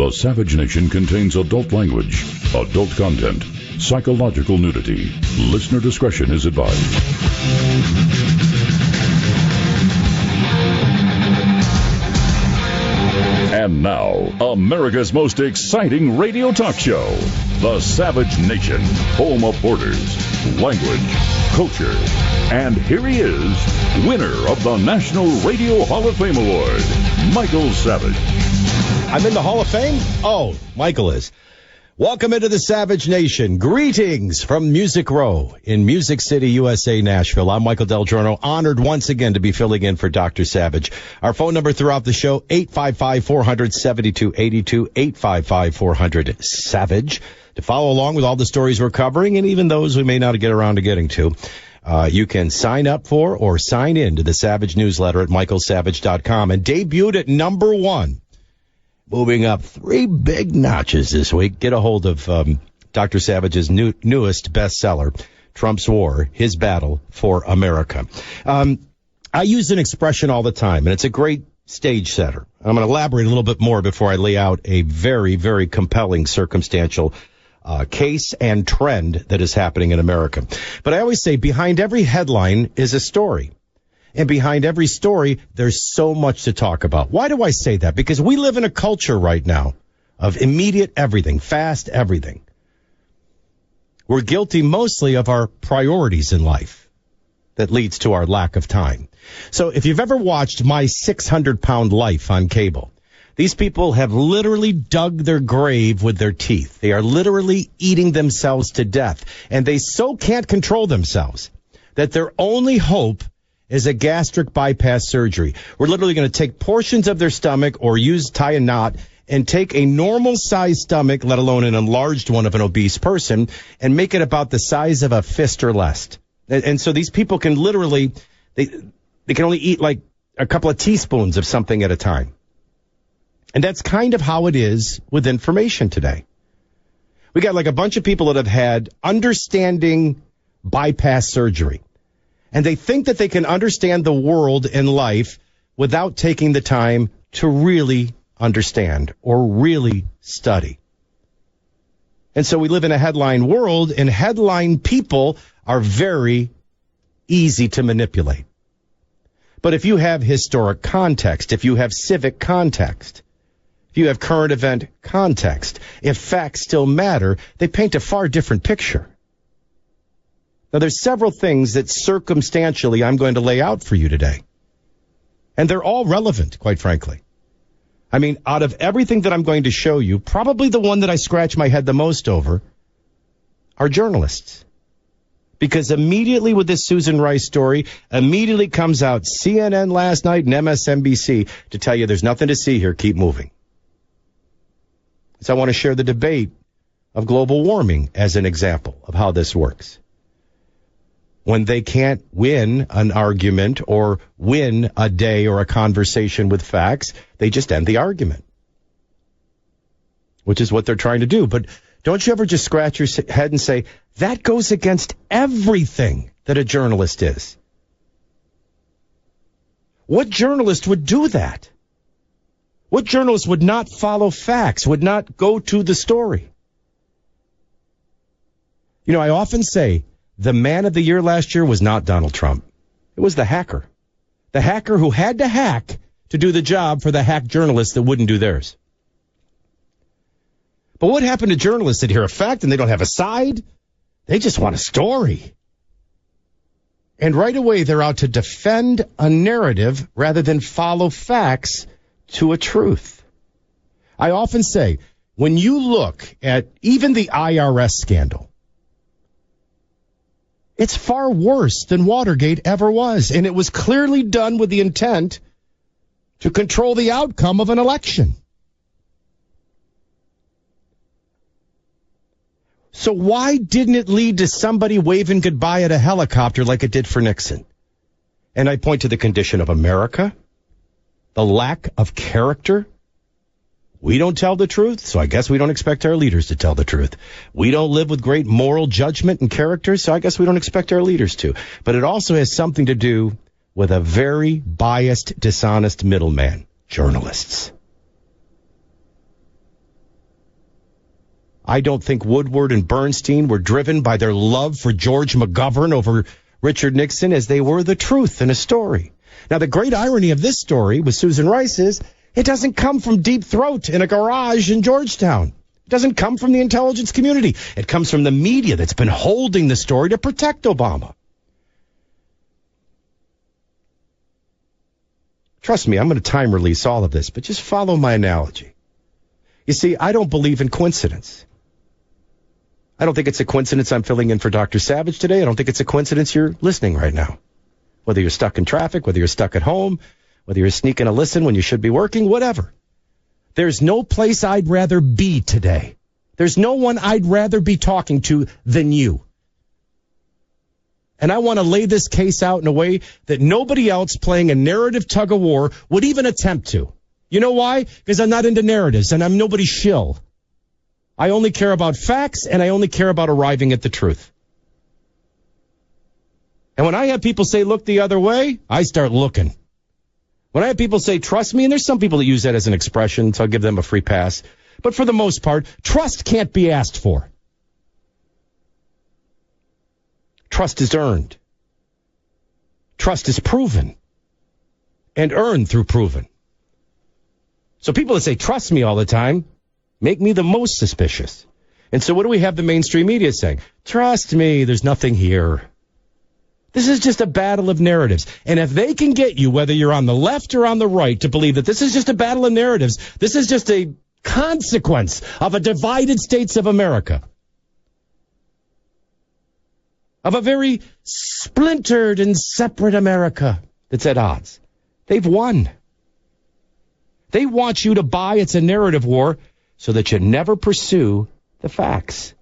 The Savage Nation contains adult language, adult content, psychological nudity. Listener discretion is advised. And now, America's most exciting radio talk show, The Savage Nation, home of borders, language, culture. And here he is, winner of the National Radio Hall of Fame Award, Michael Savage. I'm in the Hall of Fame? Oh, Michael is. Welcome into the Savage Nation. Greetings from Music Row in Music City, USA, Nashville. I'm Michael DelGiorno, honored once again to be filling in for Dr. Savage. Our phone number throughout the show, 855-400-7282, 855-400-SAVAGE. To follow along with all the stories we're covering and even those we may not get around to getting to, you can sign up for or sign in to the Savage newsletter at michaelsavage.com and debuted at number 1. Moving up 3 big notches this week. Get a hold of Dr. Savage's newest bestseller, Trump's War, His Battle for America. I use an expression all the time, and it's a great stage setter. I'm going to elaborate a little bit more before I lay out a very, very compelling circumstantial case and trend that is happening in America. But I always say behind every headline is a story. And behind every story, there's so much to talk about. Why do I say that? Because we live in a culture right now of immediate everything, fast everything. We're guilty mostly of our priorities in life that leads to our lack of time. So if you've ever watched My 600-Pound Life on cable, these people have literally dug their grave with their teeth. They are literally eating themselves to death. And they so can't control themselves that their only hope is a gastric bypass surgery. We're literally going to take portions of their stomach or tie a knot and take a normal-sized stomach, let alone an enlarged one of an obese person, and make it about the size of a fist or less. And so these people can literally, they can only eat like a couple of teaspoons of something at a time. And that's kind of how it is with information today. We got like a bunch of people that have had understanding bypass surgery. And they think that they can understand the world and life without taking the time to really understand or really study. And so we live in a headline world, and headline people are very easy to manipulate. But if you have historic context, if you have civic context, if you have current event context, if facts still matter, they paint a far different picture. Now, there's several things that circumstantially I'm going to lay out for you today. And they're all relevant, quite frankly. I mean, out of everything that I'm going to show you, probably the one that I scratch my head the most over are journalists. Because immediately with this Susan Rice story, immediately comes out CNN last night and MSNBC to tell you there's nothing to see here, keep moving. So I want to share the debate of global warming as an example of how this works. When they can't win an argument or win a day or a conversation with facts, they just end the argument, which is what they're trying to do. But don't you ever just scratch your head and say, that goes against everything that a journalist is? What journalist would do that? What journalist would not follow facts, would not go to the story? You know, I often say, the man of the year last year was not Donald Trump. It was the hacker. The hacker who had to hack to do the job for the hack journalists that wouldn't do theirs. But what happened to journalists that hear a fact and they don't have a side? They just want a story. And right away they're out to defend a narrative rather than follow facts to a truth. I often say, when you look at even the IRS scandal, it's far worse than Watergate ever was, and it was clearly done with the intent to control the outcome of an election. So why didn't it lead to somebody waving goodbye at a helicopter like it did for Nixon? And I point to the condition of America, the lack of character. We don't tell the truth, so I guess we don't expect our leaders to tell the truth. We don't live with great moral judgment and character, so I guess we don't expect our leaders to. But it also has something to do with a very biased, dishonest middleman, journalists. I don't think Woodward and Bernstein were driven by their love for George McGovern over Richard Nixon as they were the truth in a story. Now, the great irony of this story with Susan Rice is it doesn't come from Deep Throat in a garage in Georgetown. It doesn't come from the intelligence community. It comes from the media that's been holding the story to protect Obama. Trust me, I'm going to time release all of this, but just follow my analogy. You see, I don't believe in coincidence. I don't think it's a coincidence I'm filling in for Dr. Savage today. I don't think it's a coincidence you're listening right now. Whether you're stuck in traffic, whether you're stuck at home, whether you're sneaking a listen when you should be working, whatever. There's no place I'd rather be today. There's no one I'd rather be talking to than you. And I want to lay this case out in a way that nobody else playing a narrative tug of war would even attempt to. You know why? Because I'm not into narratives and I'm nobody's shill. I only care about facts and I only care about arriving at the truth. And when I have people say, look the other way, I start looking. When I have people say, trust me, and there's some people that use that as an expression, so I'll give them a free pass. But for the most part, trust can't be asked for. Trust is earned. Trust is proven. And earned through proven. So people that say, trust me all the time, make me the most suspicious. And so what do we have the mainstream media saying? Trust me, there's nothing here. This is just a battle of narratives. And if they can get you, whether you're on the left or on the right, to believe that this is just a battle of narratives, this is just a consequence of a divided states of America, of a very splintered and separate America that's at odds, they've won. They want you to buy it's a narrative war so that you never pursue the facts.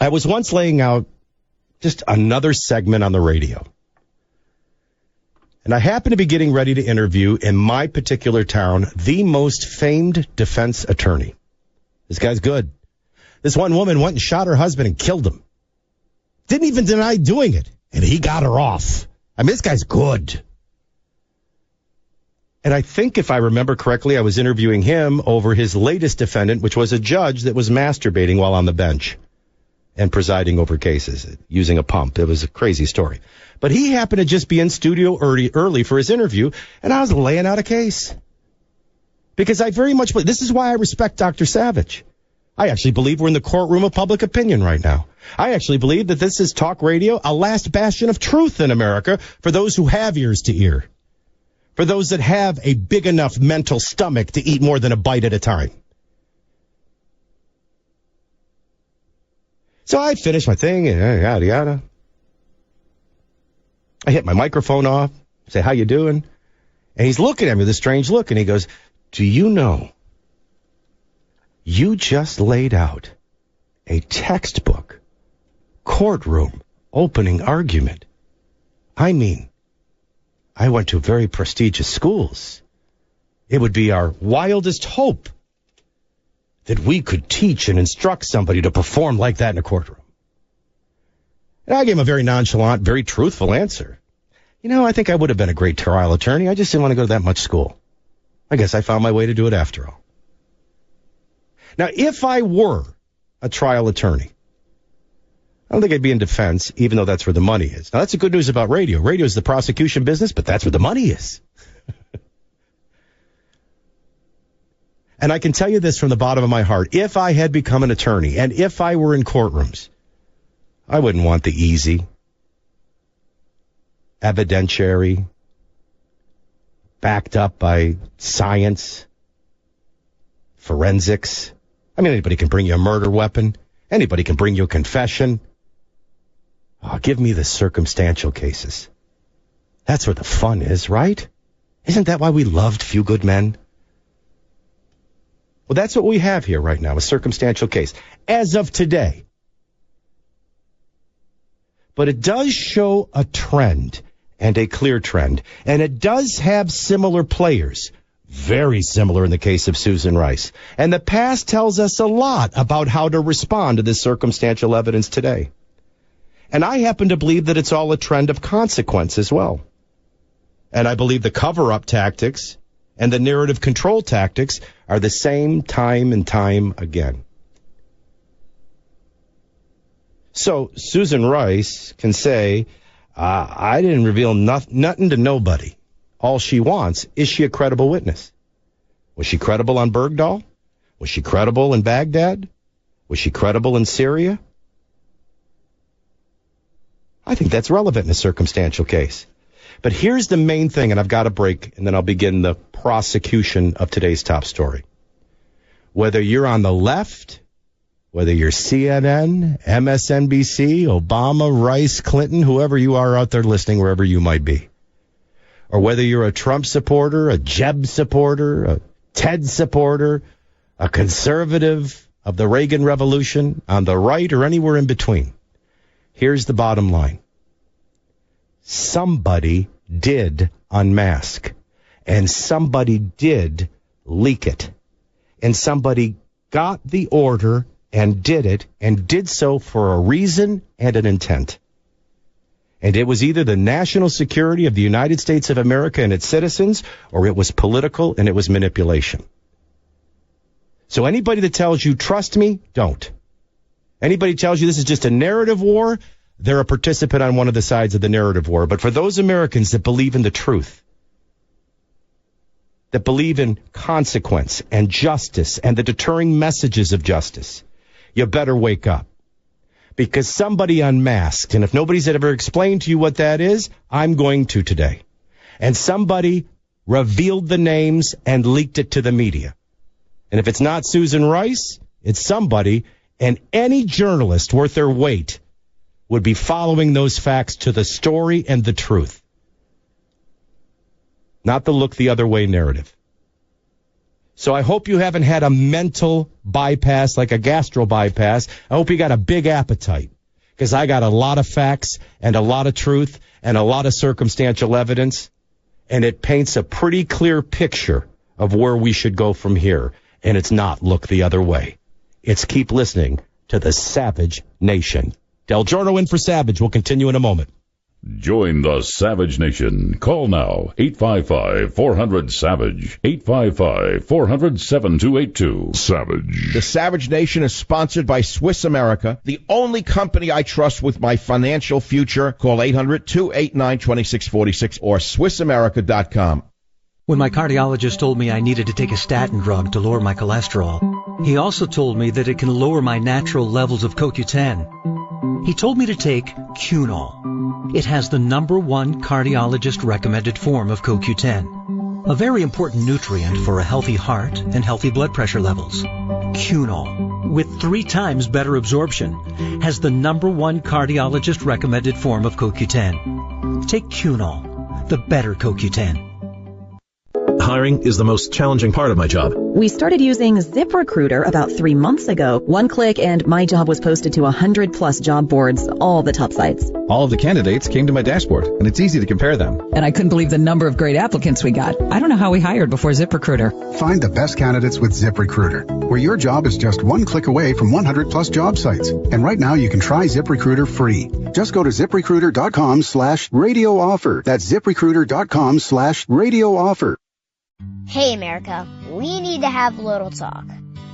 I was once laying out just another segment on the radio. And I happened to be getting ready to interview in my particular town the most famed defense attorney. This guy's good. This one woman went and shot her husband and killed him. Didn't even deny doing it. And he got her off. I mean, this guy's good. And I think if I remember correctly, I was interviewing him over his latest defendant, which was a judge that was masturbating while on the bench and presiding over cases using a pump. It was a crazy story. But he happened to just be in studio early for his interview, and I was laying out a case. Because I very much believe, this is why I respect Dr. Savage. I actually believe we're in the courtroom of public opinion right now. I actually believe that this is talk radio, a last bastion of truth in America for those who have ears to hear. For those that have a big enough mental stomach to eat more than a bite at a time. So I finished my thing, and yada, yada. I hit my microphone off, say, how you doing? And he's looking at me with a strange look, and he goes, do you know, you just laid out a textbook, courtroom, opening argument. I mean, I went to very prestigious schools. It would be our wildest hope that we could teach and instruct somebody to perform like that in a courtroom. And I gave him a very nonchalant, very truthful answer. You know, I think I would have been a great trial attorney. I just didn't want to go to that much school. I guess I found my way to do it after all. Now, if I were a trial attorney, I don't think I'd be in defense, even though that's where the money is. Now, that's the good news about radio. Radio is the prosecution business, but that's where the money is. And I can tell you this from the bottom of my heart. If I had become an attorney, and if I were in courtrooms, I wouldn't want the easy, evidentiary, backed up by science, forensics. I mean, anybody can bring you a murder weapon. Anybody can bring you a confession. Oh, give me the circumstantial cases. That's where the fun is, right? Isn't that why we loved Few Good Men? Well, that's what we have here right now, a circumstantial case, as of today. But it does show a trend, and a clear trend, and it does have similar players, very similar in the case of Susan Rice. And the past tells us a lot about how to respond to this circumstantial evidence today. And I happen to believe that it's all a trend of consequence as well. And I believe the cover-up tactics and the narrative control tactics are the same time and time again. So Susan Rice can say, I didn't reveal nothing to nobody. All she wants, is she a credible witness? Was she credible on Bergdahl? Was she credible in Baghdad? Was she credible in Syria? I think that's relevant in a circumstantial case. But here's the main thing, and I've got a break, and then I'll begin the prosecution of today's top story. Whether you're on the left, whether you're CNN, MSNBC, Obama, Rice, Clinton, whoever you are out there listening, wherever you might be, or whether you're a Trump supporter, a Jeb supporter, a Ted supporter, a conservative of the Reagan Revolution, on the right or anywhere in between, here's the bottom line. Somebody did unmask, and somebody did leak it, and somebody got the order and did so for a reason and an intent. And it was either the national security of the United States of America and its citizens, or it was political and it was manipulation. So anybody that tells you, trust me, don't. Anybody tells you this is just a narrative war, they're a participant on one of the sides of the narrative war. But for those Americans that believe in the truth, that believe in consequence and justice and the deterring messages of justice, you better wake up. Because somebody unmasked, and if nobody's ever explained to you what that is, I'm going to today. And somebody revealed the names and leaked it to the media. And if it's not Susan Rice, it's somebody, and any journalist worth their weight would be following those facts to the story and the truth. Not the look the other way narrative. So I hope you haven't had a mental bypass, like a gastro bypass. I hope you got a big appetite, because I got a lot of facts and a lot of truth and a lot of circumstantial evidence, and it paints a pretty clear picture of where we should go from here. And it's not look the other way. It's keep listening to the Savage Nation. DelGiorno in for Savage. We'll continue in a moment. Join the Savage Nation. Call now, 855-400-SAVAGE, 855-400-7282. Savage. The Savage Nation is sponsored by Swiss America, the only company I trust with my financial future. Call 800-289-2646 or SwissAmerica.com. When my cardiologist told me I needed to take a statin drug to lower my cholesterol, he also told me that it can lower my natural levels of CoQ10. He told me to take Cunol. It has the #1 cardiologist recommended form of CoQ10, a very important nutrient for a healthy heart and healthy blood pressure levels. Cunol, with 3 times better absorption, has the #1 cardiologist recommended form of CoQ10. Take Cunol, the better CoQ10. Hiring is the most challenging part of my job. We started using ZipRecruiter about 3 months ago. One click and my job was posted to 100+ job boards, all the top sites. All of the candidates came to my dashboard, and it's easy to compare them. And I couldn't believe the number of great applicants we got. I don't know how we hired before ZipRecruiter. Find the best candidates with ZipRecruiter, where your job is just one click away from 100+ job sites. And right now you can try ZipRecruiter free. Just go to ZipRecruiter.com/radio offer. That's ZipRecruiter.com/radio offer. Hey America, we need to have a little talk.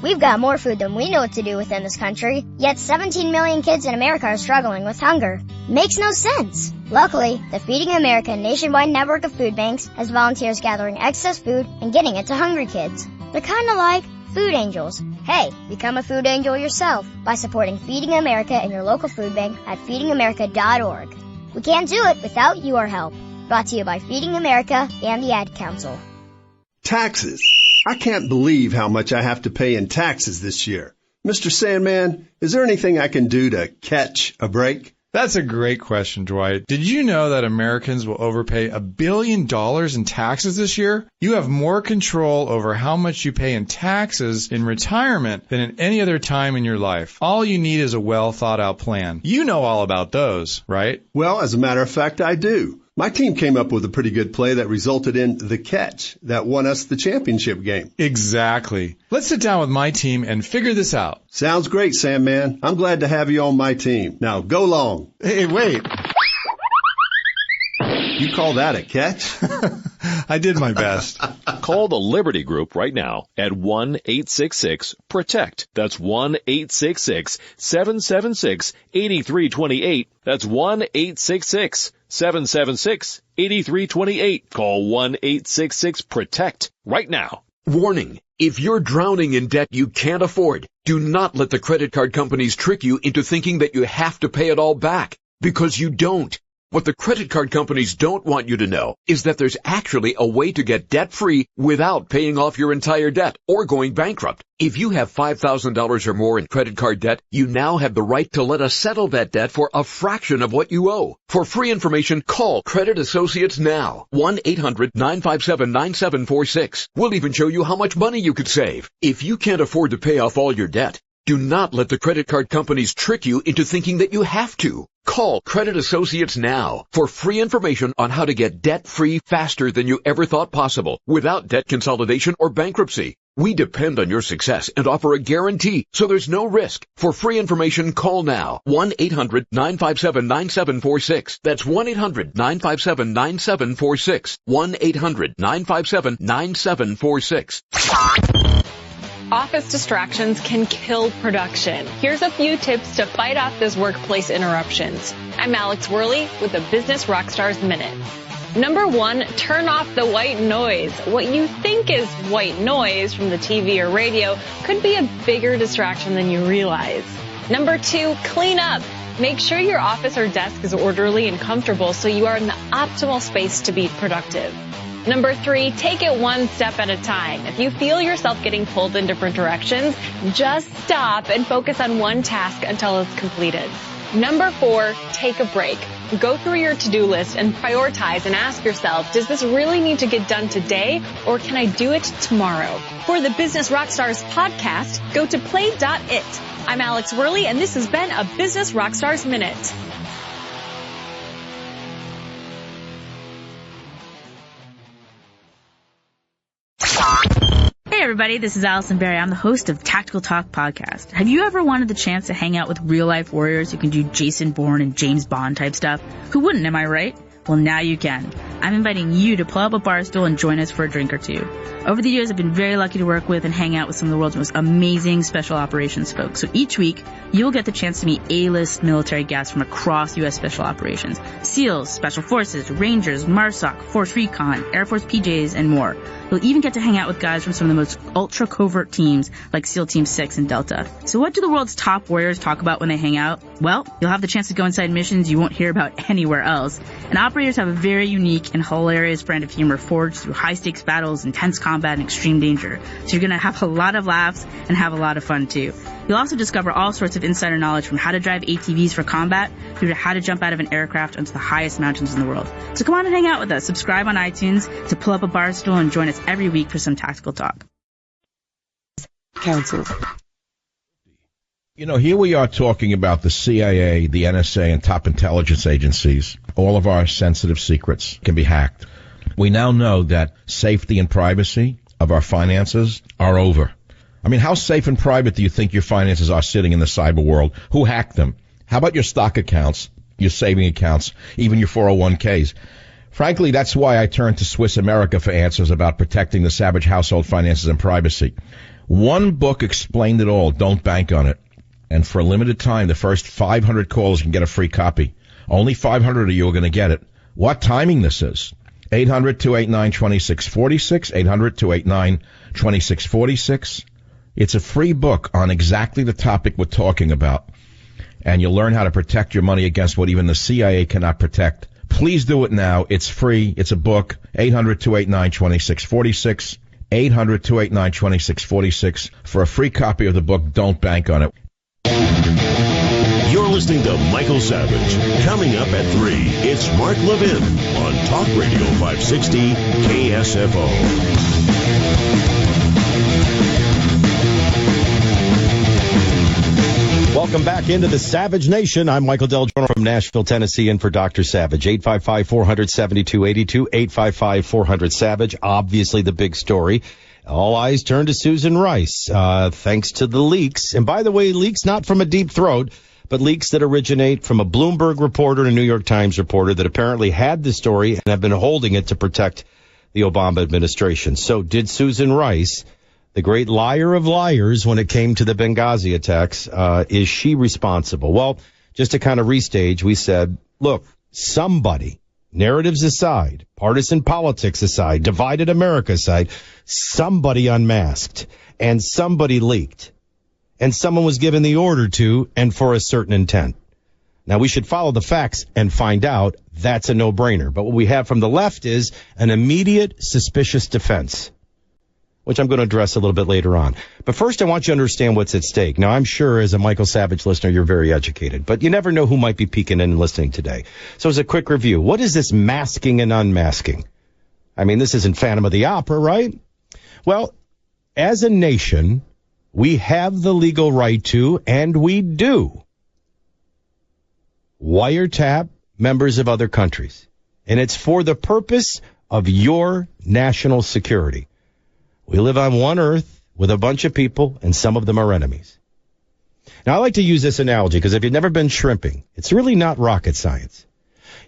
We've got more food than we know what to do with in this country, yet 17 million kids in America are struggling with hunger. Makes no sense. Luckily, the Feeding America nationwide network of food banks has volunteers gathering excess food and getting it to hungry kids. They're kind of like food angels. Hey, become a food angel yourself by supporting Feeding America in your local food bank at feedingamerica.org. We can't do it without your help. Brought to you by Feeding America and the Ad Council. Taxes. I can't believe how much I have to pay in taxes this year. Mr. Sandman, is there anything I can do to catch a break? That's a great question, Dwight. Did you know that Americans will overpay $1 billion in taxes this year? You have more control over how much you pay in taxes in retirement than at any other time in your life. All you need is a well-thought-out plan. You know all about those, right? Well, as a matter of fact, I do. My team came up with a pretty good play that resulted in the catch that won us the championship game. Exactly. Let's sit down with my team and figure this out. Sounds great, Sandman. I'm glad to have you on my team. Now, go long. Hey, wait. You call that a catch? I did my best. Call the Liberty Group right now at 1-866-PROTECT. That's 1-866-776-8328. That's 1-866-776-8328. Call 1-866-PROTECT right now. Warning. If you're drowning in debt you can't afford, do not let the credit card companies trick you into thinking that you have to pay it all back, because you don't. What the credit card companies don't want you to know is that there's actually a way to get debt-free without paying off your entire debt or going bankrupt. If you have $5,000 or more in credit card debt, you now have the right to let us settle that debt for a fraction of what you owe. For free information, call Credit Associates now. 1-800-957-9746. We'll even show you how much money you could save. If you can't afford to pay off all your debt, do not let the credit card companies trick you into thinking that you have to. Call Credit Associates now for free information on how to get debt-free faster than you ever thought possible without debt consolidation or bankruptcy. We depend on your success and offer a guarantee, so there's no risk. For free information, call now. 1-800-957-9746. That's 1-800-957-9746. 1-800-957-9746. Office distractions can kill production. Here's a few tips to fight off those workplace interruptions. I'm Alex Worley with the Business Rockstars Minute. Number 1, turn off the white noise. What you think is white noise from the TV or radio could be a bigger distraction than you realize. Number 2, clean up. Make sure your office or desk is orderly and comfortable so you are in the optimal space to be productive. Number 3, take it one step at a time. If you feel yourself getting pulled in different directions, just stop and focus on one task until it's completed. Number 4, take a break. Go through your to-do list and prioritize and ask yourself, does this really need to get done today or can I do it tomorrow? For the Business Rockstars podcast, go to play.it. I'm Alex Worley and this has been a Business Rockstars Minute. Hey everybody, this is Allison Berry. I'm the host of Tactical Talk Podcast. Have you ever wanted the chance to hang out with real-life warriors who can do Jason Bourne and James Bond type stuff? Who wouldn't, am I right? Well, now you can. I'm inviting you to pull up a bar stool and join us for a drink or two. Over the years, I've been very lucky to work with and hang out with some of the world's most amazing special operations folks. So each week, you'll get the chance to meet A-list military guests from across U.S. Special Operations. SEALs, Special Forces, Rangers, MARSOC, Force Recon, Air Force PJs, and more. You'll even get to hang out with guys from some of the most ultra-covert teams like SEAL Team 6 and Delta. So what do the world's top warriors talk about when they hang out? Well, you'll have the chance to go inside missions you won't hear about anywhere else. And operators have a very unique and hilarious brand of humor forged through high-stakes battles, intense combat, and extreme danger. So you're going to have a lot of laughs and have a lot of fun, too. You'll also discover all sorts of insider knowledge from how to drive ATVs for combat through to how to jump out of an aircraft onto the highest mountains in the world. So come on and hang out with us. Subscribe on iTunes to pull up a bar stool and join us every week for some tactical talk. Council. You know, here we are talking about the CIA, the NSA, and top intelligence agencies. All of our sensitive secrets can be hacked. We now know that safety and privacy of our finances are over. I mean, how safe and private do you think your finances are sitting in the cyber world? Who hacked them? How about your stock accounts, your saving accounts, even your 401ks? Frankly, that's why I turned to Swiss America for answers about protecting the savage household finances and privacy. One book explained it all. Don't bank on it. And for a limited time, the first 500 callers can get a free copy. Only 500 of you are going to get it. What timing this is. 800-289-2646, 800-289-2646. It's a free book on exactly the topic we're talking about. And you'll learn how to protect your money against what even the CIA cannot protect. Please do it now. It's free. It's a book. 800-289-2646, 800-289-2646 for a free copy of the book. Don't bank on it. You're listening to Michael Savage. Coming up at 3, it's Mark Levin on Talk Radio 560 KSFO. Welcome back into the Savage Nation. I'm Michael DelGiorno from Nashville, Tennessee, in for Dr. Savage. 855-400-7282, 855-400-SAVAGE. Obviously the big story. All eyes turn to Susan Rice, thanks to the leaks. And by the way, leaks not from a deep throat, but leaks that originate from a Bloomberg reporter and a New York Times reporter that apparently had the story and have been holding it to protect the Obama administration. So did Susan Rice, the great liar of liars when it came to the Benghazi attacks. Is she responsible? Well, just to kind of restage, we said, look, somebody, narratives aside, partisan politics aside, divided America aside, somebody unmasked and somebody leaked and someone was given the order to and for a certain intent. Now, we should follow the facts and find out. That's a no-brainer. But what we have from the left is an immediate suspicious defense, which I'm going to address a little bit later on. But first, I want you to understand what's at stake. Now, I'm sure as a Michael Savage listener, you're very educated, but you never know who might be peeking in and listening today. So as a quick review, what is this masking and unmasking? I mean, this isn't Phantom of the Opera, right? Well, as a nation, we have the legal right to, and we do, wiretap members of other countries. And it's for the purpose of your national security. We live on one earth with a bunch of people, and some of them are enemies. Now, I like to use this analogy because if you've never been shrimping, it's really not rocket science.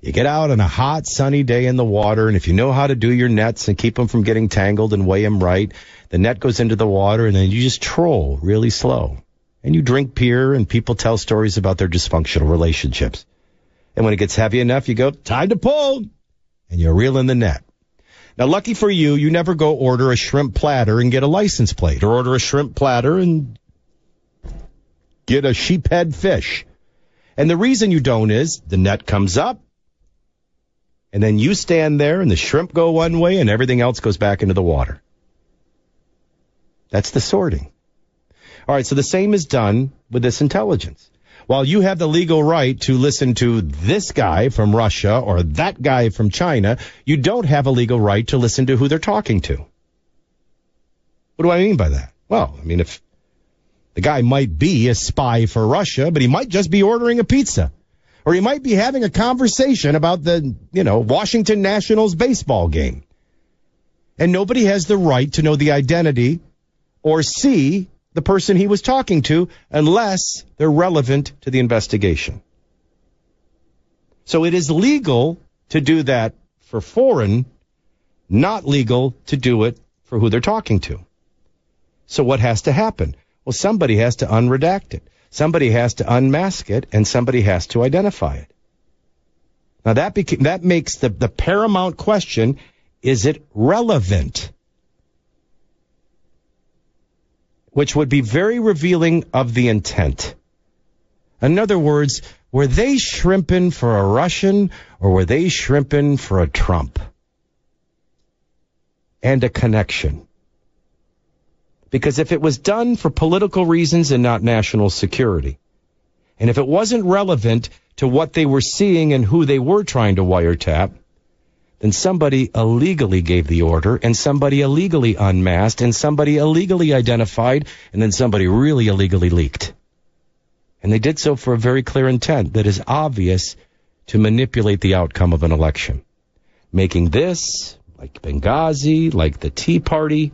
You get out on a hot, sunny day in the water, and if you know how to do your nets and keep them from getting tangled and weigh them right, the net goes into the water, and then you just troll really slow. And you drink beer, and people tell stories about their dysfunctional relationships. And when it gets heavy enough, you go, time to pull, and you reel in the net. Now, lucky for you, you never go order a shrimp platter and get a license plate, or order a shrimp platter and get a sheephead fish. And the reason you don't is the net comes up, and then you stand there, and the shrimp go one way, and everything else goes back into the water. That's the sorting. All right, so the same is done with this intelligence. While you have the legal right to listen to this guy from Russia or that guy from China, you don't have a legal right to listen to who they're talking to. What do I mean by that? Well, I mean, if the guy might be a spy for Russia, but he might just be ordering a pizza. Or he might be having a conversation about the, Washington Nationals baseball game. And nobody has the right to know the identity or see the person he was talking to unless they're relevant to the investigation. So it is legal to do that for foreign, not legal to do it for who they're talking to. So what has to happen? Well, somebody has to unredact it. Somebody has to unmask it, and somebody has to identify it. Now that makes the paramount question, is it relevant? Which would be very revealing of the intent. In other words, were they shrimping for a Russian or were they shrimping for a Trump? And a connection. Because if it was done for political reasons and not national security, and if it wasn't relevant to what they were seeing and who they were trying to wiretap, then somebody illegally gave the order, and somebody illegally unmasked, and somebody illegally identified, and then somebody really illegally leaked. And they did so for a very clear intent that is obvious to manipulate the outcome of an election. Making this, like Benghazi, like the Tea Party,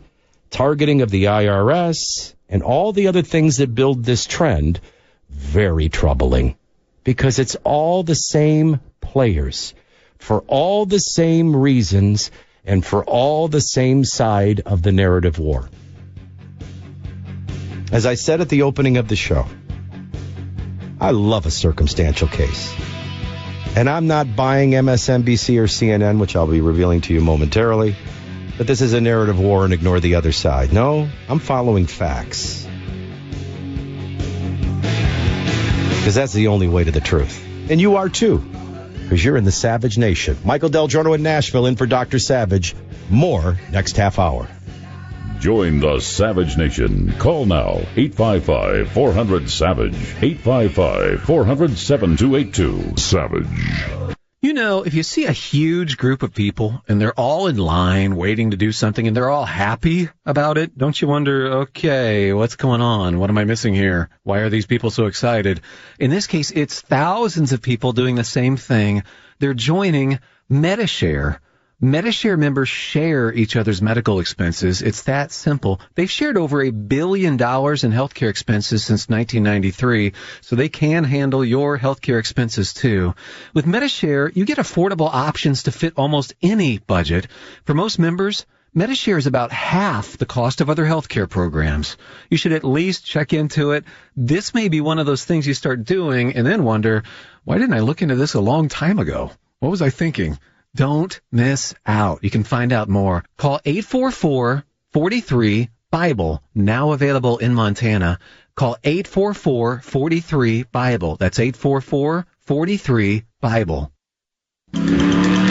targeting of the IRS, and all the other things that build this trend, very troubling. Because it's all the same players, for all the same reasons, and for all the same side of the narrative war. As I said at the opening of the show, I love a circumstantial case. And I'm not buying MSNBC or CNN, which I'll be revealing to you momentarily, but this is a narrative war and ignore the other side. No, I'm following facts. Because that's the only way to the truth. And you are too. Because you're in the Savage Nation. Michael DelGiorno in Nashville in for Dr. Savage. More next half hour. Join the Savage Nation. Call now, 855-400-SAVAGE. 855-400-7282. Savage. You know, if you see a huge group of people and they're all in line waiting to do something and they're all happy about it, don't you wonder, okay, what's going on? What am I missing here? Why are these people so excited? In this case, it's thousands of people doing the same thing. They're joining MediShare. MediShare members share each other's medical expenses. It's that simple. They've shared over $1 billion in healthcare expenses since 1993, so they can handle your healthcare expenses too. With MediShare, you get affordable options to fit almost any budget. For most members, MediShare is about half the cost of other healthcare programs. You should at least check into it. This may be one of those things you start doing and then wonder, why didn't I look into this a long time ago? What was I thinking? Don't miss out. You can find out more. Call 844-43-BIBLE, now available in Montana. Call 844-43-BIBLE. That's 844-43-BIBLE.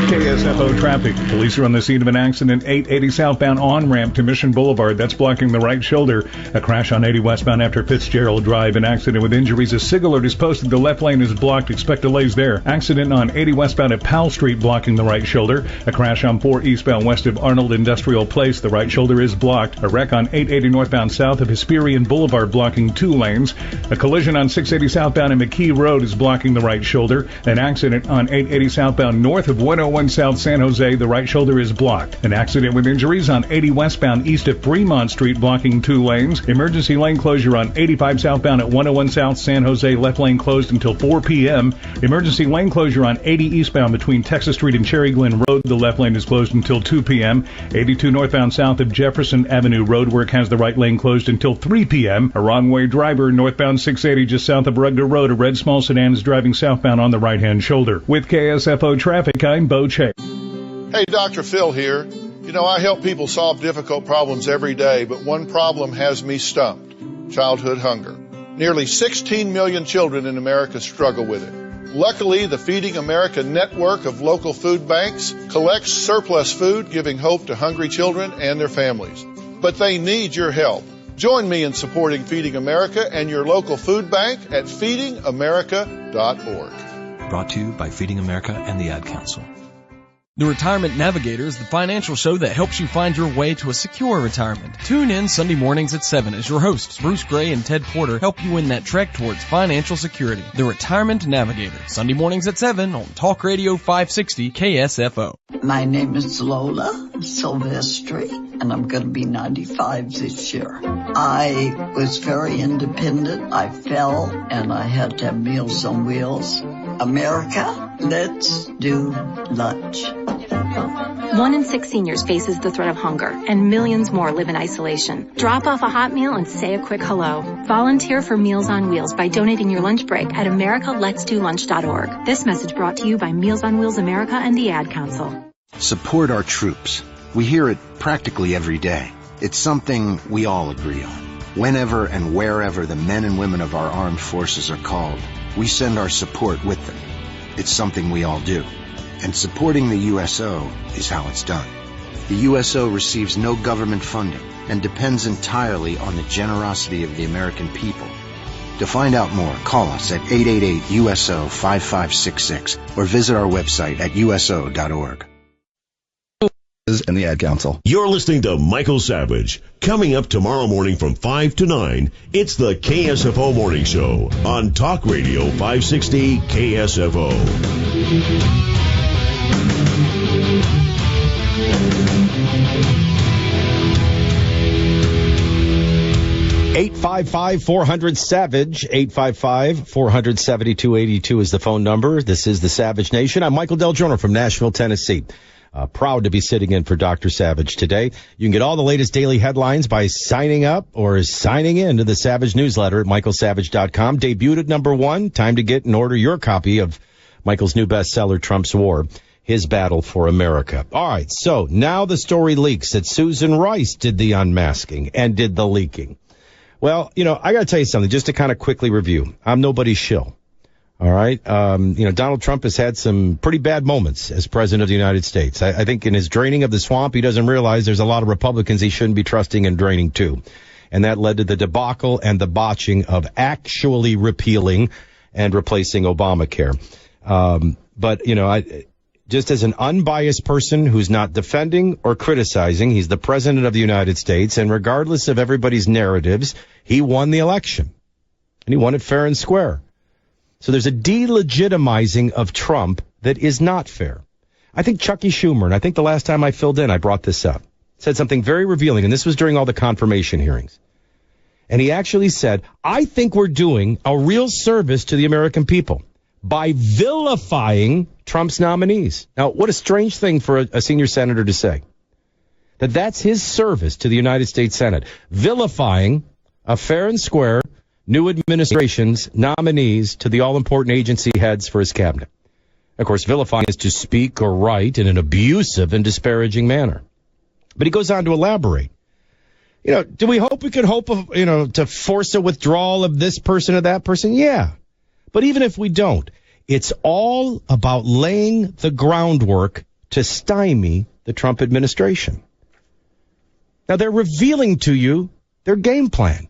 KSFO traffic. Police are on the scene of an accident, 880 southbound on-ramp to Mission Boulevard. That's blocking the right shoulder. A crash on 80 westbound after Fitzgerald Drive. An accident with injuries. A SIG alert is posted. The left lane is blocked. Expect delays there. Accident on 80 westbound at Powell Street blocking the right shoulder. A crash on 4 eastbound west of Arnold Industrial Place. The right shoulder is blocked. A wreck on 880 northbound south of Hesperian Boulevard blocking 2 lanes. A collision on 680 southbound at McKee Road is blocking the right shoulder. An accident on 880 southbound north of 101 South San Jose, the right shoulder is blocked. An accident with injuries on 80 westbound east of Fremont Street blocking 2 lanes. Emergency lane closure on 85 southbound at 101 South San Jose, left lane closed until 4 p.m. Emergency lane closure on 80 eastbound between Texas Street and Cherry Glen Road. The left lane is closed until 2 p.m. 82 northbound south of Jefferson Avenue Roadwork has the right lane closed until 3 p.m. A wrong-way driver northbound 680 just south of Rugder Road. A red small sedan is driving southbound on the right-hand shoulder. With KSFO traffic, I'm Bo Chase. Hey, Dr. Phil here. You know, I help people solve difficult problems every day, but one problem has me stumped: childhood hunger. Nearly 16 million children in America struggle with it. Luckily, the Feeding America network of local food banks collects surplus food, giving hope to hungry children and their families. But they need your help. Join me in supporting Feeding America and your local food bank at feedingamerica.org. Brought to you by Feeding America and the Ad Council. The Retirement Navigator is the financial show that helps you find your way to a secure retirement. Tune in Sunday mornings at 7 as your hosts, Bruce Gray and Ted Porter, help you in that trek towards financial security. The Retirement Navigator, Sunday mornings at 7 on Talk Radio 560 KSFO. My name is Lola Silvestri, and I'm going to be 95 this year. I was very independent. I fell, and I had to have Meals on Wheels. America, let's do lunch. 1 in 6 seniors faces the threat of hunger, and millions more live in isolation. Drop off a hot meal and say a quick hello. Volunteer for Meals on Wheels by donating your lunch break at americaletsdolunch.org. This message brought to you by Meals on Wheels America and the Ad Council. Support our troops. We hear it practically every day. It's something we all agree on. Whenever and wherever the men and women of our armed forces are called, we send our support with them. It's something we all do. And supporting the USO is how it's done. The USO receives no government funding and depends entirely on the generosity of the American people. To find out more, call us at 888-USO-5566 or visit our website at uso.org. And the Ad Council. You're listening to Michael Savage. Coming up tomorrow morning from 5 to 9, it's the KSFO Morning Show on Talk Radio 560 KSFO. 855-400-SAVAGE, 855-400-7282 is the phone number. This is the Savage Nation. I'm Michael DelGiorno from Nashville, Tennessee. Proud to be sitting in for Dr. Savage today. You can get all the latest daily headlines by signing up or signing in to the Savage newsletter at michaelsavage.com. Debuted at number 1. Time to get and order your copy of Michael's new bestseller, Trump's War, His Battle for America. All right, so now the story leaks that Susan Rice did the unmasking and did the leaking. Well, you know, I got to tell you something, just to kind of quickly review. I'm nobody's shill. All right. You know, Donald Trump has had some pretty bad moments as president of the United States. I think in his draining of the swamp, he doesn't realize there's a lot of Republicans he shouldn't be trusting and draining too. And that led to the debacle and the botching of actually repealing and replacing Obamacare. But, you know, just as an unbiased person who's not defending or criticizing, he's the president of the United States. And regardless of everybody's narratives, he won the election. And he won it fair and square. So there's a delegitimizing of Trump that is not fair. I think Chucky Schumer, and I think the last time I filled in, I brought this up, said something very revealing, and this was during all the confirmation hearings. And he actually said, I think we're doing a real service to the American people by vilifying Trump's nominees. Now, what a strange thing for a senior senator to say. That's his service to the United States Senate, vilifying a fair and square new administration's nominees to the all-important agency heads for his cabinet. Of course, vilifying is to speak or write in an abusive and disparaging manner. But he goes on to elaborate. Do we hope we could hope of, to force a withdrawal of this person or that person? Yeah. But even if we don't, it's all about laying the groundwork to stymie the Trump administration. Now, they're revealing to you their game plan.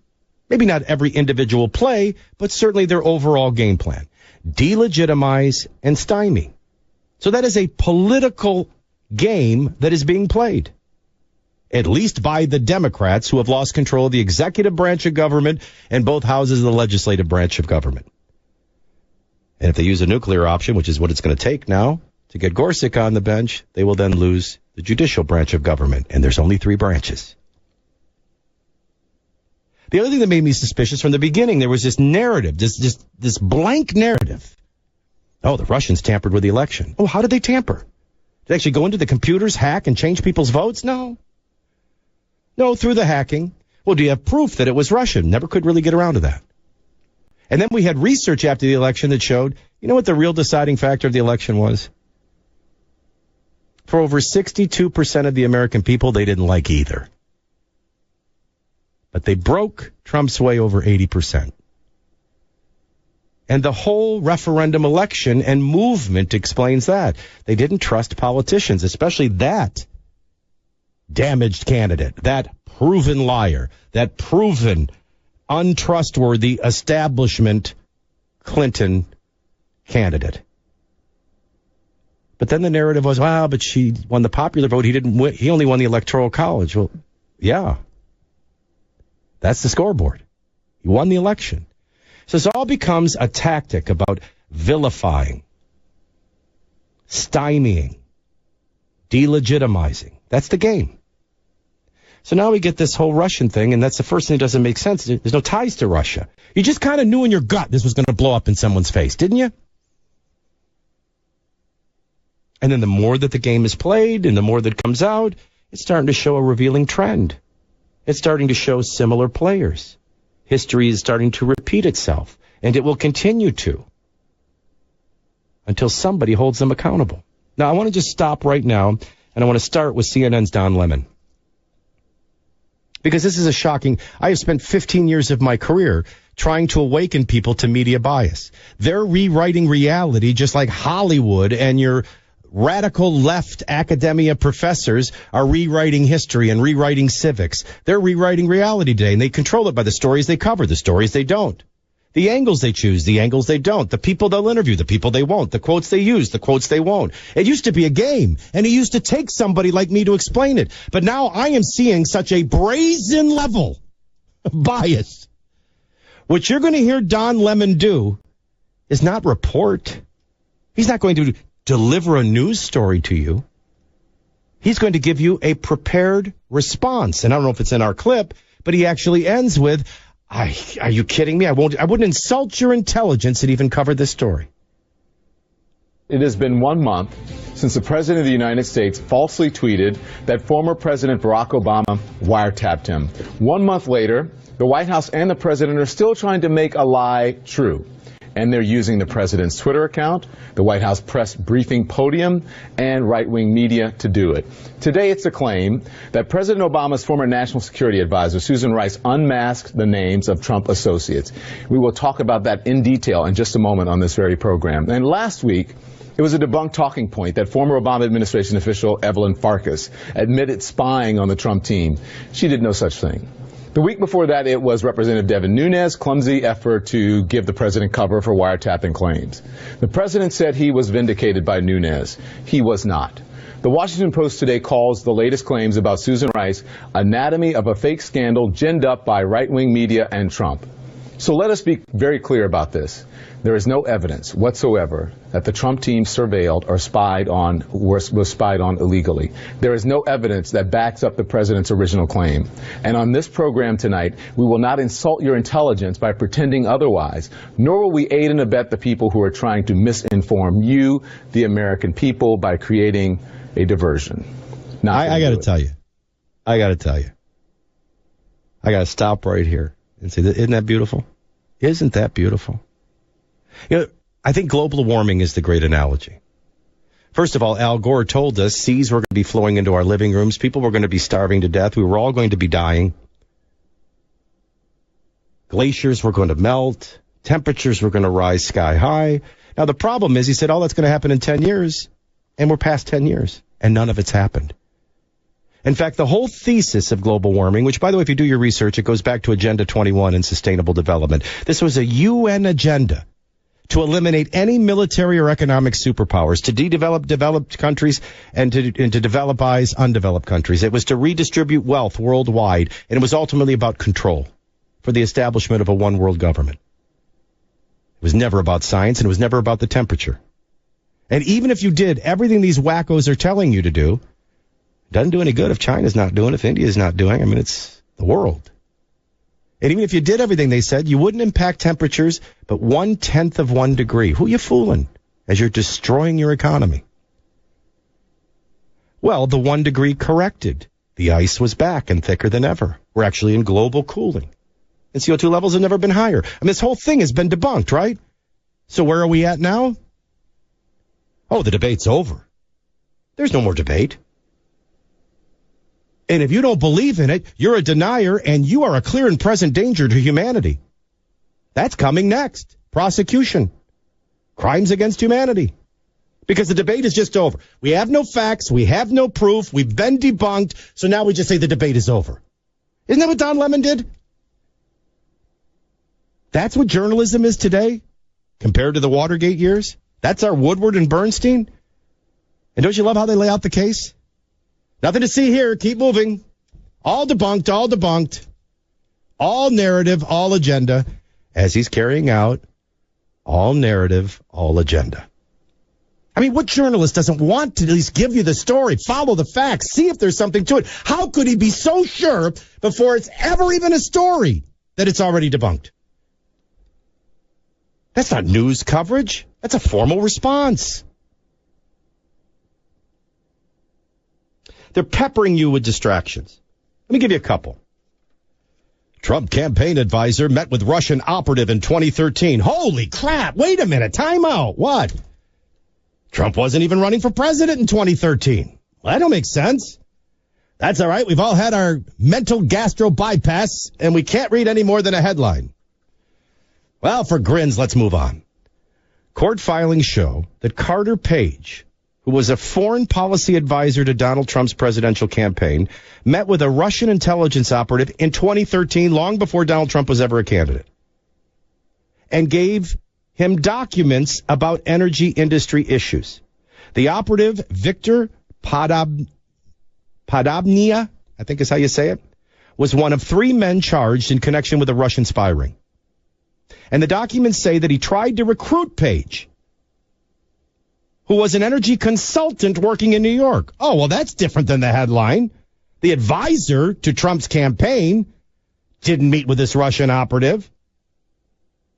Maybe not every individual play, but certainly their overall game plan. Delegitimize and stymie. So that is a political game that is being played, at least by the Democrats, who have lost control of the executive branch of government and both houses of the legislative branch of government. And if they use a nuclear option, which is what it's going to take now to get Gorsuch on the bench, they will then lose the judicial branch of government. And there's only 3 branches. The other thing that made me suspicious from the beginning, there was this narrative, this blank narrative. Oh, the Russians tampered with the election. Oh, how did they tamper? Did they actually go into the computers, hack, and change people's votes? No, through the hacking. Well, do you have proof that it was Russian? Never could really get around to that. And then we had research after the election that showed, you know what the real deciding factor of the election was? For over 62% of the American people, they didn't like either. But they broke Trump's way over 80%. And the whole referendum election and movement explains that. They didn't trust politicians, especially that damaged candidate, that proven liar, that proven untrustworthy establishment Clinton candidate. But then the narrative was, but she won the popular vote. He didn't win. He only won the Electoral College. Well, yeah. That's the scoreboard. He won the election. So this all becomes a tactic about vilifying, stymieing, delegitimizing. That's the game. So now we get this whole Russian thing, and that's the first thing that doesn't make sense. There's no ties to Russia. You just kind of knew in your gut this was going to blow up in someone's face, didn't you? And then the more that the game is played and the more that comes out, it's starting to show a revealing trend. It's starting to show similar players. History is starting to repeat itself, and it will continue to until somebody holds them accountable. Now, I want to just stop right now, and I want to start with CNN's Don Lemon. Because this is a shocking... I have spent 15 years of my career trying to awaken people to media bias. They're rewriting reality just like Hollywood and your radical left academia professors are rewriting history and rewriting civics. They're rewriting reality today, and they control it by the stories they cover, the stories they don't. The angles they choose, the angles they don't. The people they'll interview, the people they won't. The quotes they use, the quotes they won't. It used to be a game, and it used to take somebody like me to explain it. But now I am seeing such a brazen level of bias. What you're going to hear Don Lemon do is not report. He's not going to deliver a news story to you. He's going to give you a prepared response. And I don't know if it's in our clip, but he actually ends with, are you kidding me? I wouldn't insult your intelligence and even cover this story. It has been 1 month since the President of the United States falsely tweeted that former President Barack Obama wiretapped him. 1 month later, the White House and the President are still trying to make a lie true. And they're using the President's Twitter account, the White House press briefing podium, and right-wing media to do it. Today, it's a claim that President Obama's former National Security Advisor, Susan Rice, unmasked the names of Trump associates. We will talk about that in detail in just a moment on this very program. And last week, it was a debunked talking point that former Obama administration official Evelyn Farkas admitted spying on the Trump team. She did no such thing. The week before that, it was Representative Devin Nunes' clumsy effort to give the president cover for wiretapping claims. The president said he was vindicated by Nunes. He was not. The Washington Post today calls the latest claims about Susan Rice anatomy of a fake scandal ginned up by right-wing media and Trump. So let us be very clear about this. There is no evidence whatsoever that the Trump team surveilled or spied on, was spied on illegally. There is no evidence that backs up the president's original claim. And on this program tonight, we will not insult your intelligence by pretending otherwise, nor will we aid and abet the people who are trying to misinform you, the American people, by creating a diversion. I got to tell you. I got to stop right here and say, isn't that beautiful? Isn't that beautiful? You know, I think global warming is the great analogy. First of all, Al Gore told us seas were going to be flowing into our living rooms. People were going to be starving to death. We were all going to be dying. Glaciers were going to melt. Temperatures were going to rise sky high. Now, the problem is, he said, that's going to happen in 10 years. And we're past 10 years. And none of it's happened. In fact, the whole thesis of global warming, which, by the way, if you do your research, it goes back to Agenda 21 and Sustainable Development. This was a UN agenda to eliminate any military or economic superpowers, to de-develop developed countries and to developize undeveloped countries. It was to redistribute wealth worldwide, and it was ultimately about control for the establishment of a one-world government. It was never about science, and it was never about the temperature. And even if you did everything these wackos are telling you to do, it doesn't do any good if China's not doing it, if India's not doing it. I mean, it's the world. And even if you did everything they said, you wouldn't impact temperatures but 1/10 of 1 degree. Who are you fooling as you're destroying your economy? Well, the 1 degree corrected. The ice was back and thicker than ever. We're actually in global cooling. And CO2 levels have never been higher. I mean, this whole thing has been debunked, right? So where are we at now? Oh, the debate's over. There's no more debate. And if you don't believe in it, you're a denier and you are a clear and present danger to humanity. That's coming next. Prosecution. Crimes against humanity. Because the debate is just over. We have no facts. We have no proof. We've been debunked. So now we just say the debate is over. Isn't that what Don Lemon did? That's what journalism is today compared to the Watergate years. That's our Woodward and Bernstein. And don't you love how they lay out the case? Nothing to see here. Keep moving. All debunked, all debunked. All narrative, all agenda. As he's carrying out all narrative, all agenda. I mean, what journalist doesn't want to at least give you the story, follow the facts, see if there's something to it? How could he be so sure before it's ever even a story that it's already debunked? That's not news coverage. That's a formal response. They're peppering you with distractions. Let me give you a couple. Trump campaign advisor met with Russian operative in 2013. Holy crap. Wait a minute. Time out. What? Trump wasn't even running for president in 2013. Well, that don't make sense. That's all right. We've all had our mental gastro bypass, and we can't read any more than a headline. Well, for grins, let's move on. Court filings show that Carter Page, who was a foreign policy advisor to Donald Trump's presidential campaign, met with a Russian intelligence operative in 2013, long before Donald Trump was ever a candidate, and gave him documents about energy industry issues. The operative, Victor Podobnia, I think is how you say it, was one of 3 men charged in connection with a Russian spy ring. And the documents say that he tried to recruit Page, who was an energy consultant working in New York. Oh, well, that's different than the headline. The advisor to Trump's campaign didn't meet with this Russian operative.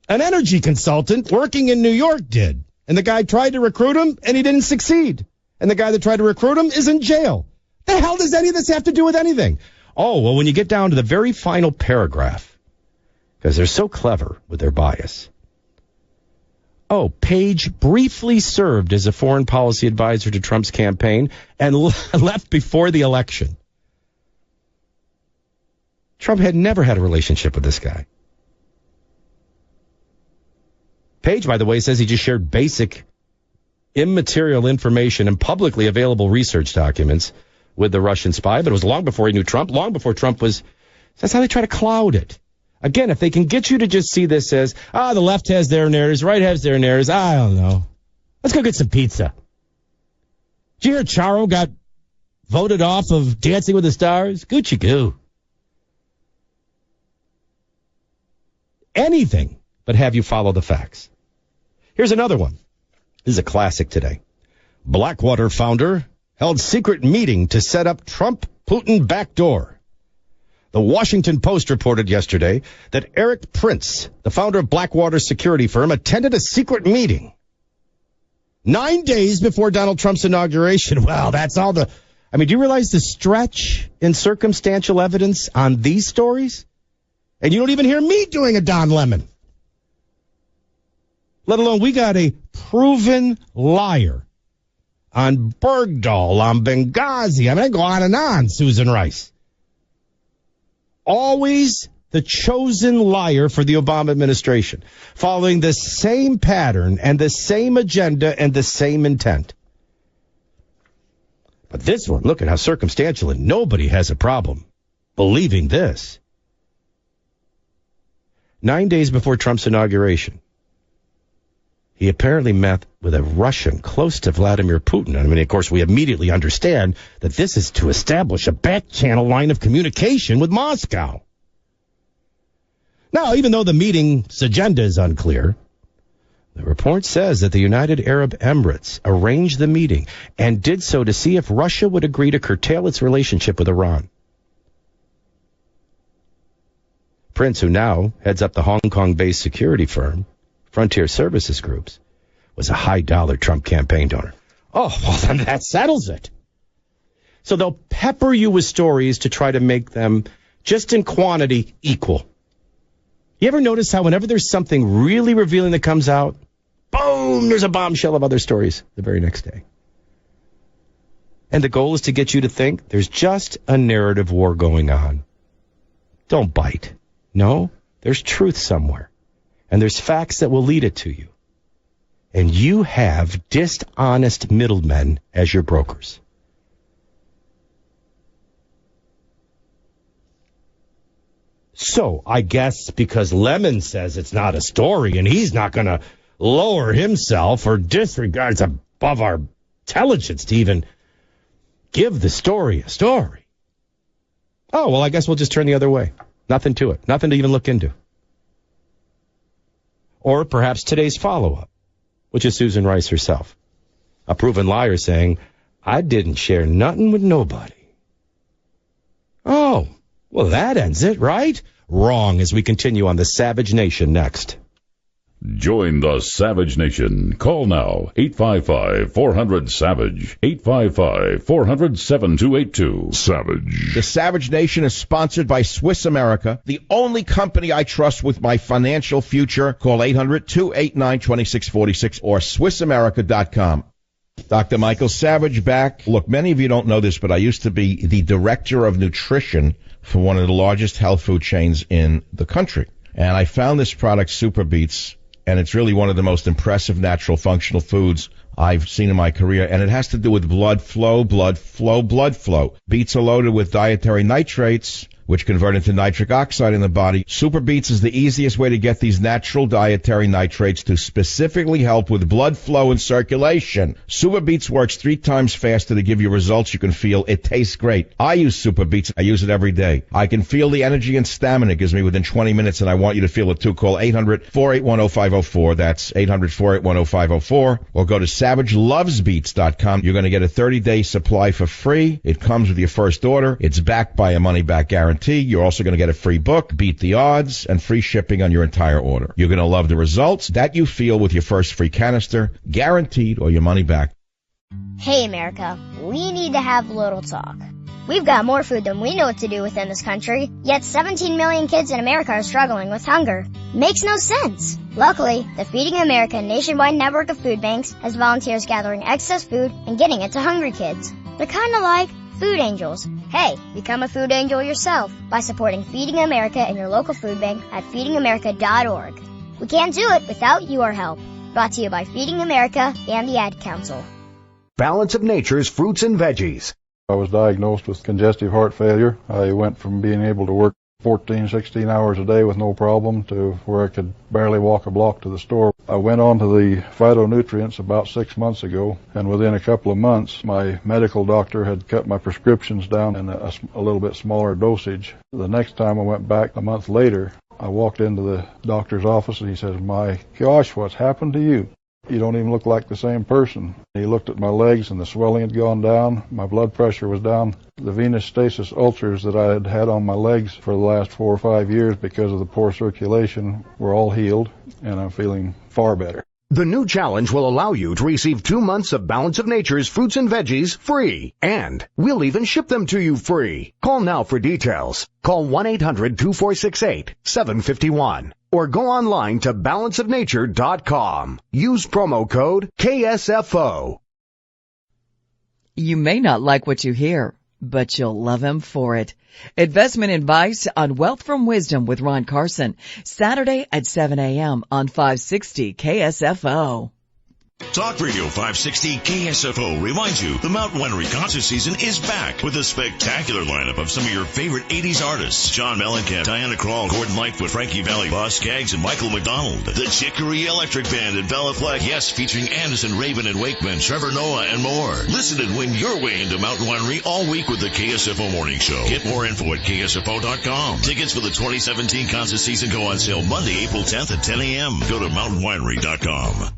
An energy consultant working in New York did. And the guy tried to recruit him, and he didn't succeed. And the guy that tried to recruit him is in jail. The hell does any of this have to do with anything? Oh, well, when you get down to the very final paragraph, because they're so clever with their bias. Oh, Page briefly served as a foreign policy advisor to Trump's campaign and left before the election. Trump had never had a relationship with this guy. Page, by the way, says he just shared basic, immaterial information and publicly available research documents with the Russian spy, but it was long before he knew Trump, long before Trump was... That's how they try to cloud it. Again, if they can get you to just see this as, the left has their narratives, right has their narratives, I don't know. Let's go get some pizza. Did you hear Charo got voted off of Dancing with the Stars? Gucci goo. anything but have you follow the facts. Here's another one. This is a classic today. Blackwater founder held secret meeting to set up Trump-Putin backdoor. The Washington Post reported yesterday that Eric Prince, the founder of Blackwater's security firm, attended a secret meeting 9 days before Donald Trump's inauguration. Well, that's all do you realize the stretch in circumstantial evidence on these stories? And you don't even hear me doing a Don Lemon. Let alone we got a proven liar on Bergdahl, on Benghazi. I go on and on, Susan Rice. Always the chosen liar for the Obama administration, following the same pattern and the same agenda and the same intent. But this one, look at how circumstantial, and nobody has a problem believing this. 9 days before Trump's inauguration, he apparently met with a Russian close to Vladimir Putin. Of course, we immediately understand that this is to establish a back-channel line of communication with Moscow. Now, even though the meeting's agenda is unclear, the report says that the United Arab Emirates arranged the meeting and did so to see if Russia would agree to curtail its relationship with Iran. Prince, who now heads up the Hong Kong-based security firm, Frontier Services Groups, was a high-dollar Trump campaign donor. Oh, well, then that settles it. So they'll pepper you with stories to try to make them, just in quantity, equal. You ever notice how whenever there's something really revealing that comes out, boom, there's a bombshell of other stories the very next day? And the goal is to get you to think there's just a narrative war going on. Don't bite. No, there's truth somewhere. And there's facts that will lead it to you. And you have dishonest middlemen as your brokers. So I guess because Lemon says it's not a story and he's not going to lower himself or disregards above our intelligence to even give the story a story. Oh, well, I guess we'll just turn the other way. Nothing to it. Nothing to even look into. Or perhaps today's follow-up, which is Susan Rice herself, a proven liar saying, I didn't share nothing with nobody. Oh, well, that ends it, right? Wrong, as we continue on the Savage Nation next. Join the Savage Nation. Call now, 855-400-SAVAGE, 855-400-7282. Savage. The Savage Nation is sponsored by Swiss America, the only company I trust with my financial future. Call 800-289-2646 or SwissAmerica.com. Dr. Michael Savage back. Look, many of you don't know this, but I used to be the director of nutrition for one of the largest health food chains in the country. And I found this product, Super Beets, and it's really one of the most impressive natural functional foods I've seen in my career. And it has to do with blood flow, blood flow, blood flow. Beets are loaded with dietary nitrates, which convert into nitric oxide in the body. Super Beets is the easiest way to get these natural dietary nitrates to specifically help with blood flow and circulation. Super Beets works 3 times faster to give you results you can feel. It tastes great. I use Super Beets. I use it every day. I can feel the energy and stamina it gives me within 20 minutes, and I want you to feel it too. Call 800-481-0504. That's 800-481-0504. Or go to SavageLovesBeets.com. You're going to get a 30-day supply for free. It comes with your first order. It's backed by a money-back guarantee. You're also going to get a free book, Beat the Odds, and free shipping on your entire order. You're going to love the results that you feel with your first free canister, guaranteed, or your money back. Hey, America, we need to have a little talk. We've got more food than we know what to do with in this country, yet 17 million kids in America are struggling with hunger. Makes no sense. Luckily, the Feeding America nationwide network of food banks has volunteers gathering excess food and getting it to hungry kids. They're kind of like food angels. Hey, become a food angel yourself by supporting Feeding America and your local food bank at feedingamerica.org. We can't do it without your help. Brought to you by Feeding America and the Ad Council. Balance of Nature's fruits and veggies. I was diagnosed with congestive heart failure. I went from being able to work 14, 16 hours a day with no problem to where I could barely walk a block to the store. I went on to the phytonutrients about 6 months ago, and within a couple of months, my medical doctor had cut my prescriptions down in a little bit smaller dosage. The next time I went back a month later, I walked into the doctor's office and he says, "My gosh, what's happened to you? You don't even look like the same person." He looked at my legs and the swelling had gone down. My blood pressure was down. The venous stasis ulcers that I had had on my legs for the last 4 or 5 years because of the poor circulation were all healed, and I'm feeling far better. The new challenge will allow you to receive 2 months of Balance of Nature's fruits and veggies free. And we'll even ship them to you free. Call now for details. Call 1-800-2468-751. Or go online to balanceofnature.com. Use promo code KSFO. You may not like what you hear, but you'll love him for it. Investment advice on Wealth from Wisdom with Ron Carson, Saturday at 7 a.m. on 560 KSFO. Talk Radio 560 KSFO reminds you the Mountain Winery concert season is back with a spectacular lineup of some of your favorite 80s artists. John Mellencamp, Diana Krall, Gordon Lightfoot, Frankie Valli, Boss Skaggs, and Michael McDonald. The Chicory Electric Band and Bella Fleck, yes, featuring Anderson, Raven, and Wakeman, Trevor Noah, and more. Listen and win your way into Mountain Winery all week with the KSFO Morning Show. Get more info at KSFO.com. Tickets for the 2017 concert season go on sale Monday, April 10th at 10 a.m. Go to mountainwinery.com.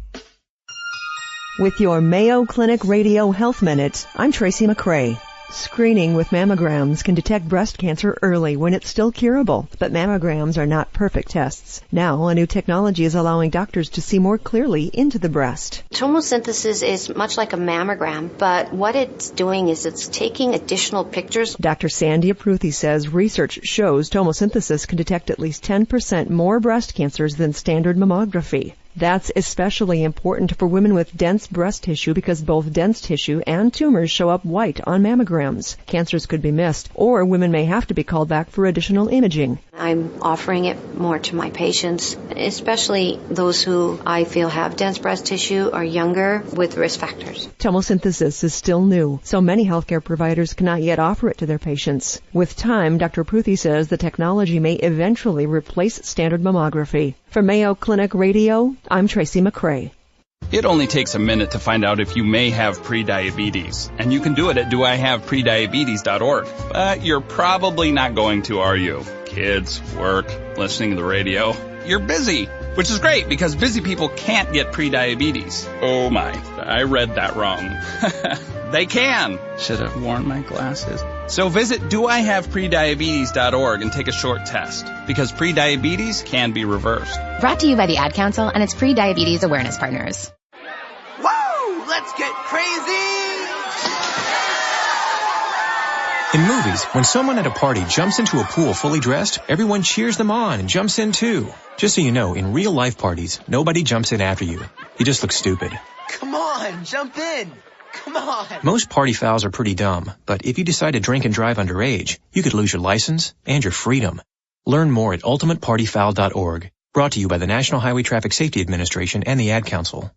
With your Mayo Clinic Radio Health Minute, I'm Tracy McCrae. Screening with mammograms can detect breast cancer early when it's still curable, but mammograms are not perfect tests. Now, a new technology is allowing doctors to see more clearly into the breast. Tomosynthesis is much like a mammogram, but what it's doing is it's taking additional pictures. Dr. Sandy Apruthi says research shows tomosynthesis can detect at least 10% more breast cancers than standard mammography. That's especially important for women with dense breast tissue because both dense tissue and tumors show up white on mammograms. Cancers could be missed, or women may have to be called back for additional imaging. I'm offering it more to my patients, especially those who I feel have dense breast tissue or younger with risk factors. Tomosynthesis is still new, so many healthcare providers cannot yet offer it to their patients. With time, Dr. Pruthi says the technology may eventually replace standard mammography. For Mayo Clinic Radio, I'm Tracy McCrae. It only takes a minute to find out if you may have prediabetes, and you can do it at doihaveprediabetes.org. But you're probably not going to, are you? Kids, work, listening to the radio. You're busy, which is great because busy people can't get prediabetes. Oh my, I read that wrong. They can. Should have worn my glasses. So visit doihaveprediabetes.org and take a short test, because prediabetes can be reversed. Brought to you by the Ad Council and its pre-diabetes awareness partners. Woo! Let's get crazy! In movies, when someone at a party jumps into a pool fully dressed, everyone cheers them on and jumps in too. Just so you know, in real life parties, nobody jumps in after you. You just look stupid. Come on, jump in! Come on! Most party fouls are pretty dumb, but if you decide to drink and drive underage, you could lose your license and your freedom. Learn more at ultimatepartyfoul.org. Brought to you by the National Highway Traffic Safety Administration and the Ad Council.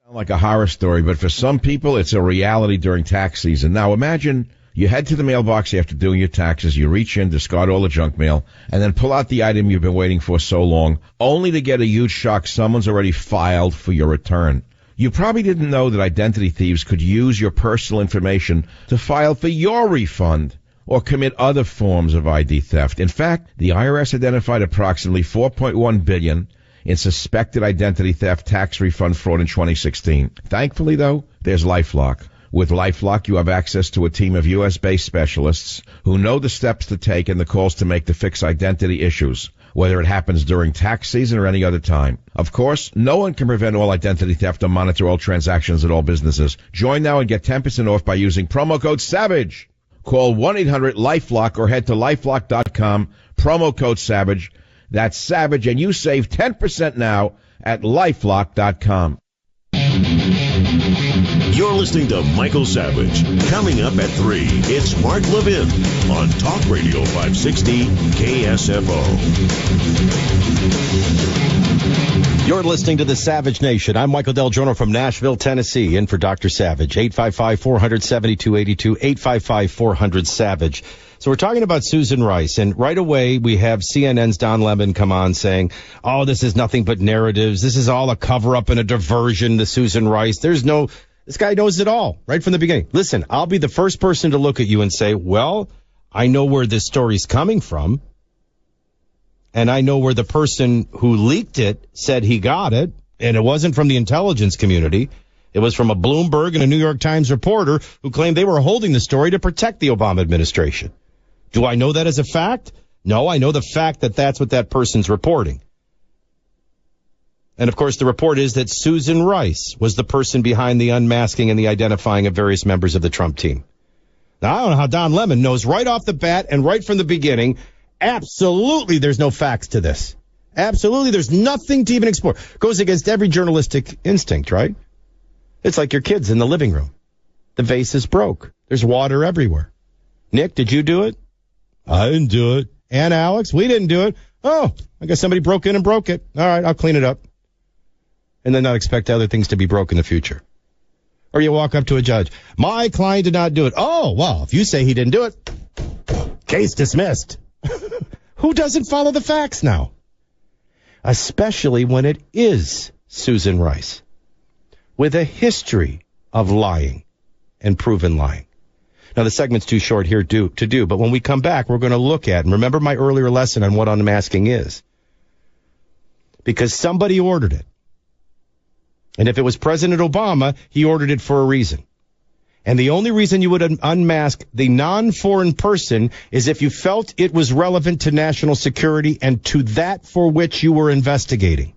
Like a horror story, but for some people, it's a reality during tax season. Now, imagine you head to the mailbox after doing your taxes, you reach in, discard all the junk mail, and then pull out the item you've been waiting for so long, only to get a huge shock someone's already filed for your return. You probably didn't know that identity thieves could use your personal information to file for your refund or commit other forms of ID theft. In fact, the IRS identified approximately $4.1 billion in suspected identity theft tax refund fraud in 2016. Thankfully, though, there's LifeLock. With LifeLock, you have access to a team of U.S.-based specialists who know the steps to take and the calls to make to fix identity issues, whether it happens during tax season or any other time. Of course, no one can prevent all identity theft or monitor all transactions at all businesses. Join now and get 10% off by using promo code SAVAGE. Call 1-800-LifeLock or head to lifelock.com, promo code SAVAGE. That's SAVAGE, and you save 10% now at lifelock.com. You're listening to Michael Savage. Coming up at 3, it's Mark Levin on Talk Radio 560 KSFO. You're listening to the Savage Nation. I'm Michael DelGiorno from Nashville, Tennessee, in for Dr. Savage. 855-400-7282, 855-400-SAVAGE. So we're talking about Susan Rice, and right away we have CNN's Don Lemon come on saying, oh, this is nothing but narratives. This is all a cover-up and a diversion to Susan Rice. This guy knows it all right from the beginning. Listen, I'll be the first person to look at you and say, well, I know where this story's coming from. And I know where the person who leaked it said he got it. And it wasn't from the intelligence community. It was from a Bloomberg and a New York Times reporter who claimed they were holding the story to protect the Obama administration. Do I know that as a fact? No, I know the fact that that's what that person's reporting. And, of course, the report is that Susan Rice was the person behind the unmasking and the identifying of various members of the Trump team. Now, I don't know how Don Lemon knows right off the bat and right from the beginning, absolutely there's no facts to this. Absolutely, there's nothing to even explore. Goes against every journalistic instinct, right? It's like your kids in the living room. The vase is broke. There's water everywhere. Nick, did you do it? I didn't do it. And Alex, we didn't do it. Oh, I guess somebody broke in and broke it. All right, I'll clean it up. And then not expect other things to be broke in the future. Or you walk up to a judge. My client did not do it. Oh, well, if you say he didn't do it, case dismissed. Who doesn't follow the facts now? Especially when it is Susan Rice, with a history of lying and proven lying. Now, the segment's too short here to do, but when we come back, we're going to look at, and remember my earlier lesson on what unmasking is. Because somebody ordered it. And if it was President Obama, he ordered it for a reason. And the only reason you would unmask the non-foreign person is if you felt it was relevant to national security and to that for which you were investigating.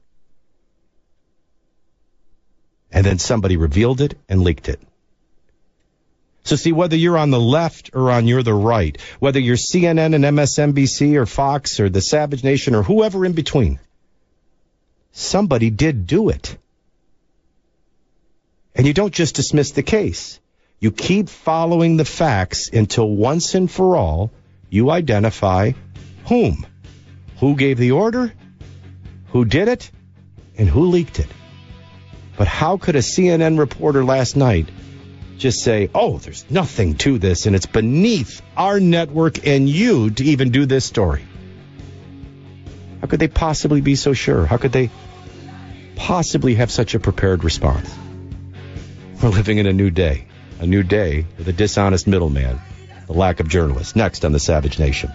And then somebody revealed it and leaked it. So see, whether you're on the left or you're the right, whether you're CNN and MSNBC or Fox or the Savage Nation or whoever in between, somebody did do it. And you don't just dismiss the case. You keep following the facts until once and for all, you identify whom, who gave the order, who did it, and who leaked it. But how could a CNN reporter last night just say, oh, there's nothing to this, and it's beneath our network and you to even do this story? How could they possibly be so sure? How could they possibly have such a prepared response? We're living in a new day with a dishonest middleman, the lack of journalists. Next on the Savage Nation.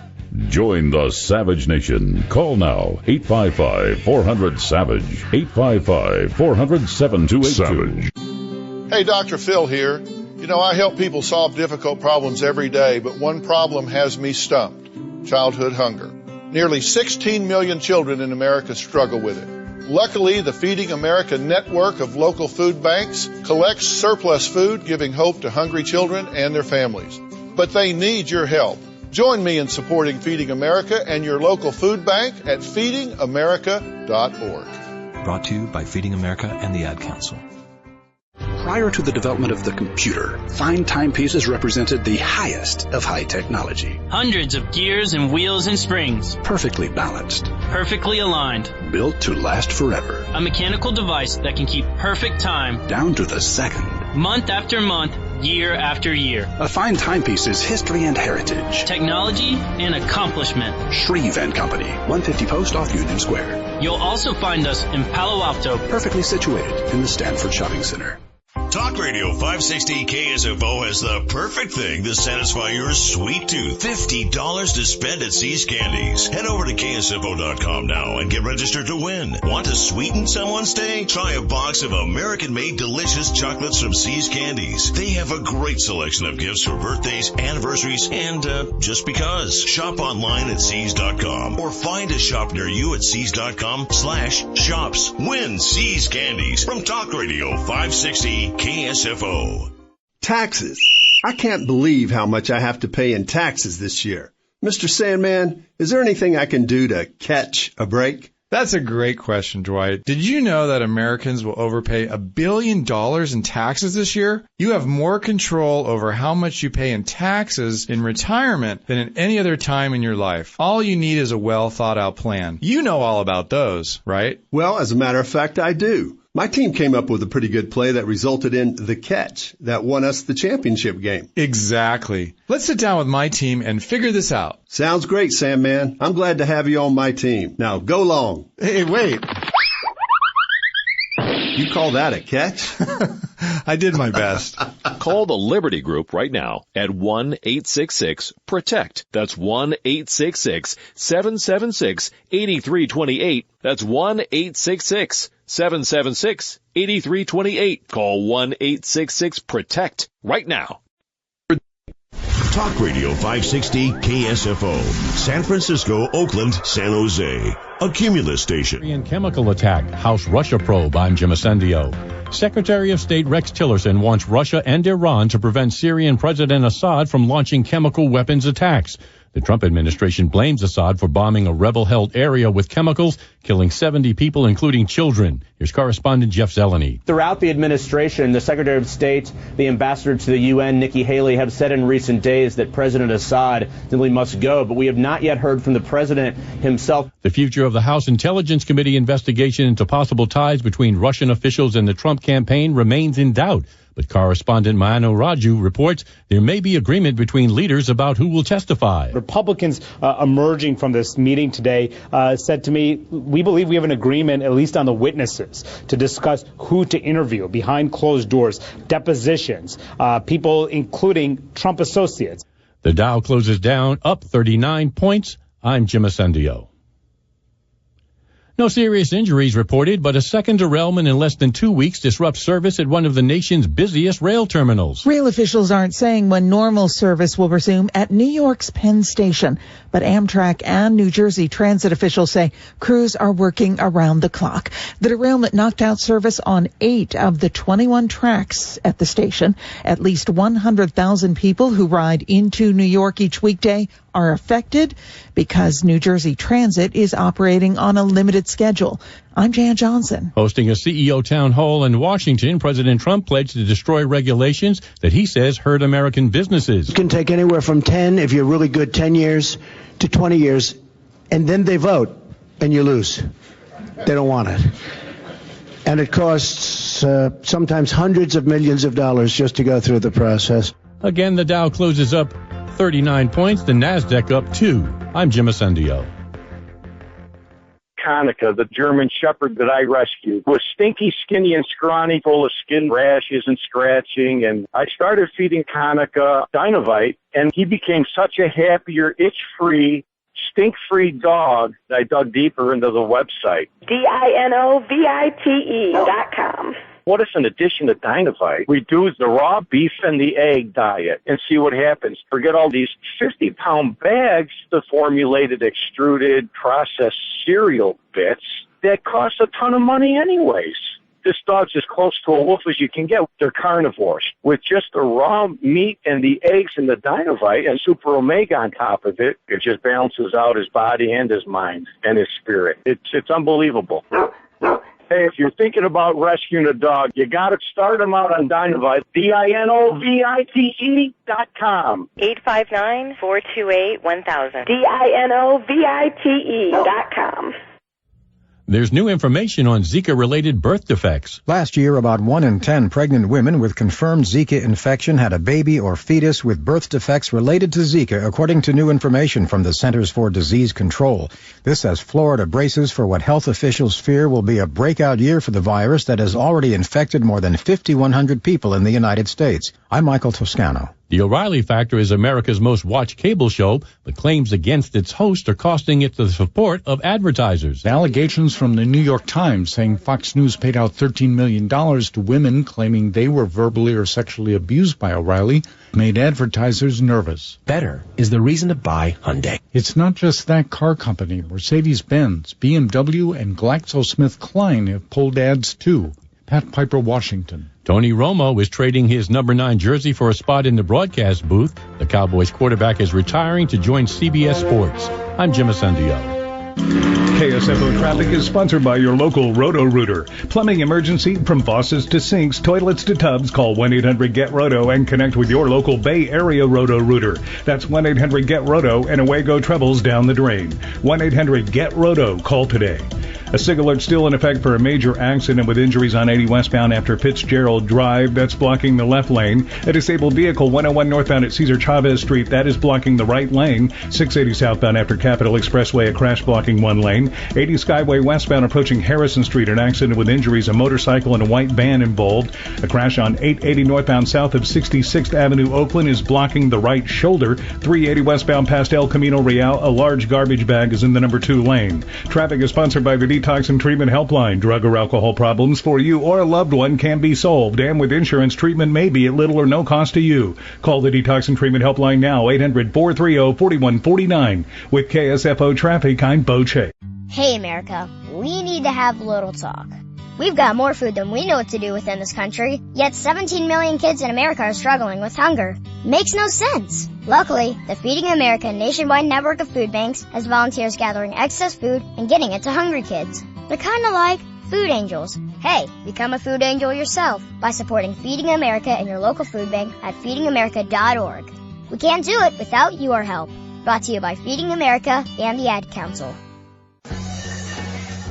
Join the Savage Nation. Call now, 855-400-SAVAGE, 855-400-7282. Hey, Dr. Phil here. You know, I help people solve difficult problems every day, but one problem has me stumped: childhood hunger. Nearly 16 million children in America struggle with it. Luckily, the Feeding America network of local food banks collects surplus food, giving hope to hungry children and their families. But they need your help. Join me in supporting Feeding America and your local food bank at feedingamerica.org. Brought to you by Feeding America and the Ad Council. Prior to the development of the computer, fine timepieces represented the highest of high technology. Hundreds of gears and wheels and springs. Perfectly balanced. Perfectly aligned. Built to last forever. A mechanical device that can keep perfect time. Down to the second. Month after month, year after year. A fine timepiece's history and heritage. Technology and accomplishment. Shreve & Company, 150 Post off Union Square. You'll also find us in Palo Alto. Perfectly situated in the Stanford Shopping Center. Talk Radio 560 KSFO has the perfect thing to satisfy your sweet tooth. $50 to spend at See's Candies. Head over to KSFO.com now and get registered to win. Want to sweeten someone's day? Try a box of American-made delicious chocolates from See's Candies. They have a great selection of gifts for birthdays, anniversaries, and just because. Shop online at See's.com or find a shop near you at See's.com/shops. Win See's Candies from Talk Radio 560 KSFO. Taxes. I can't believe how much I have to pay in taxes this year. Mr. Sandman, is there anything I can do to catch a break? That's a great question, Dwight. Did you know that Americans will overpay $1 billion in taxes this year? You have more control over how much you pay in taxes in retirement than at any other time in your life. All you need is a well-thought-out plan. You know all about those, right? Well, as a matter of fact, I do. My team came up with a pretty good play that resulted in the catch that won us the championship game. Exactly. Let's sit down with my team and figure this out. Sounds great, Sandman. I'm glad to have you on my team. Now, go long. Hey, wait. You call that a catch? I did my best. Call the Liberty Group right now at 1-866-PROTECT. That's 1-866-776-8328. That's 1-866-776-8328. Call 1-866-PROTECT right now. Talk Radio 560 KSFO, San Francisco, Oakland, San Jose. A Cumulus station. Syrian chemical attack, House Russia probe. I'm Jim Ascendio. Secretary of State Rex Tillerson wants Russia and Iran to prevent Syrian President Assad from launching chemical weapons attacks. The Trump administration blames Assad for bombing a rebel-held area with chemicals, killing 70 people, including children. Here's correspondent Jeff Zeleny. Throughout the administration, the Secretary of State, the ambassador to the UN, Nikki Haley, have said in recent days that President Assad simply must go, but we have not yet heard from the president himself. The future of the House Intelligence Committee investigation into possible ties between Russian officials and the Trump campaign remains in doubt. But correspondent Mano Raju reports there may be agreement between leaders about who will testify. Republicans emerging from this meeting today said to me, we believe we have an agreement, at least on the witnesses, to discuss who to interview behind closed doors, depositions, people including Trump associates. The Dow closes down up 39 points. I'm Jim Ascendio. No serious injuries reported, but a second derailment in less than 2 weeks disrupts service at one of the nation's busiest rail terminals. Rail officials aren't saying when normal service will resume at New York's Penn Station, but Amtrak and New Jersey Transit officials say crews are working around the clock. The derailment knocked out service on 8 of the 21 tracks at the station. At least 100,000 people who ride into New York each weekday are affected because New Jersey Transit is operating on a limited schedule. I'm Jan Johnson. Hosting a CEO town hall in Washington, President Trump pledged to destroy regulations that he says hurt American businesses. It can take anywhere from 10, if you're really good, 10 years to 20 years, and then they vote and you lose. They don't want it. And it costs sometimes hundreds of millions of dollars just to go through the process. Again, the Dow closes up 39 points, the NASDAQ up 2. I'm Jim Ascendio. Hanukkah, the German Shepherd that I rescued, was stinky, skinny, and scrawny, full of skin rashes and scratching. And I started feeding Hanukkah Dinovite, and he became such a happier, itch-free, stink-free dog that I dug deeper into the website. DINOVITE.com. What if, in addition to Dinovite, we do the raw beef and the egg diet and see what happens? Forget all these 50-pound bags of formulated, extruded, processed cereal bits that cost a ton of money anyways. This dog's as close to a wolf as you can get. They're carnivores. With just the raw meat and the eggs and the Dinovite and Super Omega on top of it, it just balances out his body and his mind and his spirit. It's unbelievable. Hey, if you're thinking about rescuing a dog, you got to start them out on Dinovite, DINOVITE.com. 859-428-1000. DINOVITE.com. There's new information on Zika-related birth defects. Last year, about 1 in 10 pregnant women with confirmed Zika infection had a baby or fetus with birth defects related to Zika, according to new information from the Centers for Disease Control. This as Florida braces for what health officials fear will be a breakout year for the virus that has already infected more than 5,100 people in the United States. I'm Michael Toscano. The O'Reilly Factor is America's most watched cable show, but claims against its host are costing it the support of advertisers. Allegations from the New York Times saying Fox News paid out $13 million to women claiming they were verbally or sexually abused by O'Reilly made advertisers nervous. Better is the reason to buy Hyundai. It's not just that car company. Mercedes-Benz, BMW, and GlaxoSmithKline have pulled ads too. Pat Piper, Washington. Tony Romo is trading his number 9 jersey for a spot in the broadcast booth. The Cowboys quarterback is retiring to join CBS Sports. I'm Jim Ascendio. KSFO Traffic is sponsored by your local Roto-Rooter. Plumbing emergency from faucets to sinks, toilets to tubs. Call 1-800-GET-ROTO and connect with your local Bay Area Roto-Rooter. That's 1-800-GET-ROTO and away go troubles down the drain. 1-800-GET-ROTO. Call today. A SIG alert still in effect for a major accident with injuries on 80 westbound after Fitzgerald Drive. That's blocking the left lane. A disabled vehicle 101 northbound at Cesar Chavez Street. That is blocking the right lane. 680 southbound after Capitol Expressway. A crash blocking one lane. 80 Skyway westbound approaching Harrison Street. An accident with injuries. A motorcycle and a white van involved. A crash on 880 northbound south of 66th Avenue, Oakland is blocking the right shoulder. 380 westbound past El Camino Real. A large garbage bag is in the number 2 lane. Traffic is sponsored by the Detox and Treatment Helpline. Drug or alcohol problems for you or a loved one can be solved, and with insurance, treatment may be at little or no cost to you. Call the Detox and Treatment Helpline now, 800-430-4149. With KSFO Traffic, I'm Bo Che. Hey, America, we need to have a little talk. We've got more food than we know what to do with in this country, yet 17 million kids in America are struggling with hunger. Makes no sense. Luckily, the Feeding America nationwide network of food banks has volunteers gathering excess food and getting it to hungry kids. They're kind of like food angels. Hey, become a food angel yourself by supporting Feeding America and your local food bank at feedingamerica.org. We can't do it without your help. Brought to you by Feeding America and the Ad Council.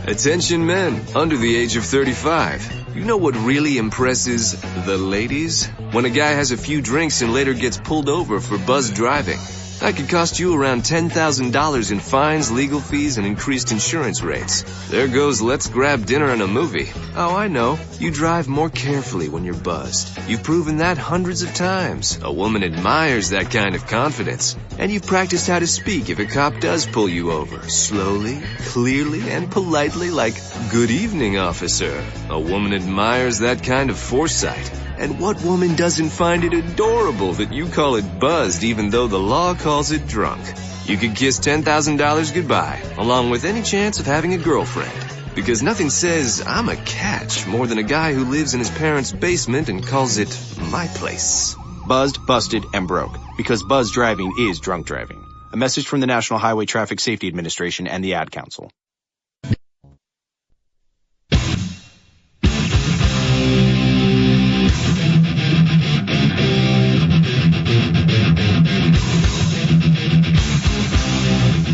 Attention men under the age of 35. You know what really impresses the ladies? When a guy has a few drinks and later gets pulled over for buzz driving. That could cost you around $10,000 in fines, legal fees, and increased insurance rates. There goes let's grab dinner and a movie. Oh, I know. You drive more carefully when you're buzzed. You've proven that hundreds of times. A woman admires that kind of confidence. And you've practiced how to speak if a cop does pull you over. Slowly, clearly, and politely like, "Good evening, officer." A woman admires that kind of foresight. And what woman doesn't find it adorable that you call it buzzed even though the law calls it drunk? You could kiss $10,000 goodbye, along with any chance of having a girlfriend. Because nothing says, "I'm a catch," more than a guy who lives in his parents' basement and calls it my place. Buzzed, busted, and broke. Because buzz driving is drunk driving. A message from the National Highway Traffic Safety Administration and the Ad Council.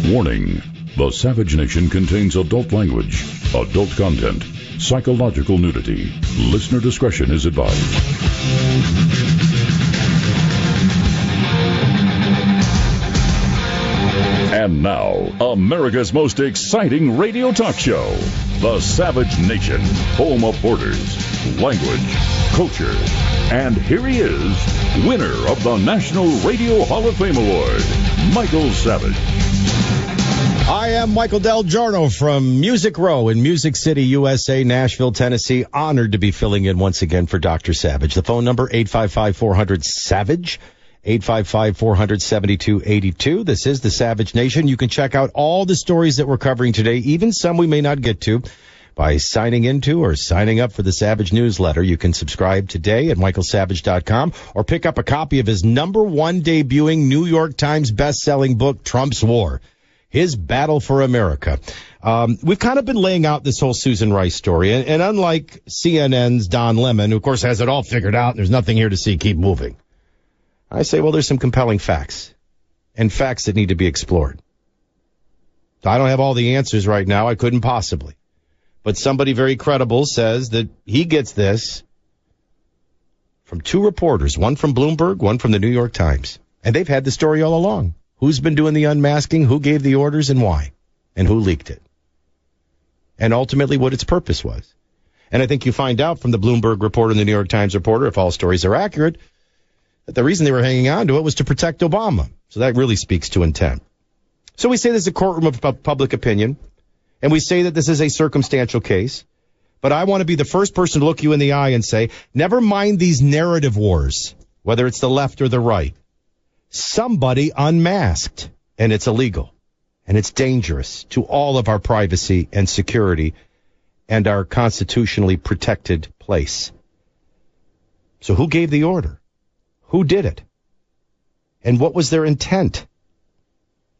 Warning. The Savage Nation contains adult language, adult content, psychological nudity. Listener discretion is advised. And now, America's most exciting radio talk show, The Savage Nation, home of borders, language, culture. And here he is, winner of the National Radio Hall of Fame Award, Michael Savage. I am Michael DelGiorno from Music Row in Music City, USA, Nashville, Tennessee. Honored to be filling in once again for Dr. Savage. The phone number, 855-400-SAVAGE, 855-400-7282. This is the Savage Nation. You can check out all the stories that we're covering today, even some we may not get to, by signing into or signing up for the Savage newsletter. You can subscribe today at michaelsavage.com or pick up a copy of his #1 debuting New York Times best-selling book, Trump's War. His battle for America. We've kind of been laying out this whole Susan Rice story, and unlike CNN's Don Lemon, who of course has it all figured out and there's nothing here to see, keep moving, I say, well, there's some compelling facts, and facts that need to be explored. I don't have all the answers right now. I couldn't possibly. But somebody very credible says that he gets this from 2 reporters, one from Bloomberg, one from the New York Times. And they've had the story all along. Who's been doing the unmasking, who gave the orders, and why, and who leaked it, and ultimately what its purpose was. And I think you find out from the Bloomberg reporter and the New York Times reporter, if all stories are accurate, that the reason they were hanging on to it was to protect Obama. So that really speaks to intent. So we say this is a courtroom of public opinion, and we say that this is a circumstantial case, but I want to be the first person to look you in the eye and say, never mind these narrative wars, whether it's the left or the right. Somebody unmasked, and it's illegal, and it's dangerous to all of our privacy and security and our constitutionally protected place. So who gave the order? Who did it? And what was their intent?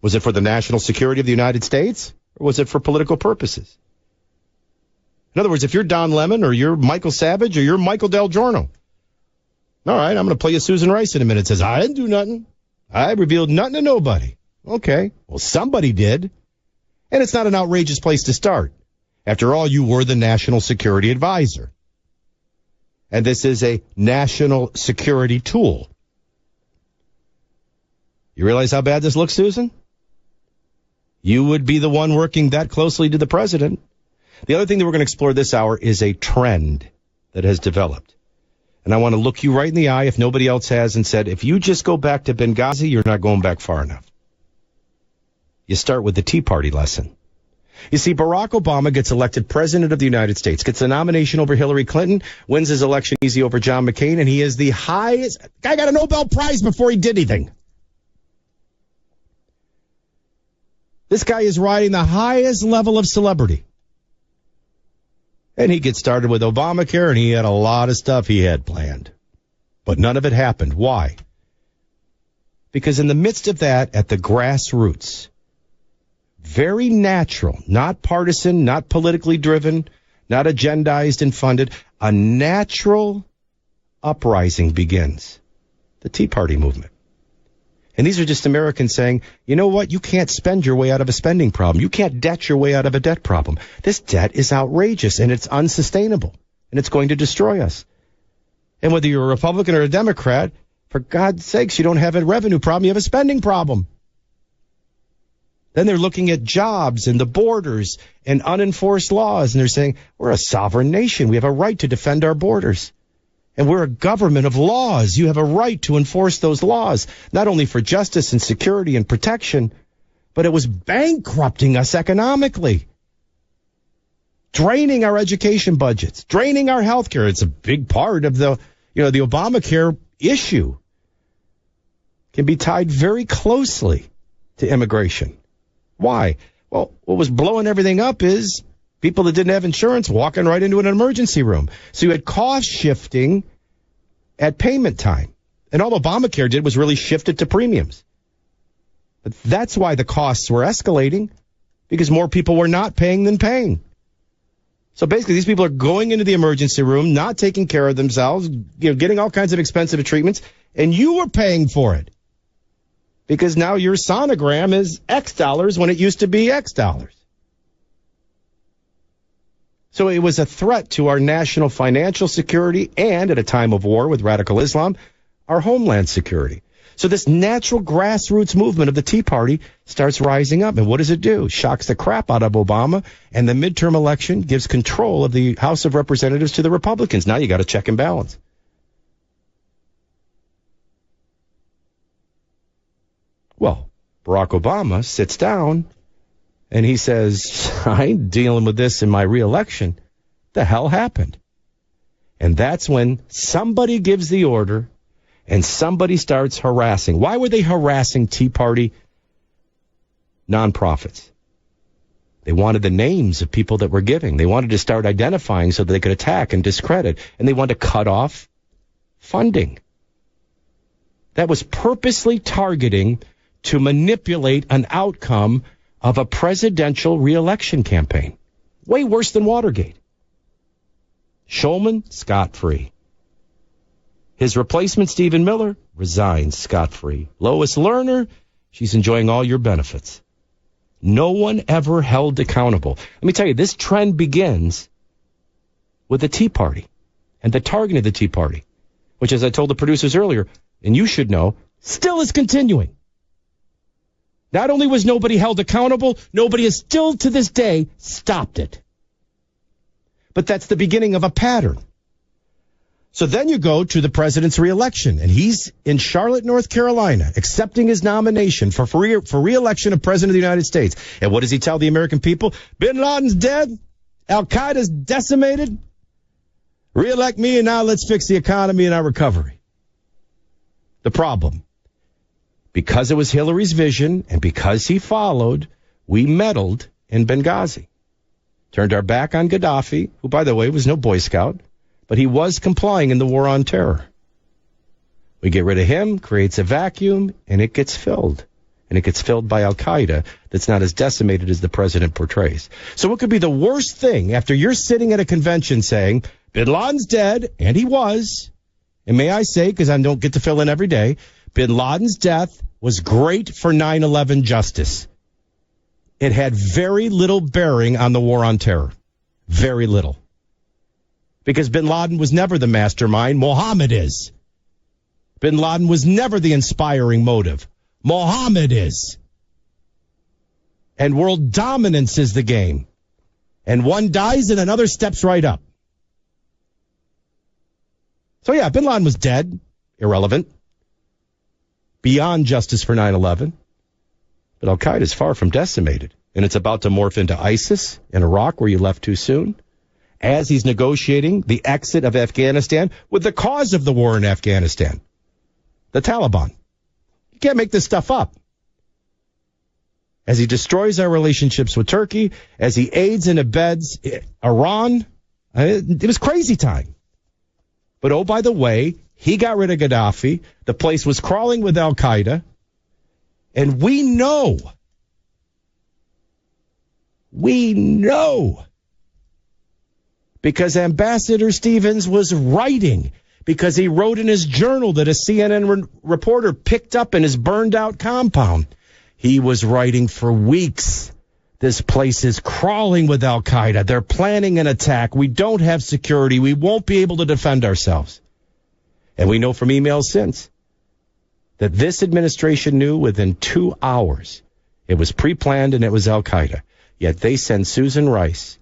Was it for the national security of the United States, or was it for political purposes? In other words, if you're Don Lemon, or you're Michael Savage, or you're Michael DelGiorno, all right, I'm going to play you Susan Rice in a minute. Says, I didn't do nothing. I revealed nothing to nobody. Okay, well, somebody did. And it's not an outrageous place to start. After all, you were the national security advisor. And this is a national security tool. You realize how bad this looks, Susan? You would be the one working that closely to the president. The other thing that we're going to explore this hour is a trend that has developed. And I want to look you right in the eye, if nobody else has, and said, if you just go back to Benghazi, you're not going back far enough. You start with the Tea Party lesson. You see, Barack Obama gets elected president of the United States, gets a nomination over Hillary Clinton, wins his election easy over John McCain, and he is the highest. Guy got a Nobel Prize before he did anything. This guy is riding the highest level of celebrity. And he gets started with Obamacare, and he had a lot of stuff he had planned. But none of it happened. Why? Because in the midst of that, at the grassroots, very natural, not partisan, not politically driven, not agendized and funded, a natural uprising begins. The Tea Party movement. And these are just Americans saying, you know what? You can't spend your way out of a spending problem. You can't debt your way out of a debt problem. This debt is outrageous, and it's unsustainable, and it's going to destroy us. And whether you're a Republican or a Democrat, for God's sakes, you don't have a revenue problem. You have a spending problem. Then they're looking at jobs and the borders and unenforced laws, and they're saying, we're a sovereign nation. We have a right to defend our borders. And we're a government of laws. You have a right to enforce those laws, not only for justice and security and protection, but it was bankrupting us economically, draining our education budgets, draining our health care. It's a big part of the Obamacare issue. Can be tied very closely to immigration. Why? Well, what was blowing everything up is people that didn't have insurance walking right into an emergency room. So you had cost shifting at payment time. And all Obamacare did was really shift it to premiums. But that's why the costs were escalating, because more people were not paying than paying. So basically, these people are going into the emergency room, not taking care of themselves, getting all kinds of expensive treatments, and you were paying for it. Because now your sonogram is X dollars when it used to be X dollars. So it was a threat to our national financial security and, at a time of war with radical Islam, our homeland security. So this natural grassroots movement of the Tea Party starts rising up. And what does it do? Shocks the crap out of Obama, and the midterm election gives control of the House of Representatives to the Republicans. Now you got a check and balance. Well, Barack Obama sits down and he says, I ain't dealing with this in my reelection. The hell happened? And that's when somebody gives the order and somebody starts harassing. Why were they harassing Tea Party nonprofits? They wanted the names of people that were giving. They wanted to start identifying so that they could attack and discredit. And they wanted to cut off funding. That was purposely targeting to manipulate an outcome of a presidential reelection campaign. Way worse than Watergate. Shulman, scot-free. His replacement, Stephen Miller, resigns scot-free. Lois Lerner, she's enjoying all your benefits. No one ever held accountable. Let me tell you, this trend begins with the Tea Party and the targeting of the Tea Party, which, as I told the producers earlier, and you should know, still is continuing. Not only was nobody held accountable, nobody has still to this day stopped it. But that's the beginning of a pattern. So then you go to the president's reelection, and he's in Charlotte, North Carolina, accepting his nomination for reelection of president of the United States. And what does he tell the American people? Bin Laden's dead. Al-Qaeda's decimated. Reelect me, and now let's fix the economy and our recovery. The problem. Because it was Hillary's vision and because he followed, we meddled in Benghazi. Turned our back on Gaddafi, who, by the way, was no Boy Scout, but he was complying in the war on terror. We get rid of him, creates a vacuum, and it gets filled. And it gets filled by Al-Qaeda that's not as decimated as the president portrays. So what could be the worst thing after you're sitting at a convention saying, Bin Laden's dead, and he was, and may I say, because I don't get to fill in every day, Bin Laden's death was great for 9/11 justice. It had very little bearing on the war on terror. Very little. Because bin Laden was never the mastermind. Mohammed is. Bin Laden was never the inspiring motive. Mohammed is. And world dominance is the game. And one dies and another steps right up. So yeah, bin Laden was dead. Irrelevant. Beyond justice for 9/11. But Al-Qaeda is far from decimated. And it's about to morph into ISIS in Iraq, where you left too soon, as he's negotiating the exit of Afghanistan with the cause of the war in Afghanistan, the Taliban. You can't make this stuff up. As he destroys our relationships with Turkey, as he aids and abets Iran, it was crazy time. But oh, by the way, he got rid of Gaddafi. The place was crawling with Al-Qaeda. And we know, because Ambassador Stevens was writing, because he wrote in his journal that a CNN reporter picked up in his burned out compound. He was writing for weeks. This place is crawling with Al-Qaeda. They're planning an attack. We don't have security. We won't be able to defend ourselves. And we know from emails since that this administration knew within 2 hours it was pre-planned and it was Al-Qaeda. Yet they send Susan Rice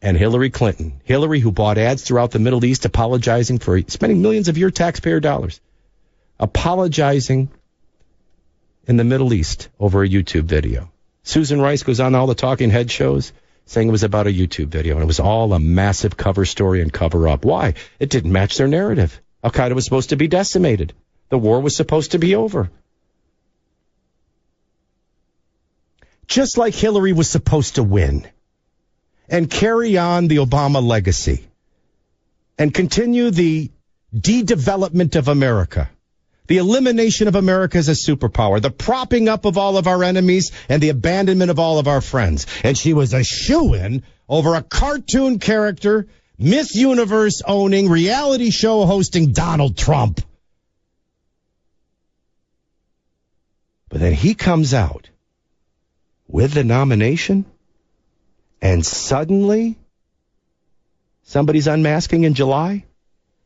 and Hillary Clinton. Hillary, who bought ads throughout the Middle East, apologizing for spending millions of your taxpayer dollars. Apologizing in the Middle East over a YouTube video. Susan Rice goes on all the talking head shows saying it was about a YouTube video, and it was all a massive cover story and cover up. Why? It didn't match their narrative. Al-Qaeda was supposed to be decimated. The war was supposed to be over. Just like Hillary was supposed to win and carry on the Obama legacy and continue the de-development of America, the elimination of America as a superpower, the propping up of all of our enemies, and the abandonment of all of our friends. And she was a shoo-in over a cartoon character, Miss Universe owning, reality show hosting Donald Trump. But then he comes out with the nomination, and suddenly somebody's unmasking in July.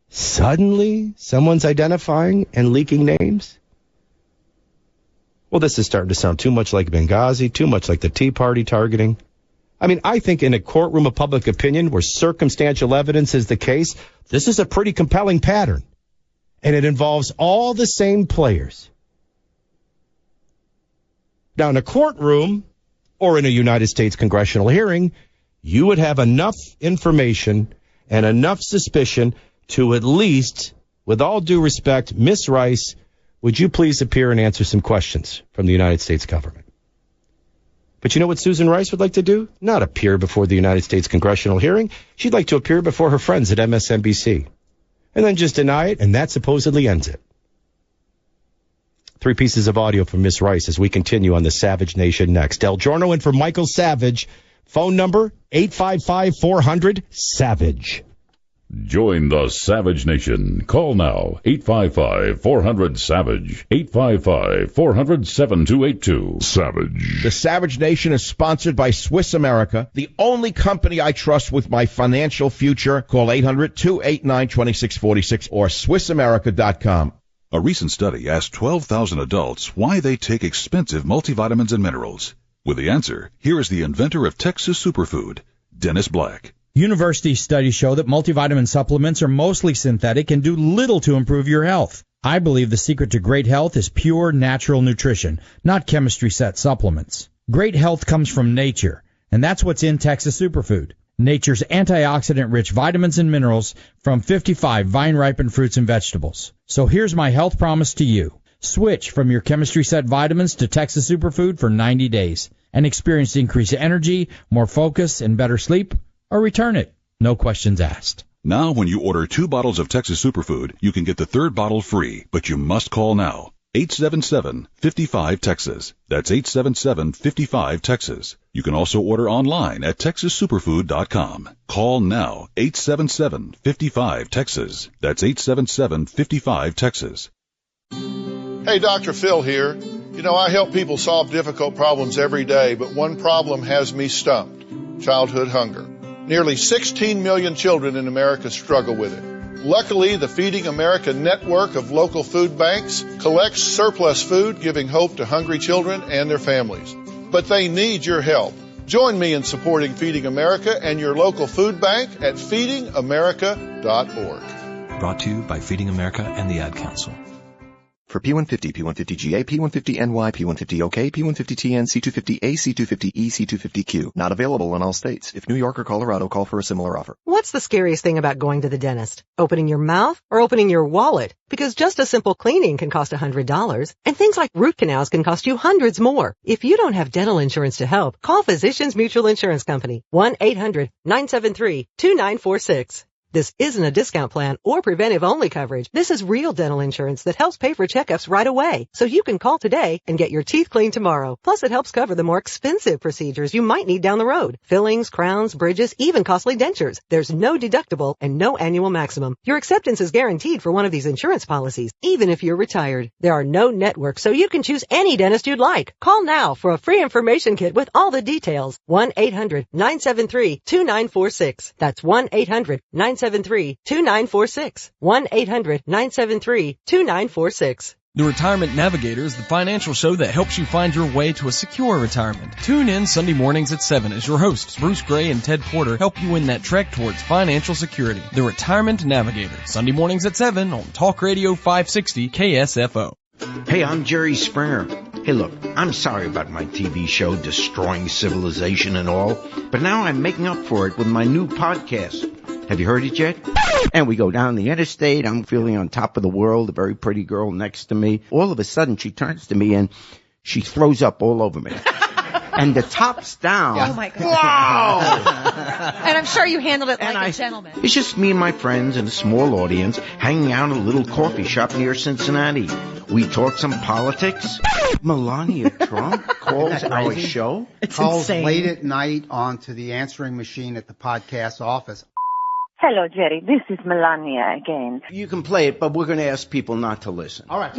Suddenly someone's identifying and leaking names. Well, this is starting to sound too much like Benghazi, too much like the Tea Party targeting. I mean, I think in a courtroom of public opinion where circumstantial evidence is the case, this is a pretty compelling pattern. And it involves all the same players. Now, in a courtroom or in a United States congressional hearing, you would have enough information and enough suspicion to at least, with all due respect, Miss Rice, would you please appear and answer some questions from the United States government? But you know what Susan Rice would like to do? Not appear before the United States congressional hearing. She'd like to appear before her friends at MSNBC. And then just deny it, and that supposedly ends it. 3 pieces of audio from Miss Rice as we continue on the Savage Nation next. DelGiorno in for Michael Savage. Phone number 855-400-SAVAGE. Join the Savage Nation. Call now, 855-400-SAVAGE, 855-400-7282. Savage. The Savage Nation is sponsored by Swiss America, the only company I trust with my financial future. Call 800-289-2646 or SwissAmerica.com. A recent study asked 12,000 adults why they take expensive multivitamins and minerals. With the answer, here is the inventor of Texas Superfood, Dennis Black. University studies show that multivitamin supplements are mostly synthetic and do little to improve your health. I believe the secret to great health is pure natural nutrition, not chemistry-set supplements. Great health comes from nature, and that's what's in Texas Superfood. Nature's antioxidant-rich vitamins and minerals from 55 vine-ripened fruits and vegetables. So here's my health promise to you. Switch from your chemistry-set vitamins to Texas Superfood for 90 days and experience increased energy, more focus, and better sleep. Or return it. No questions asked. Now, when you order 2 bottles of Texas Superfood, you can get the 3rd bottle free, but you must call now. 877-55-TEXAS. That's 877-55-TEXAS. You can also order online at TexasSuperfood.com. Call now, 877-55-TEXAS. That's 877-55-TEXAS. Hey, Dr. Phil here. You know, I help people solve difficult problems every day, but one problem has me stumped: childhood hunger. Nearly 16 million children in America struggle with it. Luckily, the Feeding America network of local food banks collects surplus food, giving hope to hungry children and their families. But they need your help. Join me in supporting Feeding America and your local food bank at feedingamerica.org. Brought to you by Feeding America and the Ad Council. For P150, P150GA, P150NY, P150OK, P150TN, C250A, C250E, C250Q. Not available in all states. If New York or Colorado, call for a similar offer. What's the scariest thing about going to the dentist? Opening your mouth or opening your wallet? Because just a simple cleaning can cost $100, and things like root canals can cost you hundreds more. If you don't have dental insurance to help, call Physicians Mutual Insurance Company, 1-800-973-2946. This isn't a discount plan or preventive-only coverage. This is real dental insurance that helps pay for checkups right away. So you can call today and get your teeth cleaned tomorrow. Plus, it helps cover the more expensive procedures you might need down the road. Fillings, crowns, bridges, even costly dentures. There's no deductible and no annual maximum. Your acceptance is guaranteed for one of these insurance policies, even if you're retired. There are no networks, so you can choose any dentist you'd like. Call now for a free information kit with all the details. 1-800-973-2946. That's 1-800-973-2946. 1-800-973-2946. The Retirement Navigator is the financial show that helps you find your way to a secure retirement. Tune in Sunday mornings at 7 as your hosts, Bruce Gray and Ted Porter, help you in that trek towards financial security. The Retirement Navigator, Sunday mornings at 7 on Talk Radio 560 KSFO. Hey, I'm Jerry Springer. Hey, look, I'm sorry about my TV show destroying civilization and all, but now I'm making up for it with my new podcast. Have you heard it yet? And we go down the interstate. I'm feeling on top of the world, a very pretty girl next to me. All of a sudden, she turns to me and she throws up all over me. And the top's down. Oh, my God. Wow! And I'm sure you handled it like a gentleman. It's just me and my friends and a small audience hanging out at a little coffee shop near Cincinnati. We talk some politics. Melania Trump calls our show. Calls late at night onto the answering machine at the podcast office. Hello, Jerry. This is Melania again. You can play it, but we're going to ask people not to listen. All right.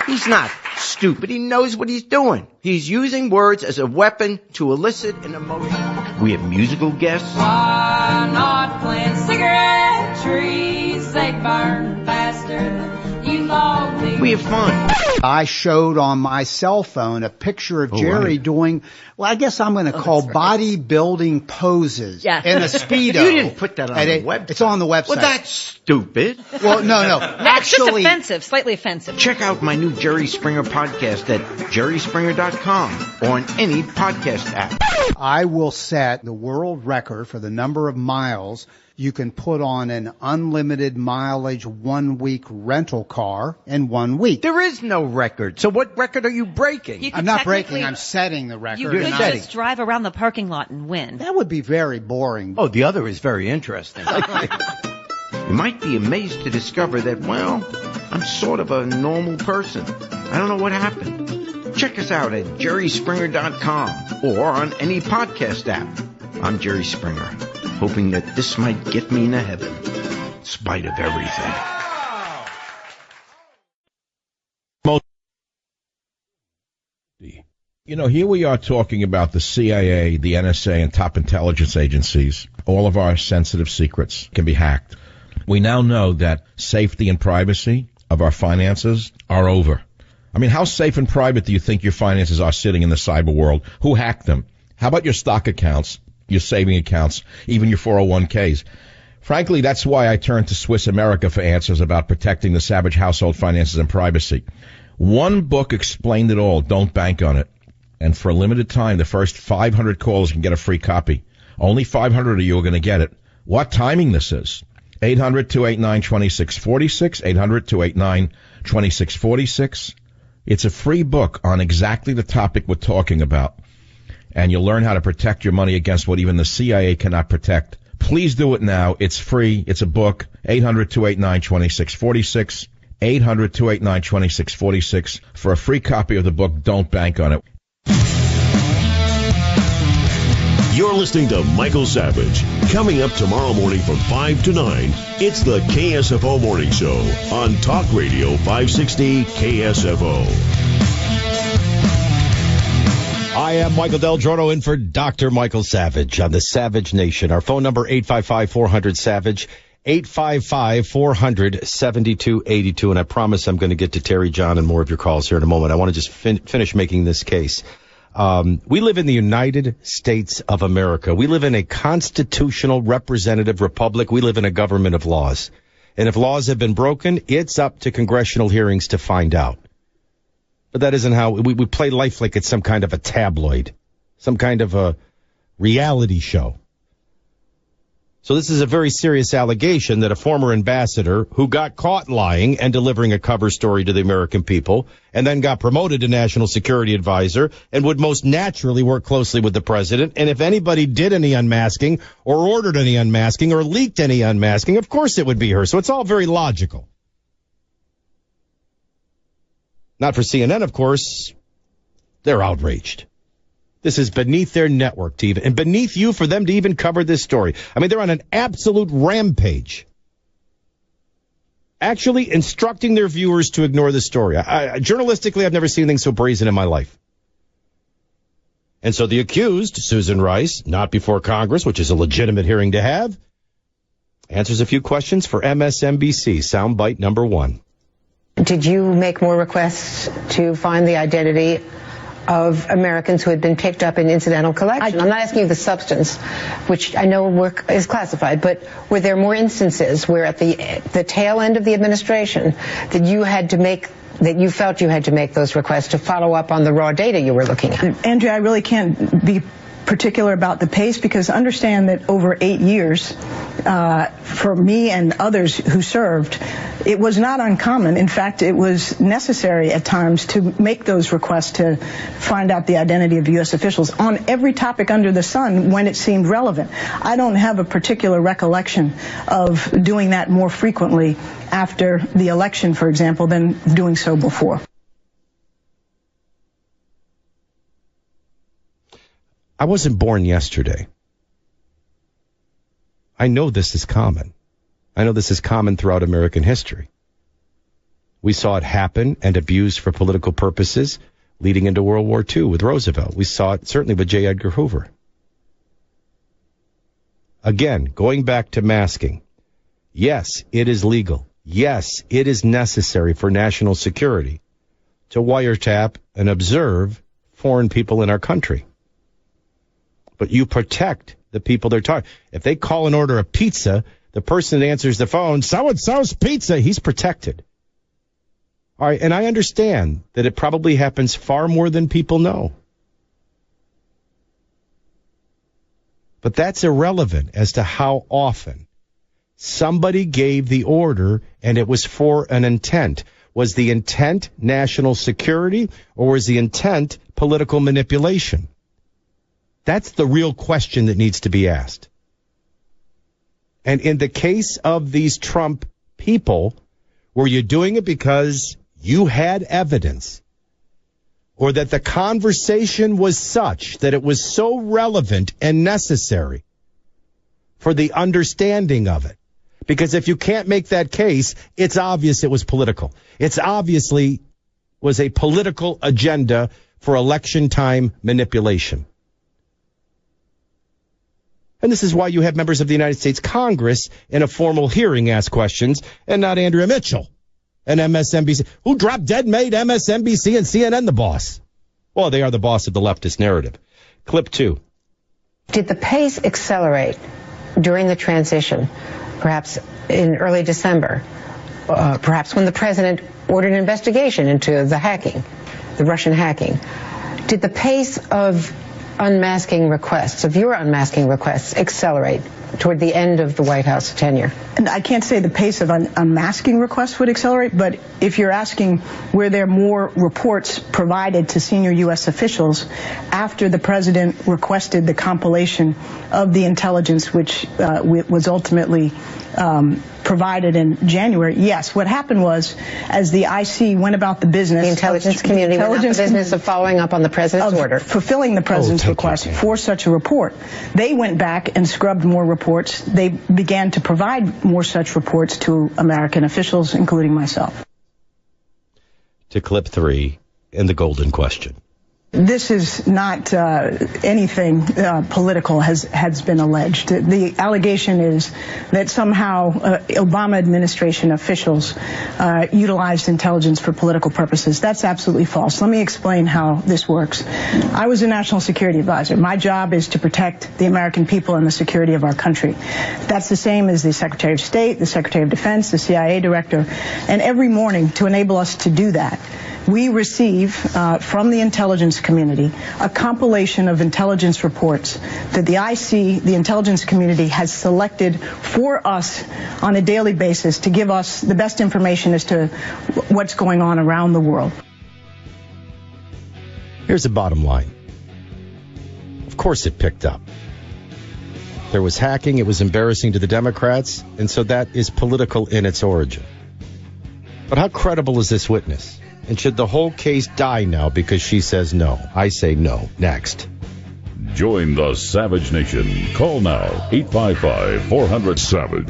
He's not stupid. He knows what he's doing. He's using words as a weapon to elicit an emotion. We have musical guests. Why not plant cigarette trees? They burn faster than you thought they would. We have fun. I showed on my cell phone a picture of Jerry doing, well, I guess I'm going to call bodybuilding poses in a Speedo. You didn't put that on the website. It's on the website. Well, that's stupid. Well, no. That's just offensive, slightly offensive. Check out my new Jerry Springer podcast at jerryspringer.com or on any podcast app. I will set the world record for the number of miles you can put on an unlimited mileage 1 week rental car in 1 week. There is no record. So what record are you breaking? I'm not breaking. I'm setting the record. You could just drive around the parking lot and win. That would be very boring. Oh, the other is very interesting. You might be amazed to discover that, well, I'm sort of a normal person. I don't know what happened. Check us out at jerryspringer.com or on any podcast app. I'm Jerry Springer, hoping that this might get me into heaven, in spite of everything. You know, here we are talking about the CIA, the NSA, and top intelligence agencies. All of our sensitive secrets can be hacked. We now know that safety and privacy of our finances are over. I mean, how safe and private do you think your finances are sitting in the cyber world? Who hacked them? How about your stock accounts, your saving accounts, even your 401ks? Frankly, that's why I turned to Swiss America for answers about protecting the savage household finances and privacy. One book explained it all. Don't bank on it. And for a limited time, the first 500 callers can get a free copy. Only 500 of you are going to get it. What timing this is. 800-289-2646, 800-289-2646. It's a free book on exactly the topic we're talking about. And you'll learn how to protect your money against what even the CIA cannot protect. Please do it now. It's free. It's a book. 800-289-2646, 800-289-2646 for a free copy of the book. Don't bank on it. You're listening to Michael Savage. Coming up tomorrow morning from 5 to 9, it's the KSFO Morning Show on Talk Radio 560 KSFO. I am Michael DelGiorno in for Dr. Michael Savage on the Savage Nation. Our phone number, 855-400-SAVAGE, 855-400-7282. And I promise I'm going to get to Terry, John, and more of your calls here in a moment. I want to just finish making this case. We live in the United States of America. We live in a constitutional representative republic. We live in a government of laws. And if laws have been broken, it's up to congressional hearings to find out. But that isn't how we play life like it's some kind of a tabloid, some kind of a reality show. So this is a very serious allegation that a former ambassador who got caught lying and delivering a cover story to the American people and then got promoted to national security advisor and would most naturally work closely with the president. And if anybody did any unmasking or ordered any unmasking or leaked any unmasking, of course it would be her. So it's all very logical. Not for CNN, of course. They're outraged. This is beneath their network to even, and beneath you for them to even cover this story. I mean, they're on an absolute rampage. Actually instructing their viewers to ignore the story. Journalistically, I've never seen anything so brazen in my life. And so the accused, Susan Rice, not before Congress, which is a legitimate hearing to have, answers a few questions for MSNBC. Soundbite number 1. Did you make more requests to find the identity of Americans who had been picked up in incidental collection? I'm not asking you the substance, which I know is classified, but were there more instances where at the tail end of the administration that you felt you had to make those requests to follow up on the raw data you were looking at? Andrea, I really can't be particular about the pace, because understand that over 8 years, for me and others who served, it was not uncommon. In fact, it was necessary at times to make those requests to find out the identity of U.S. officials on every topic under the sun when it seemed relevant. I don't have a particular recollection of doing that more frequently after the election, for example, than doing so before. I wasn't born yesterday. I know this is common. I know this is common throughout American history. We saw it happen and abused for political purposes leading into World War II with Roosevelt. We saw it certainly with J. Edgar Hoover. Again, going back to masking. Yes, it is legal. Yes, it is necessary for national security to wiretap and observe foreign people in our country. But you protect the people they're talking. If they call and order a pizza, the person that answers the phone, so-and-so's pizza, he's protected. All right, and I understand that it probably happens far more than people know. But that's irrelevant as to how often somebody gave the order and it was for an intent. Was the intent national security or was the intent political manipulation? That's the real question that needs to be asked. And in the case of these Trump people, were you doing it because you had evidence or that the conversation was such that it was so relevant and necessary for the understanding of it? Because if you can't make that case, it's obvious it was political. It's obviously was a political agenda for election time manipulation. And this is why you have members of the United States Congress in a formal hearing ask questions and not Andrea Mitchell and MSNBC, who dropped dead made MSNBC and CNN the boss. Well, they are the boss of the leftist narrative. Clip 2. Did the pace accelerate during the transition, perhaps in early December, perhaps when the president ordered an investigation into the hacking, the Russian hacking? Did the pace of unmasking requests, of your unmasking requests, accelerate toward the end of the White House tenure? And I can't say the pace of unmasking requests would accelerate, but if you're asking were there more reports provided to senior U.S. officials after the president requested the compilation of the intelligence, which was ultimately provided in January, yes. What happened was, as the IC went about the business, the intelligence community went about the business of following up on the president's order, fulfilling the president's request for such a report. They went back and scrubbed more reports. They began to provide more such reports to American officials, including myself. To clip 3 in the golden question. This is not anything political has been alleged. The allegation is that somehow Obama administration officials utilized intelligence for political purposes. That's absolutely false. Let me explain how this works. I was a national security advisor. My job is to protect the American people and the security of our country. That's the same as the Secretary of State, the Secretary of Defense, the CIA director, and every morning to enable us to do that, we receive from the intelligence community a compilation of intelligence reports that the IC, the intelligence community, has selected for us on a daily basis to give us the best information as to what's going on around the world. Here's the bottom line. Of course it picked up. There was hacking, it was embarrassing to the Democrats, and so that is political in its origin. But how credible is this witness? And should the whole case die now because she says no? I say no. Next. Join the Savage Nation. Call now, 855-400-SAVAGE.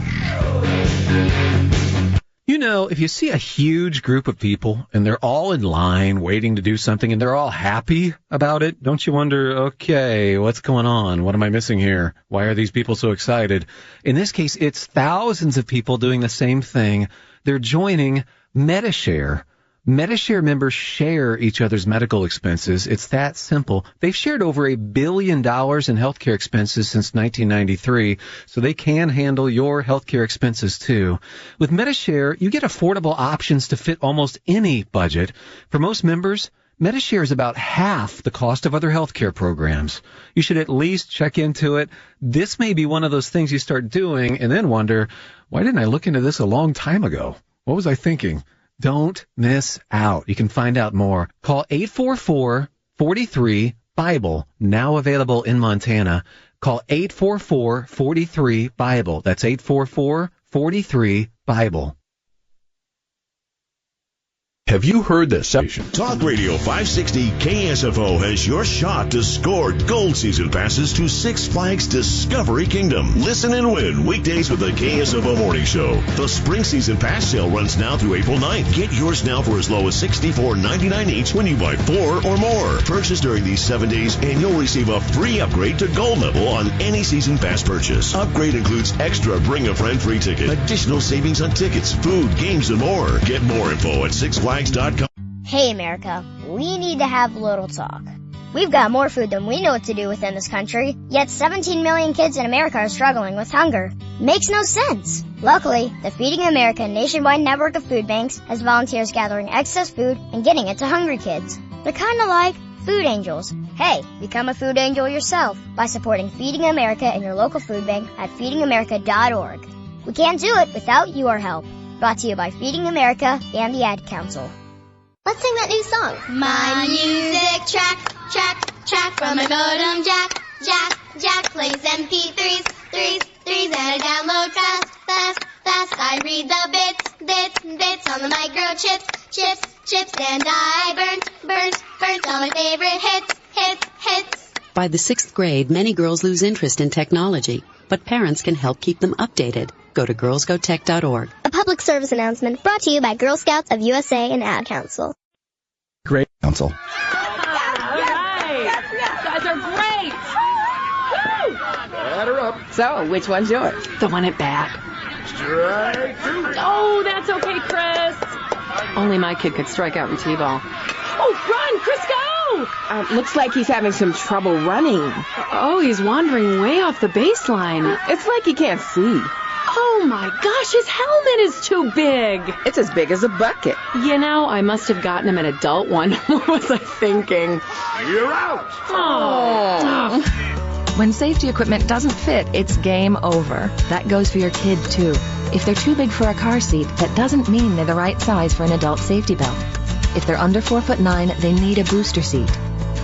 You know, if you see a huge group of people and they're all in line waiting to do something and they're all happy about it, don't you wonder, okay, what's going on? What am I missing here? Why are these people so excited? In this case, it's thousands of people doing the same thing. They're joining MediShare. MediShare members share each other's medical expenses. It's that simple. They've shared over $1 billion in healthcare expenses since 1993, so they can handle your healthcare expenses too. With MediShare, you get affordable options to fit almost any budget. For most members, MediShare is about half the cost of other healthcare programs. You should at least check into it. This may be one of those things you start doing and then wonder, why didn't I look into this a long time ago? What was I thinking? Don't miss out. You can find out more. Call 844-43-BIBLE, now available in Montana. Call 844-43-BIBLE. That's 844-43-BIBLE. Have you heard the Talk Radio 560 KSFO has your shot to score gold season passes to Six Flags Discovery Kingdom. Listen and win weekdays with the KSFO Morning Show. The spring season pass sale runs now through April 9th. Get yours now for as low as $64.99 each when you buy 4 or more. Purchase during these 7 days and you'll receive a free upgrade to gold level on any season pass purchase. Upgrade includes extra bring a friend free ticket, additional savings on tickets, food, games, and more. Get more info at sixflags.com. Hey America, we need to have a little talk. We've got more food than we know what to do with in this country, yet 17 million kids in America are struggling with hunger. Makes no sense. Luckily, the Feeding America nationwide network of food banks has volunteers gathering excess food and getting it to hungry kids. They're kind of like food angels. Hey, become a food angel yourself by supporting Feeding America in your local food bank at feedingamerica.org. We can't do it without your help. Brought to you by Feeding America and the Ad Council. Let's sing that new song. My music track from my modem jack plays MP3s, and I download fast. I read the bits on the microchips, and I burn all my favorite hits. By the 6th grade, many girls lose interest in technology, but parents can help keep them updated. Go to girlsgotech.org. A public service announcement brought to you by Girl Scouts of USA and Ad Council. Great Council. Guys are great! Add her up. So, which one's yours? The one at bat. Strike 2. Oh, that's okay, Chris. Only my kid could strike out in T-ball. Oh, run, Chris, go! Looks like he's having some trouble running. Oh, he's wandering way off the baseline. It's like he can't see. Oh my gosh, his helmet is too big. It's as big as a bucket. You know, I must have gotten him an adult one. What was I thinking? You're out. Oh. When safety equipment doesn't fit, it's game over. That goes for your kid, too. If they're too big for a car seat, that doesn't mean they're the right size for an adult safety belt. If they're under 4'9", they need a booster seat.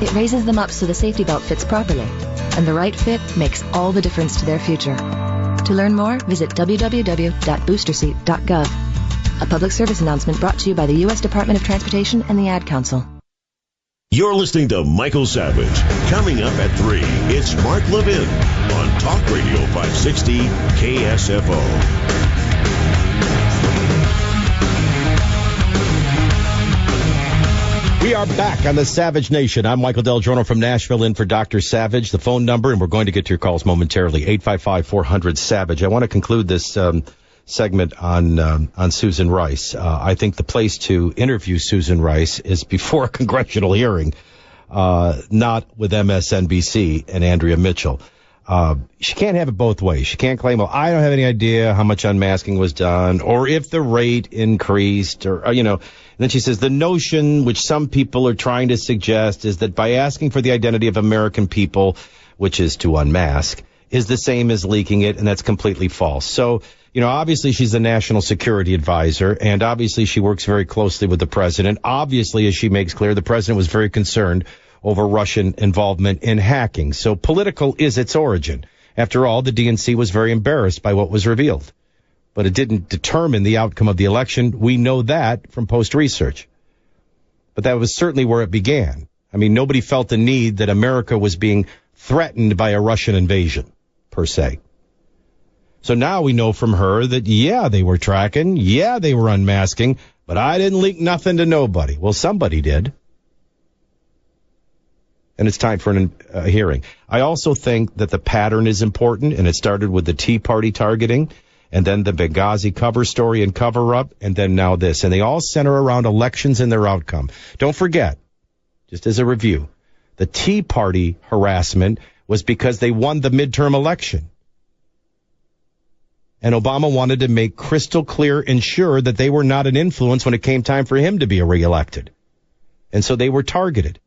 It raises them up so the safety belt fits properly. And the right fit makes all the difference to their future. To learn more, visit www.boosterseat.gov. A public service announcement brought to you by the U.S. Department of Transportation and the Ad Council. You're listening to Michael Savage. Coming up at 3, it's Mark Levin on Talk Radio 560 KSFO. We are back on the Savage Nation. I'm Michael DelGiorno from Nashville, in for Dr. Savage. The phone number, and we're going to get to your calls momentarily, 855-400-SAVAGE. I want to conclude this segment on Susan Rice. I think the place to interview Susan Rice is before a congressional hearing, not with MSNBC and Andrea Mitchell. She can't have it both ways. She can't claim, well, I don't have any idea how much unmasking was done or if the rate increased or, And then she says the notion which some people are trying to suggest is that by asking for the identity of American people, which is to unmask, is the same as leaking it, and that's completely false. So, obviously she's the national security advisor, and obviously she works very closely with the president. Obviously, as she makes clear, the president was very concerned over Russian involvement in hacking. So political is its origin. After all, the DNC was very embarrassed by what was revealed. But it didn't determine the outcome of the election. We know that from post-research. But that was certainly where it began. I mean, nobody felt the need that America was being threatened by a Russian invasion, per se. So now we know from her that, yeah, they were tracking, yeah, they were unmasking, but I didn't leak nothing to nobody. Well, somebody did. And it's time for a hearing. I also think that the pattern is important, and it started with the Tea Party targeting, and then the Benghazi cover story and cover-up, and then now this. And they all center around elections and their outcome. Don't forget, just as a review, the Tea Party harassment was because they won the midterm election. And Obama wanted to make crystal clear and sure that they were not an influence when it came time for him to be reelected. And so they were targeted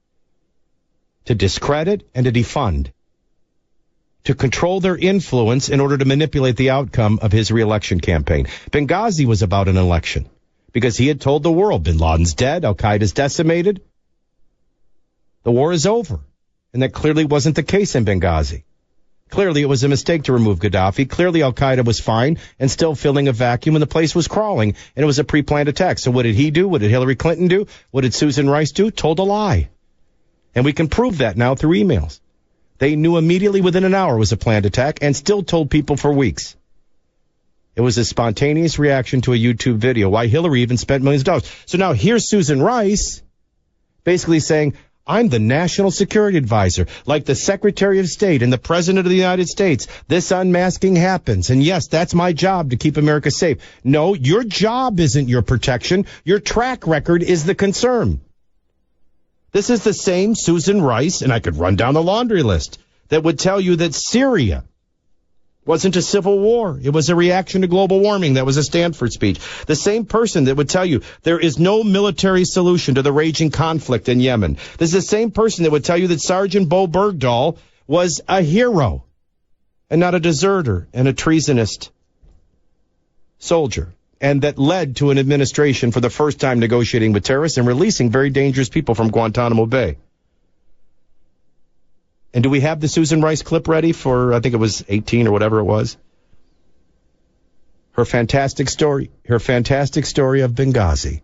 to discredit and to defund, to control their influence in order to manipulate the outcome of his reelection campaign. Benghazi was about an election because he had told the world bin Laden's dead, Al-Qaeda's decimated, the war is over. And that clearly wasn't the case in Benghazi. Clearly it was a mistake to remove Gaddafi. Clearly Al-Qaeda was fine and still filling a vacuum, and the place was crawling, and it was a pre-planned attack. So what did he do? What did Hillary Clinton do? What did Susan Rice do? Told a lie. And we can prove that now through emails. They knew immediately within an hour it was a planned attack and still told people for weeks. It was a spontaneous reaction to a YouTube video. Why Hillary even spent millions of dollars. So now here's Susan Rice basically saying, I'm the national security advisor, like the Secretary of State and the President of the United States. This unmasking happens. And yes, that's my job to keep America safe. No, your job isn't your protection. Your track record is the concern. This is the same Susan Rice, and I could run down the laundry list, that would tell you that Syria wasn't a civil war. It was a reaction to global warming. That was a Stanford speech. The same person that would tell you there is no military solution to the raging conflict in Yemen. This is the same person that would tell you that Sergeant Bo Bergdahl was a hero and not a deserter and a treasonist soldier. And that led to an administration for the first time negotiating with terrorists and releasing very dangerous people from Guantanamo Bay. And do we have the Susan Rice clip ready for, I think it was 18 or whatever it was? Her fantastic story of Benghazi.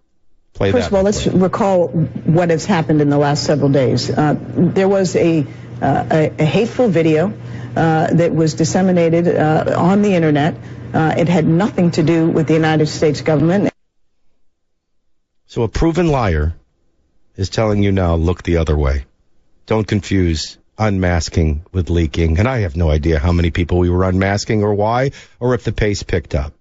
Play that. First of all, let's recall what has happened in the last several days. There was a hateful video that was disseminated on the internet. It had nothing to do with the United States government. So a proven liar is telling you now, look the other way. Don't confuse unmasking with leaking. And I have no idea how many people we were unmasking or why, or if the pace picked up.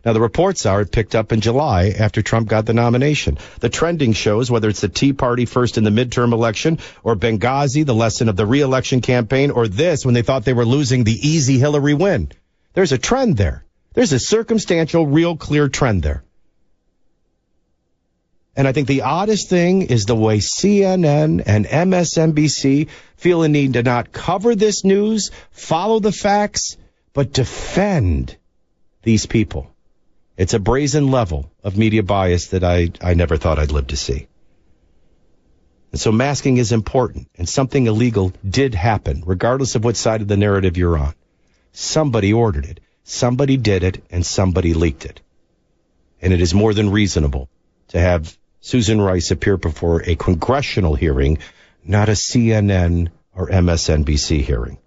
Now, the reports are it picked up in July after Trump got the nomination. The trending shows, whether it's the Tea Party first in the midterm election, or Benghazi, the lesson of the re-election campaign, or this when they thought they were losing the easy Hillary win. There's a trend there. There's a circumstantial, real clear trend there. And I think the oddest thing is the way CNN and MSNBC feel a need to not cover this news, follow the facts, but defend these people. It's a brazen level of media bias that I never thought I'd live to see. And so masking is important, and something illegal did happen, regardless of what side of the narrative you're on. Somebody ordered it, somebody did it, and somebody leaked it. And it is more than reasonable to have Susan Rice appear before a congressional hearing, not a CNN or MSNBC hearing.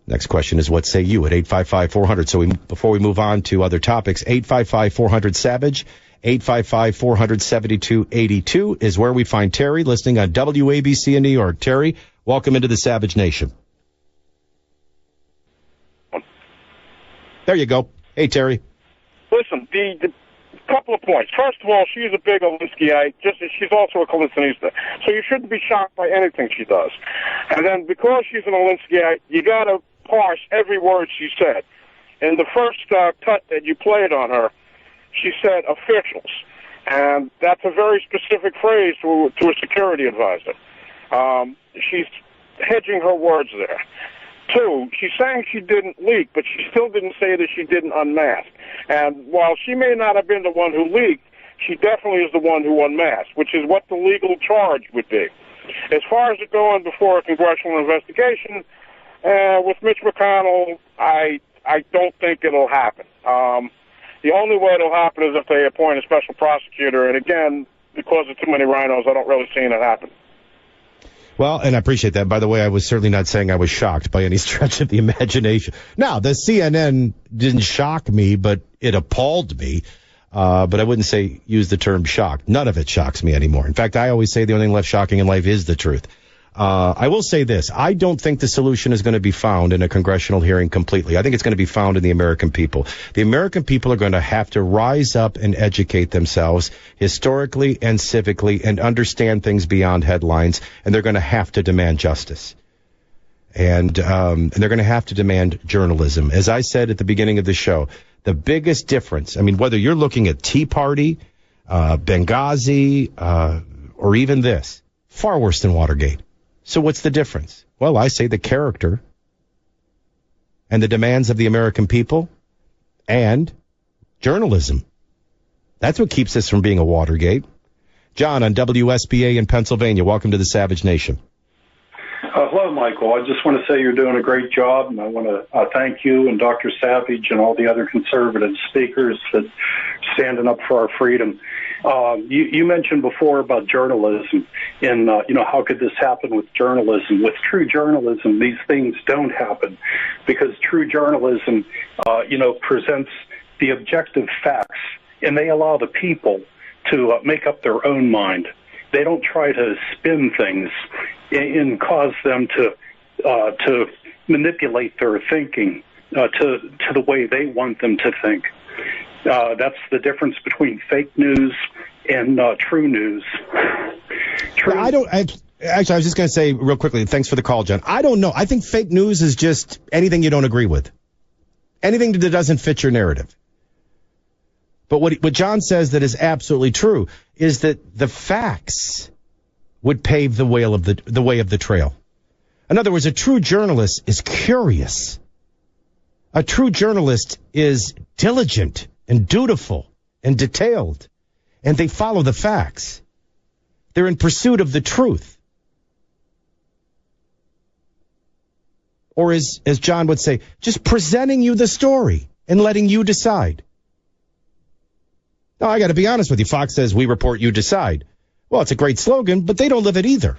Next question is, what say you at 855-400? So before we move on to other topics, 855-400-SAVAGE, 855-400-7282 is where we find Terry, listening on WABC in New York. Terry, welcome into the Savage Nation. There you go. Hey, Terry. Listen, the couple of points. First of all, she's a big Alinskyite, just as she's also a Colintonista. So you shouldn't be shocked by anything she does. And then because she's an Alinskyite, you got to parse every word she said. In the first cut that you played on her, she said officials. And that's a very specific phrase to a security advisor. She's hedging her words there. Two, she's saying she didn't leak, but she still didn't say that she didn't unmask. And while she may not have been the one who leaked, she definitely is the one who unmasked, which is what the legal charge would be. As far as it going before a congressional investigation, with Mitch McConnell, I don't think it'll happen. The only way it'll happen is if they appoint a special prosecutor, and again, because of too many rhinos, I don't really see it happen. Well, and I appreciate that. By the way, I was certainly not saying I was shocked by any stretch of the imagination. Now, the CNN didn't shock me, but it appalled me. But I wouldn't say use the term shocked. None of it shocks me anymore. In fact, I always say the only thing left shocking in life is the truth. I will say this. I don't think the solution is going to be found in a congressional hearing completely. I think it's going to be found in the American people. The American people are going to have to rise up and educate themselves historically and civically and understand things beyond headlines, and they're going to have to demand justice. And they're going to have to demand journalism. As I said at the beginning of the show, the biggest difference, I mean, whether you're looking at Tea Party, Benghazi, or even this, far worse than Watergate. So what's the difference? Well, I say the character and the demands of the American people and journalism. That's what keeps this from being a Watergate. John on WSBA in Pennsylvania. Welcome to the Savage Nation. Hello, Michael. I just want to say you're doing a great job, and I want to thank you and Dr. Savage and all the other conservative speakers that are standing up for our freedom. You mentioned before about journalism and, how could this happen with journalism? With true journalism, these things don't happen because true journalism, presents the objective facts, and they allow the people to make up their own mind. They don't try to spin things and cause them to manipulate their thinking to the way they want them to think. That's the difference between fake news and true news. Actually, I was just going to say real quickly, thanks for the call, John. I don't know. I think fake news is just anything you don't agree with. Anything that doesn't fit your narrative. But what John says that is absolutely true is that the facts would pave the way of the trail. In other words, a true journalist is curious. A true journalist is diligent and dutiful and detailed, and they follow the facts. They're in pursuit of the truth. Or as John would say, just presenting you the story and letting you decide. Now, I got to be honest with you. Fox says, we report, you decide. Well, it's a great slogan, but they don't live it either.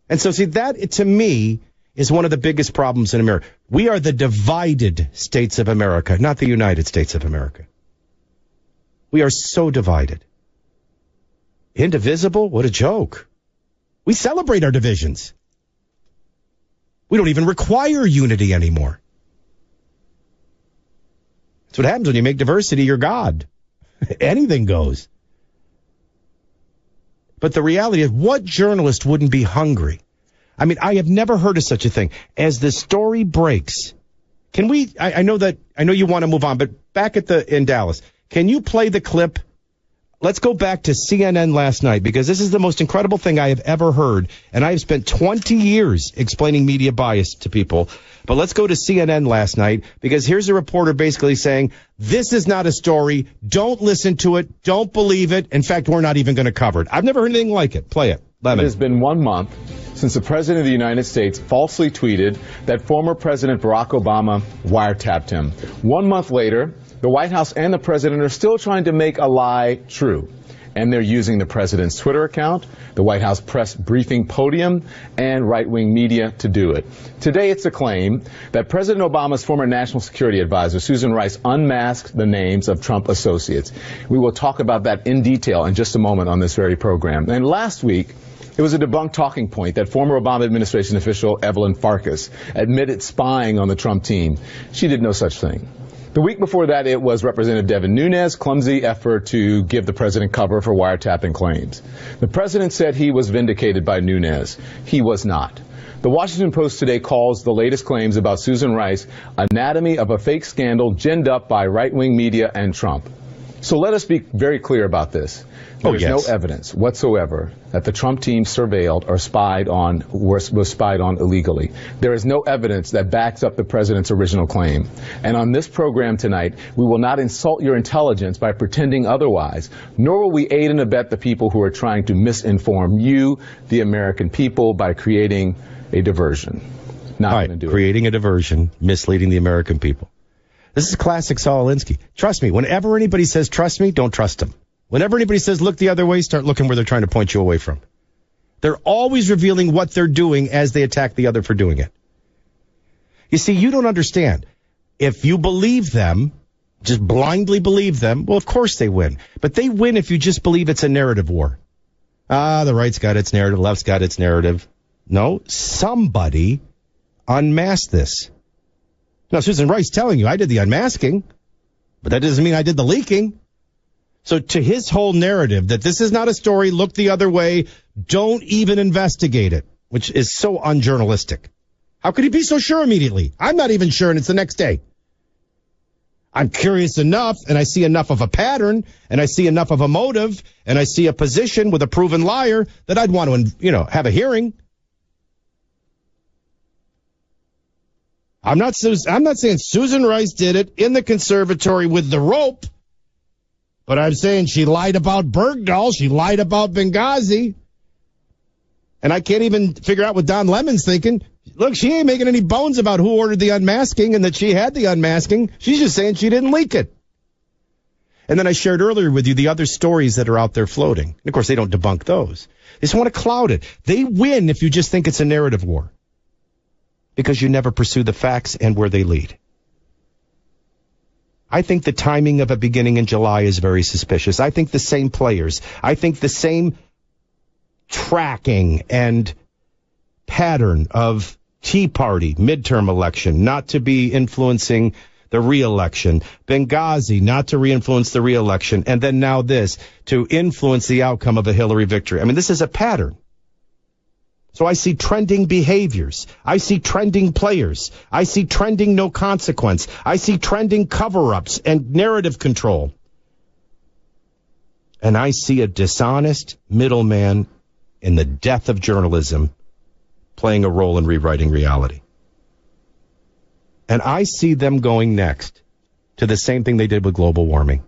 And so, see, that, to me, is one of the biggest problems in America. We are the divided states of America, not the United States of America. We are so divided. Indivisible? What a joke. We celebrate our divisions. We don't even require unity anymore. That's what happens when you make diversity your God. Anything goes. But the reality is, what journalist wouldn't be hungry? I mean, I have never heard of such a thing. As the story breaks, can we, I know you want to move on, but back in Dallas, can you play the clip? Let's go back to CNN last night, because this is the most incredible thing I have ever heard. And I have spent 20 years explaining media bias to people. But let's go to CNN last night, because here's a reporter basically saying, this is not a story. Don't listen to it. Don't believe it. In fact, we're not even going to cover it. I've never heard anything like it. Play it. Lemon. It has been 1 month since the President of the United States falsely tweeted that former President Barack Obama wiretapped him. 1 month later, the White House and the President are still trying to make a lie true. and they're using the president's Twitter account, the White House press briefing podium, and right-wing media to do it. Today, it's a claim that President Obama's former national security advisor, Susan Rice, unmasked the names of Trump associates. We will talk about that in detail in just a moment on this very program. And last week, it was a debunked talking point that former Obama administration official Evelyn Farkas admitted spying on the Trump team. She did no such thing. The week before that, it was Representative Devin Nunes' clumsy effort to give the president cover for wiretapping claims. The president said he was vindicated by Nunes. He was not. The Washington Post today calls the latest claims about Susan Rice anatomy of a fake scandal ginned up by right-wing media and Trump. So let us be very clear about this. There is no evidence whatsoever that the Trump team surveilled or spied on, was spied on illegally. There is no evidence that backs up the president's original claim. And on this program tonight, we will not insult your intelligence by pretending otherwise, nor will we aid and abet the people who are trying to misinform you, the American people, by creating a diversion. Not going to do it. Creating a diversion, misleading the American people. This is classic Saul Alinsky. Trust me, whenever anybody says trust me, don't trust them. Whenever anybody says look the other way, start looking where they're trying to point you away from. They're always revealing what they're doing as they attack the other for doing it. You see, you don't understand. If you believe them, just blindly believe them, well, of course they win. But they win if you just believe it's a narrative war. The right's got its narrative, left's got its narrative. No, somebody unmasked this. Now, Susan Rice telling you I did the unmasking, but that doesn't mean I did the leaking. So to his whole narrative that this is not a story, look the other way, don't even investigate it, which is so unjournalistic. How could he be so sure immediately? I'm not even sure, and it's the next day. I'm curious enough, and I see enough of a pattern, and I see enough of a motive, and I see a position with a proven liar that I'd want to, have a hearing. I'm not saying Susan Rice did it in the conservatory with the rope, but I'm saying she lied about Bergdahl. She lied about Benghazi. And I can't even figure out what Don Lemon's thinking. Look, she ain't making any bones about who ordered the unmasking and that she had the unmasking. She's just saying she didn't leak it. And then I shared earlier with you the other stories that are out there floating. And of course, they don't debunk those. They just want to cloud it. They win if you just think it's a narrative war, because you never pursue the facts and where they lead. I think the timing of a beginning in July is very suspicious. I think the same players, I think the same tracking and pattern of Tea Party midterm election, not to be influencing the re-election, Benghazi, not to re-influence the re-election, and then now this, to influence the outcome of a Hillary victory. I mean, this is a pattern. So I see trending behaviors. I see trending players. I see trending no consequence. I see trending cover-ups and narrative control. And I see a dishonest middleman in the death of journalism playing a role in rewriting reality. And I see them going next to the same thing they did with global warming.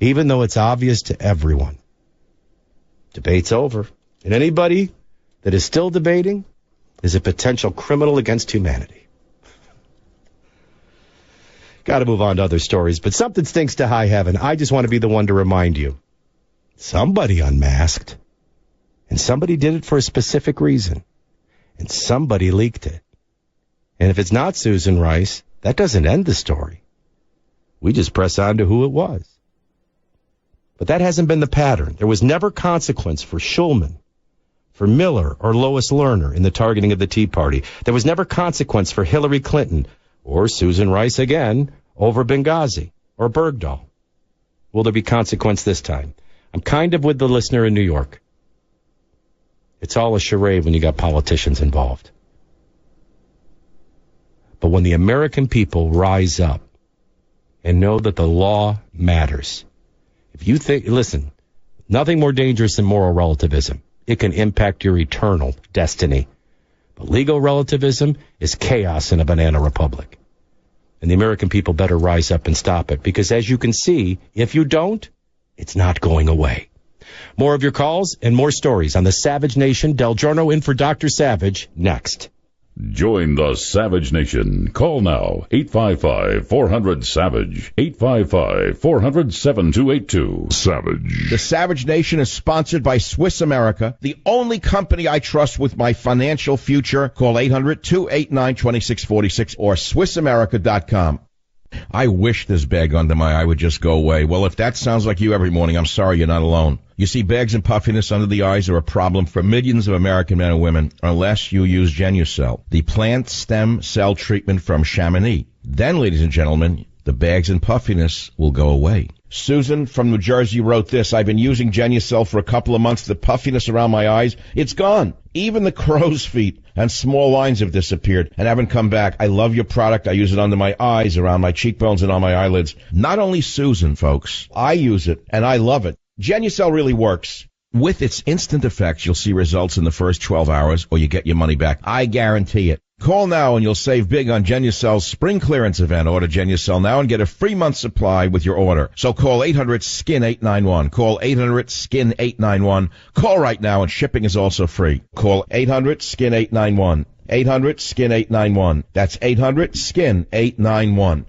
Even though it's obvious to everyone. Debate's over. And anybody that is still debating is a potential criminal against humanity. Got to move on to other stories, but something stinks to high heaven. I just want to be the one to remind you. Somebody unmasked, and somebody did it for a specific reason, and somebody leaked it. And if it's not Susan Rice, that doesn't end the story. We just press on to who it was. But that hasn't been the pattern. There was never consequence for Schulman, for Miller or Lois Lerner in the targeting of the Tea Party. There was never consequence for Hillary Clinton or Susan Rice again over Benghazi or Bergdahl. Will there be consequence this time? I'm kind of with the listener in New York. It's all a charade when you got politicians involved. But when the American people rise up and know that the law matters, if you think, listen, nothing more dangerous than moral relativism. It can impact your eternal destiny. But legal relativism is chaos in a banana republic. And the American people better rise up and stop it. Because as you can see, if you don't, it's not going away. More of your calls and more stories on the Savage Nation. DelGiorno in for Dr. Savage next. Join the Savage Nation. Call now, 855-400-SAVAGE, 855-400-7282. Savage. The Savage Nation is sponsored by Swiss America, the only company I trust with my financial future. Call 800-289-2646 or SwissAmerica.com. I wish this bag under my eye would just go away. Well, if that sounds like you every morning, I'm sorry you're not alone. You see, bags and puffiness under the eyes are a problem for millions of American men and women unless you use Genucel, the plant stem cell treatment from Chamonix. Then, ladies and gentlemen, the bags and puffiness will go away. Susan from New Jersey wrote this: I've been using Genucel for a couple of months. The puffiness around my eyes, it's gone. Even the crow's feet and small lines have disappeared and haven't come back. I love your product. I use it under my eyes, around my cheekbones, and on my eyelids. Not only Susan, folks. I use it, and I love it. Genucel really works. With its instant effects, you'll see results in the first 12 hours, or you get your money back. I guarantee it. Call now and you'll save big on Genucel's spring clearance event. Order Genucel now and get a free month supply with your order. So call 800-SKIN-891. Call 800-SKIN-891. Call right now and shipping is also free. Call 800-SKIN-891. 800-SKIN-891. That's 800-SKIN-891.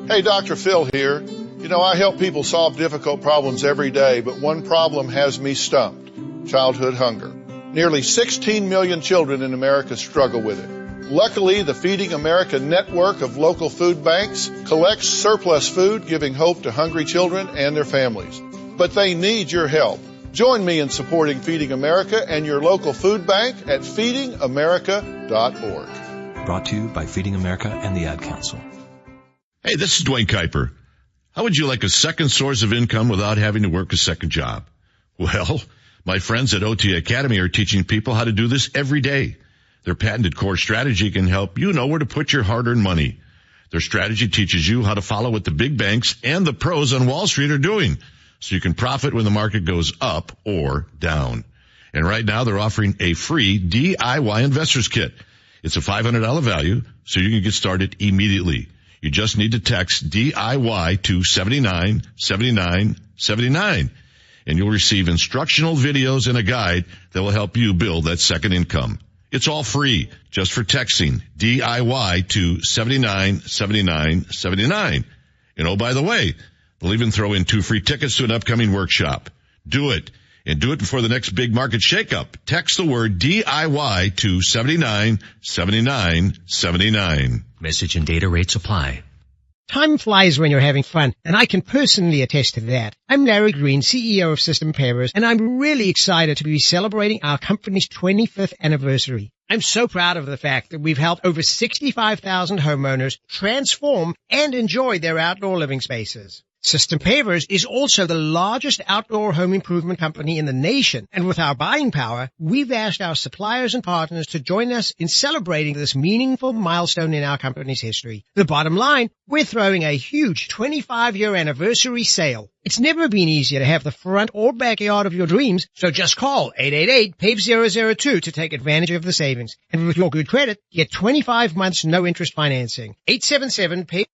Hey, Dr. Phil here. You know, I help people solve difficult problems every day, but one problem has me stumped: childhood hunger. Nearly 16 million children in America struggle with it. Luckily, the Feeding America network of local food banks collects surplus food, giving hope to hungry children and their families. But they need your help. Join me in supporting Feeding America and your local food bank at feedingamerica.org. Brought to you by Feeding America and the Ad Council. Hey, this is Dwayne Kuiper. How would you like a second source of income without having to work a second job? Well, my friends at OT Academy are teaching people how to do this every day. Their patented core strategy can help you know where to put your hard-earned money. Their strategy teaches you how to follow what the big banks and the pros on Wall Street are doing, so you can profit when the market goes up or down. And right now they're offering a free DIY Investors Kit. It's a $500 value, so you can get started immediately. You just need to text DIY to 797979. And you'll receive instructional videos and a guide that will help you build that second income. It's all free, just for texting DIY to 797979. And oh, by the way, they'll even throw in 2 free tickets to an upcoming workshop. Do it, and do it before the next big market shakeup. Text the word DIY to 797979. Message and data rates apply. Time flies when you're having fun, and I can personally attest to that. I'm Larry Green, CEO of System Pavers, and I'm really excited to be celebrating our company's 25th anniversary. I'm so proud of the fact that we've helped over 65,000 homeowners transform and enjoy their outdoor living spaces. System Pavers is also the largest outdoor home improvement company in the nation, and with our buying power, we've asked our suppliers and partners to join us in celebrating this meaningful milestone in our company's history. The bottom line, we're throwing a huge 25-year anniversary sale. It's never been easier to have the front or backyard of your dreams, so just call 888-PAVE-002 to take advantage of the savings. And with your good credit, get 25 months no-interest financing. 877-PAVE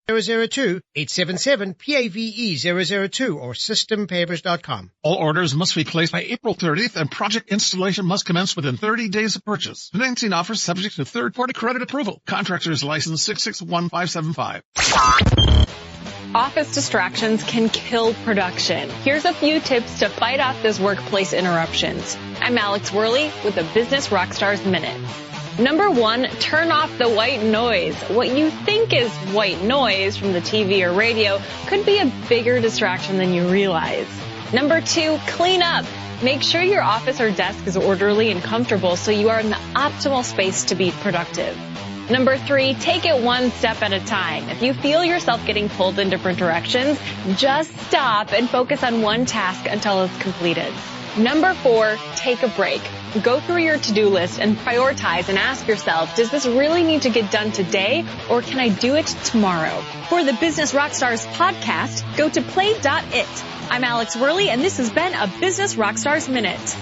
002, 877-PAVE-002 or systempavers.com. All orders must be placed by April 30th and project installation must commence within 30 days of purchase. Financing offers subject to third-party credit approval. Contractor's license 661575. Office distractions can kill production. Here's a few tips to fight off those workplace interruptions. I'm Alex Worley with the Business Rockstars Minute. Number 1, turn off the white noise. What you think is white noise from the TV or radio could be a bigger distraction than you realize. Number 2, clean up. Make sure your office or desk is orderly and comfortable so you are in the optimal space to be productive. Number 3, take it one step at a time. If you feel yourself getting pulled in different directions, just stop and focus on one task until it's completed. Number 4, take a break. Go through your to-do list and prioritize and ask yourself, does this really need to get done today or can I do it tomorrow? For the Business Rockstars podcast, go to play.it. I'm Alex Worley and this has been a Business Rockstars Minute.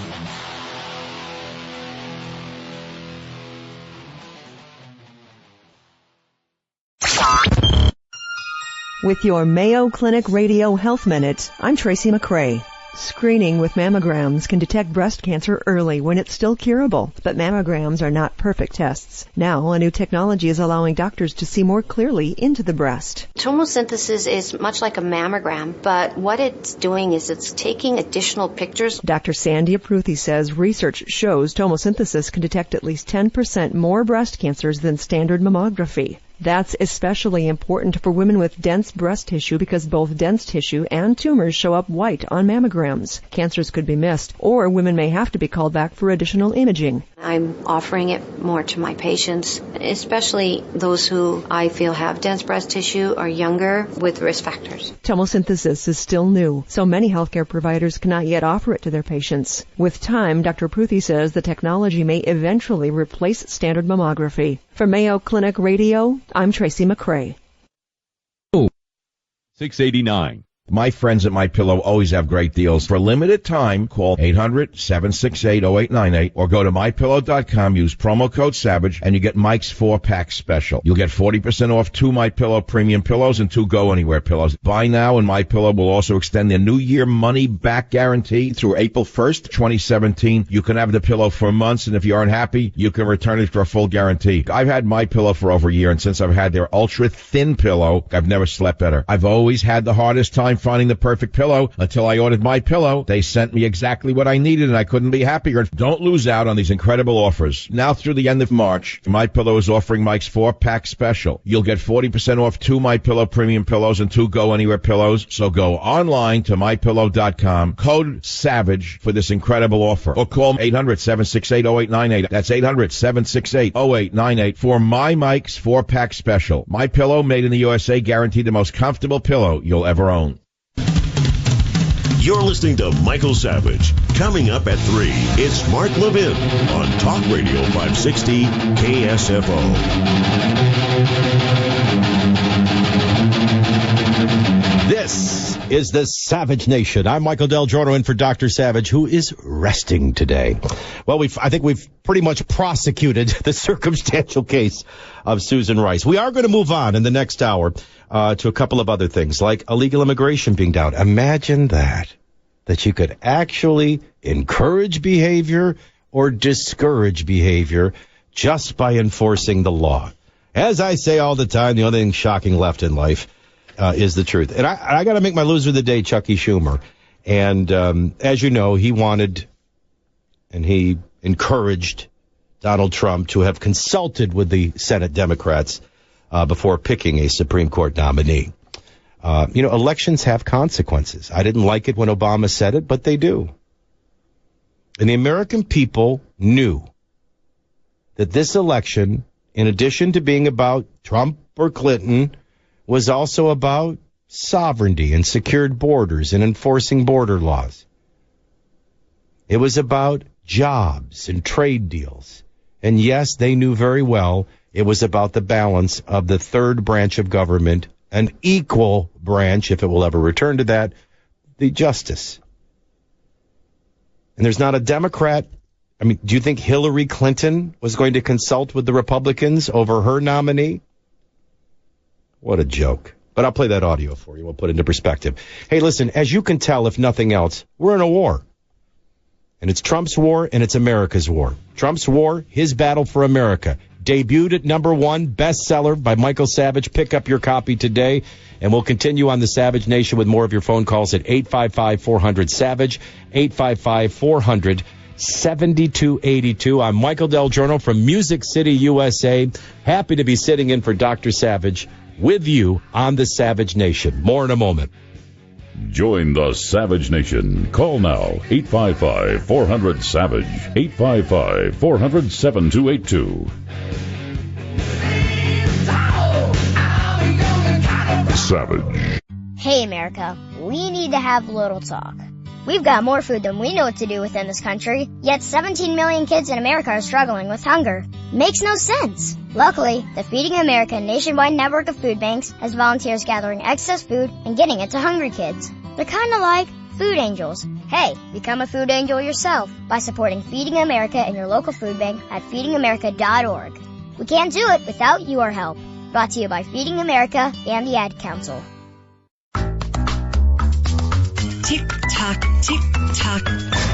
With your Mayo Clinic Radio Health Minute, I'm Tracy McRae. Screening with mammograms can detect breast cancer early when it's still curable, but mammograms are not perfect tests. Now, a new technology is allowing doctors to see more clearly into the breast. Tomosynthesis is much like a mammogram, but what it's doing is it's taking additional pictures. Dr. Sandy Apruthi says research shows tomosynthesis can detect at least 10% more breast cancers than standard mammography. That's especially important for women with dense breast tissue because both dense tissue and tumors show up white on mammograms. Cancers could be missed, or women may have to be called back for additional imaging. I'm offering it more to my patients, especially those who I feel have dense breast tissue or younger with risk factors. Tomosynthesis is still new, so many healthcare providers cannot yet offer it to their patients. With time, Dr. Pruthi says the technology may eventually replace standard mammography. For Mayo Clinic Radio, I'm Tracy McCrae. 689. My friends at MyPillow always have great deals. For a limited time, call 800-768-0898 or go to MyPillow.com, use promo code SAVAGE, and you get Mike's 4-pack special. You'll get 40% off 2 MyPillow premium pillows and 2 Go Anywhere pillows. Buy now, and MyPillow will also extend their New Year money-back guarantee through April 1st, 2017. You can have the pillow for months, and if you aren't happy, you can return it for a full guarantee. I've had MyPillow for over a year, and since I've had their ultra-thin pillow, I've never slept better. I've always had the hardest time finding the perfect pillow until I ordered MyPillow. They sent me exactly what I needed, and I couldn't be happier. Don't lose out on these incredible offers. Now through the end of March, MyPillow is offering Mike's 4-pack special. You'll get 40% off 2 MyPillow premium pillows and 2 Go Anywhere pillows. So go online to MyPillow.com, code SAVAGE for this incredible offer, or call 800-768-0898. That's 800-768-0898 for Mike's 4-pack special. MyPillow, made in the USA, guaranteed the most comfortable pillow you'll ever own. You're listening to Michael Savage. Coming up at 3, it's Mark Levin on Talk Radio 560 KSFO. This is the Savage Nation. I'm Michael DelGiorno in for Dr. Savage, who is resting today. Well, I think we've pretty much prosecuted the circumstantial case of Susan Rice. We are going to move on in the next hour to a couple of other things, like illegal immigration being down. Imagine that you could actually encourage behavior or discourage behavior just by enforcing the law. As I say all the time, the only thing shocking left in life is the truth. And I got to make my loser of the day, Chucky Schumer. And as you know, he wanted and he encouraged Donald Trump to have consulted with the Senate Democrats before picking a Supreme Court nominee. Elections have consequences. I didn't like it when Obama said it, but they do. And the American people knew that this election, in addition to being about Trump or Clinton, was also about sovereignty and secured borders and enforcing border laws. It was about jobs and trade deals. And yes, they knew very well it was about the balance of the third branch of government, an equal branch, if it will ever return to that, the justice. And there's not a Democrat. I mean, do you think Hillary Clinton was going to consult with the Republicans over her nominee? What a joke. But I'll play that audio for you. We'll put it into perspective. Hey, listen, as you can tell, if nothing else, we're in a war. And it's Trump's war and it's America's war. Trump's war, his battle for America. Debuted at #1, bestseller by Michael Savage. Pick up your copy today. And we'll continue on the Savage Nation with more of your phone calls at 855-400-SAVAGE, 855-400-7282. I'm Michael DelGiorno from Music City, USA. Happy to be sitting in for Dr. Savage with you on the Savage Nation. More in a moment. Join the Savage Nation. Call now, 855-400-SAVAGE, 855-400-7282. Savage. Hey, America, we need to have a little talk. We've got more food than we know what to do with in this country, yet 17 million kids in America are struggling with hunger. Makes no sense. Luckily, the Feeding America nationwide network of food banks has volunteers gathering excess food and getting it to hungry kids. They're kind of like food angels. Hey, become a food angel yourself by supporting Feeding America in your local food bank at feedingamerica.org. We can't do it without your help. Brought to you by Feeding America and the Ad Council. Tick-tock. Tick-tock, tick-tock.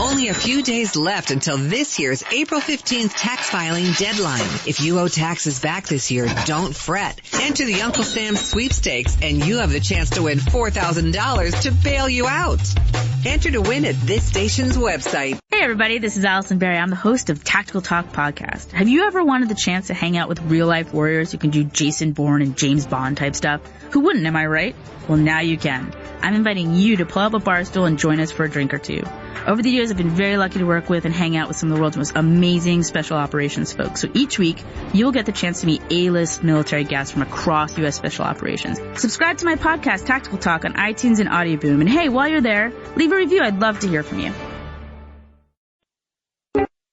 Only a few days left until this year's April 15th tax filing deadline. If you owe taxes back this year, don't fret. Enter the Uncle Sam's sweepstakes and you have the chance to win $4,000 to bail you out. Enter to win at this station's website. Hey everybody, this is Allison Berry. I'm the host of Tactical Talk Podcast. Have you ever wanted the chance to hang out with real life warriors who can do Jason Bourne and James Bond type stuff? Who wouldn't, am I right? Well, now you can. I'm inviting you to pull up a bar stool and join us for a drink or two. Over the years, I've been very lucky to work with and hang out with some of the world's most amazing special operations folks. So each week, you'll get the chance to meet A-list military guests from across U.S. Special Operations. Subscribe to my podcast, Tactical Talk, on iTunes and Audio Boom. And hey, while you're there, leave a review. I'd love to hear from you.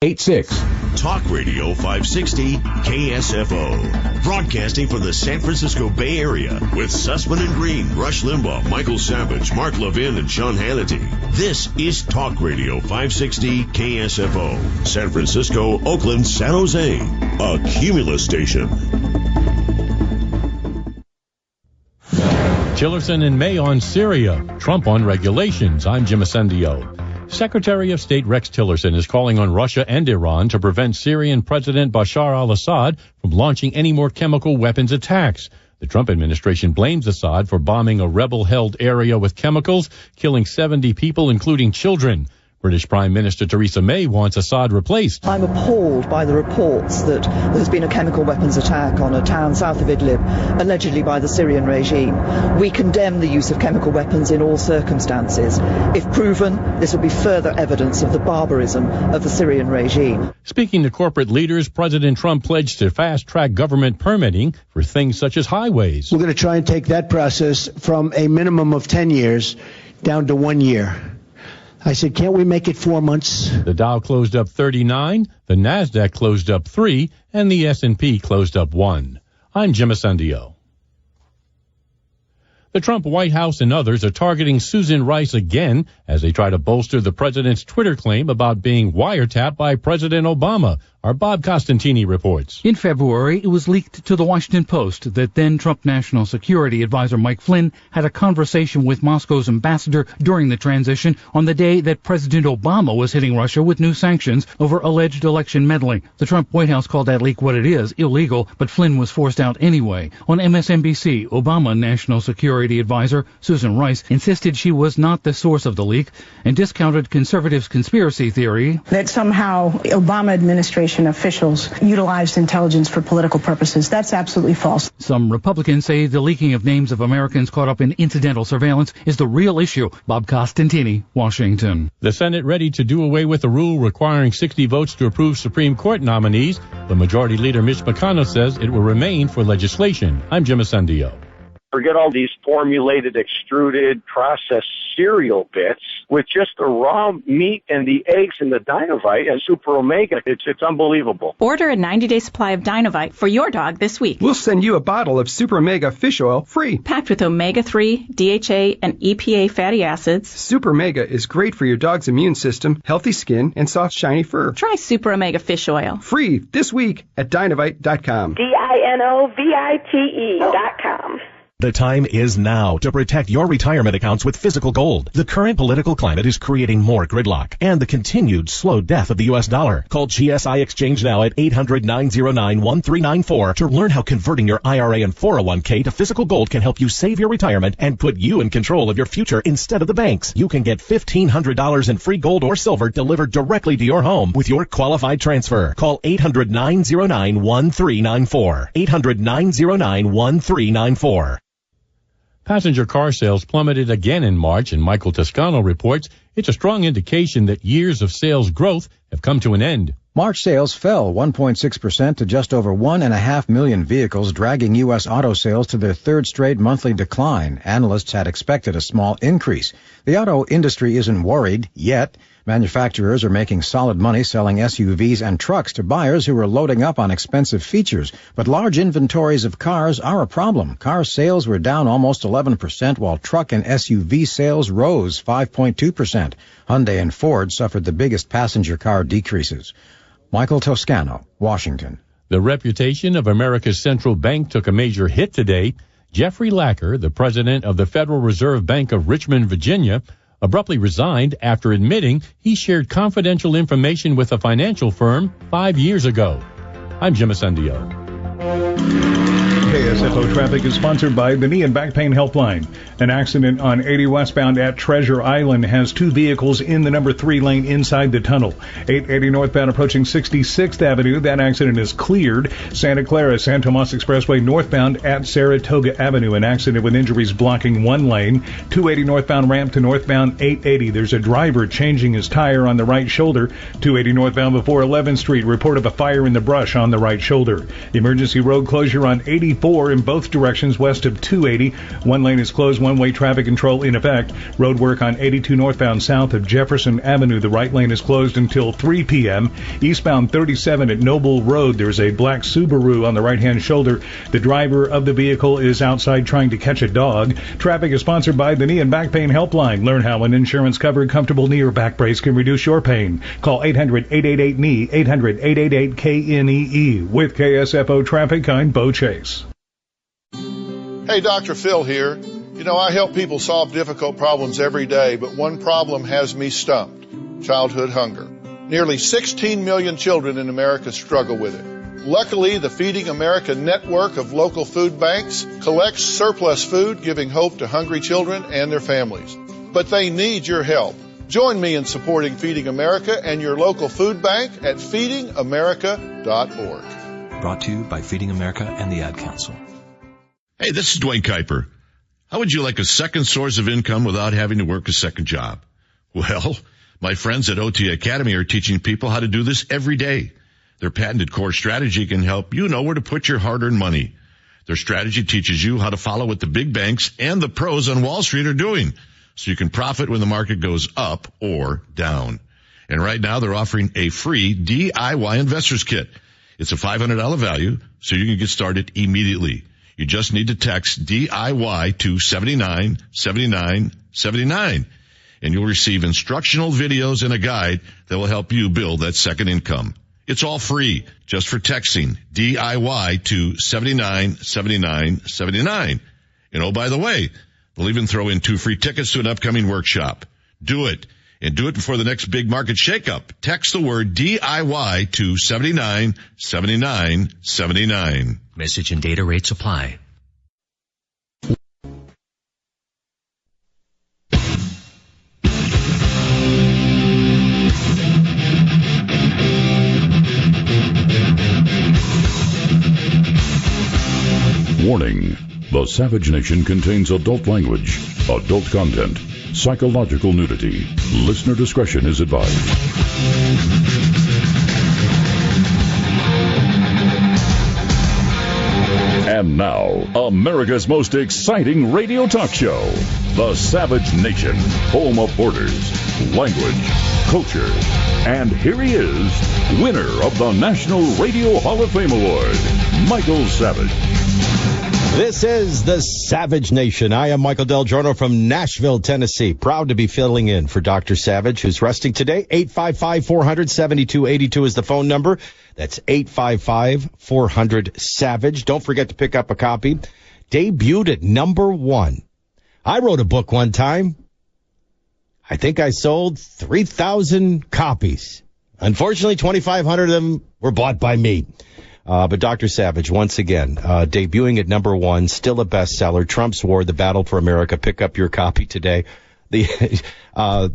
86. Talk Radio 560 KSFO. Broadcasting from the San Francisco Bay Area with Sussman and Green, Rush Limbaugh, Michael Savage, Mark Levin, and Sean Hannity. This is Talk Radio 560 KSFO. San Francisco, Oakland, San Jose. A Cumulus station. Tillerson in May on Syria. Trump on regulations. I'm Jim Ascendio. Secretary of State Rex Tillerson is calling on Russia and Iran to prevent Syrian President Bashar al-Assad from launching any more chemical weapons attacks. The Trump administration blames Assad for bombing a rebel-held area with chemicals, killing 70 people, including children. British Prime Minister Theresa May wants Assad replaced. I'm appalled by the reports that there has been a chemical weapons attack on a town south of Idlib, allegedly by the Syrian regime. We condemn the use of chemical weapons in all circumstances. If proven, this will be further evidence of the barbarism of the Syrian regime. Speaking to corporate leaders, President Trump pledged to fast-track government permitting for things such as highways. We're going to try and take that process from a minimum of 10 years down to 1 year. I said, can't we make it 4 months? The Dow closed up 39, the NASDAQ closed up 3, and the S&P closed up 1. I'm Jim Ascendio. The Trump White House and others are targeting Susan Rice again as they try to bolster the president's Twitter claim about being wiretapped by President Obama. Our Bob Costantini reports. In February, it was leaked to the Washington Post that then-Trump National Security Advisor Mike Flynn had a conversation with Moscow's ambassador during the transition on the day that President Obama was hitting Russia with new sanctions over alleged election meddling. The Trump White House called that leak what it is, illegal, but Flynn was forced out anyway. On MSNBC, Obama National Security Advisor Susan Rice insisted she was not the source of the leak and discounted conservatives' conspiracy theory that somehow Obama administration officials utilized intelligence for political purposes. That's absolutely false. Some Republicans say the leaking of names of Americans caught up in incidental surveillance is the real issue. Bob Costantini, Washington. The Senate ready to do away with the rule requiring 60 votes to approve Supreme Court nominees. The Majority Leader Mitch McConnell says it will remain for legislation. I'm Jim Ascendio. Forget all these formulated, extruded, processed cereal bits with just the raw meat and the eggs and the Dynavite and Super Omega. It's unbelievable. Order a 90-day supply of Dynavite for your dog this week. We'll send you a bottle of Super Omega fish oil free. Packed with omega-3, DHA, and EPA fatty acids. Super Omega is great for your dog's immune system, healthy skin, and soft, shiny fur. Try Super Omega fish oil. Free this week at Dynavite.com. DINOVITE.com. The time is now to protect your retirement accounts with physical gold. The current political climate is creating more gridlock and the continued slow death of the U.S. dollar. Call GSI Exchange now at 800-909-1394 to learn how converting your IRA and 401k to physical gold can help you save your retirement and put you in control of your future instead of the banks. You can get $1,500 in free gold or silver delivered directly to your home with your qualified transfer. Call 800-909-1394. 800-909-1394. Passenger car sales plummeted again in March, and Michael Toscano reports it's a strong indication that years of sales growth have come to an end. March sales fell 1.6% to just over 1.5 million vehicles, dragging U.S. auto sales to their third straight monthly decline. Analysts had expected a small increase. The auto industry isn't worried yet. Manufacturers are making solid money selling SUVs and trucks to buyers who are loading up on expensive features. But large inventories of cars are a problem. Car sales were down almost 11%, while truck and SUV sales rose 5.2%. Hyundai and Ford suffered the biggest passenger car decreases. Michael Toscano, Washington. The reputation of America's central bank took a major hit today. Jeffrey Lacker, the president of the Federal Reserve Bank of Richmond, Virginia, abruptly resigned after admitting he shared confidential information with a financial firm 5 years ago. I'm Jim Ascendio. KSFO Traffic is sponsored by the Knee and Back Pain Helpline. An accident on 80 westbound at Treasure Island has two vehicles in the number 3 lane inside the tunnel. 880 northbound approaching 66th Avenue. That accident is cleared. Santa Clara San Tomas Expressway northbound at Saratoga Avenue. An accident with injuries blocking one lane. 280 northbound ramp to northbound 880. There's a driver changing his tire on the right shoulder. 280 northbound before 11th Street. Report of a fire in the brush on the right shoulder. Emergency road closure on 84 in both directions west of 280. One lane is closed, one-way traffic control in effect. Road work on 82 northbound south of Jefferson Avenue. The right lane is closed until 3 p.m. Eastbound 37 at Noble Road, there's a black Subaru on the right-hand shoulder. The driver of the vehicle is outside trying to catch a dog. Traffic is sponsored by the Knee and Back Pain Helpline. Learn how an insurance-covered comfortable knee or back brace can reduce your pain. Call 800-888-KNEE, 800-888-KNEE. With KSFO Traffic, I'm Bo Chase. Hey, Dr. Phil here. You know, I help people solve difficult problems every day, but one problem has me stumped: childhood hunger. Nearly 16 million children in America struggle with it. Luckily, the Feeding America network of local food banks collects surplus food, giving hope to hungry children and their families. But they need your help. Join me in supporting Feeding America and your local food bank at feedingamerica.org. Brought to you by Feeding America and the Ad Council. Hey, this is Dwayne Kuiper. How would you like a second source of income without having to work a second job? Well, my friends at OT Academy are teaching people how to do this every day. Their patented core strategy can help you know where to put your hard-earned money. Their strategy teaches you how to follow what the big banks and the pros on Wall Street are doing, so you can profit when the market goes up or down. And right now they're offering a free DIY Investors Kit. It's a $500 value, so you can get started immediately. You just need to text DIY to 797979, and you'll receive instructional videos and a guide that will help you build that second income. It's all free, just for texting DIY to 797979. And oh, by the way, they'll even throw in 2 free tickets to an upcoming workshop. Do it, and do it before the next big market shakeup. Text the word DIY to 797979. Message and data rates apply. Warning. The Savage Nation contains adult language, adult content, psychological nudity. Listener discretion is advised. And now, America's most exciting radio talk show, The Savage Nation, home of borders, language, culture. And here he is, winner of the National Radio Hall of Fame Award, Michael Savage. This is The Savage Nation. I am Michael DelGiorno from Nashville, Tennessee. Proud to be filling in for Dr. Savage, who's resting today. 855-400-7282 is the phone number. That's 855-400-SAVAGE. Don't forget to pick up a copy. Debuted at number 1. I wrote a book one time. I think I sold 3,000 copies. Unfortunately, 2,500 of them were bought by me. But Dr. Savage, once again, debuting at number 1, still a bestseller. Trump's War, The Battle for America. Pick up your copy today. The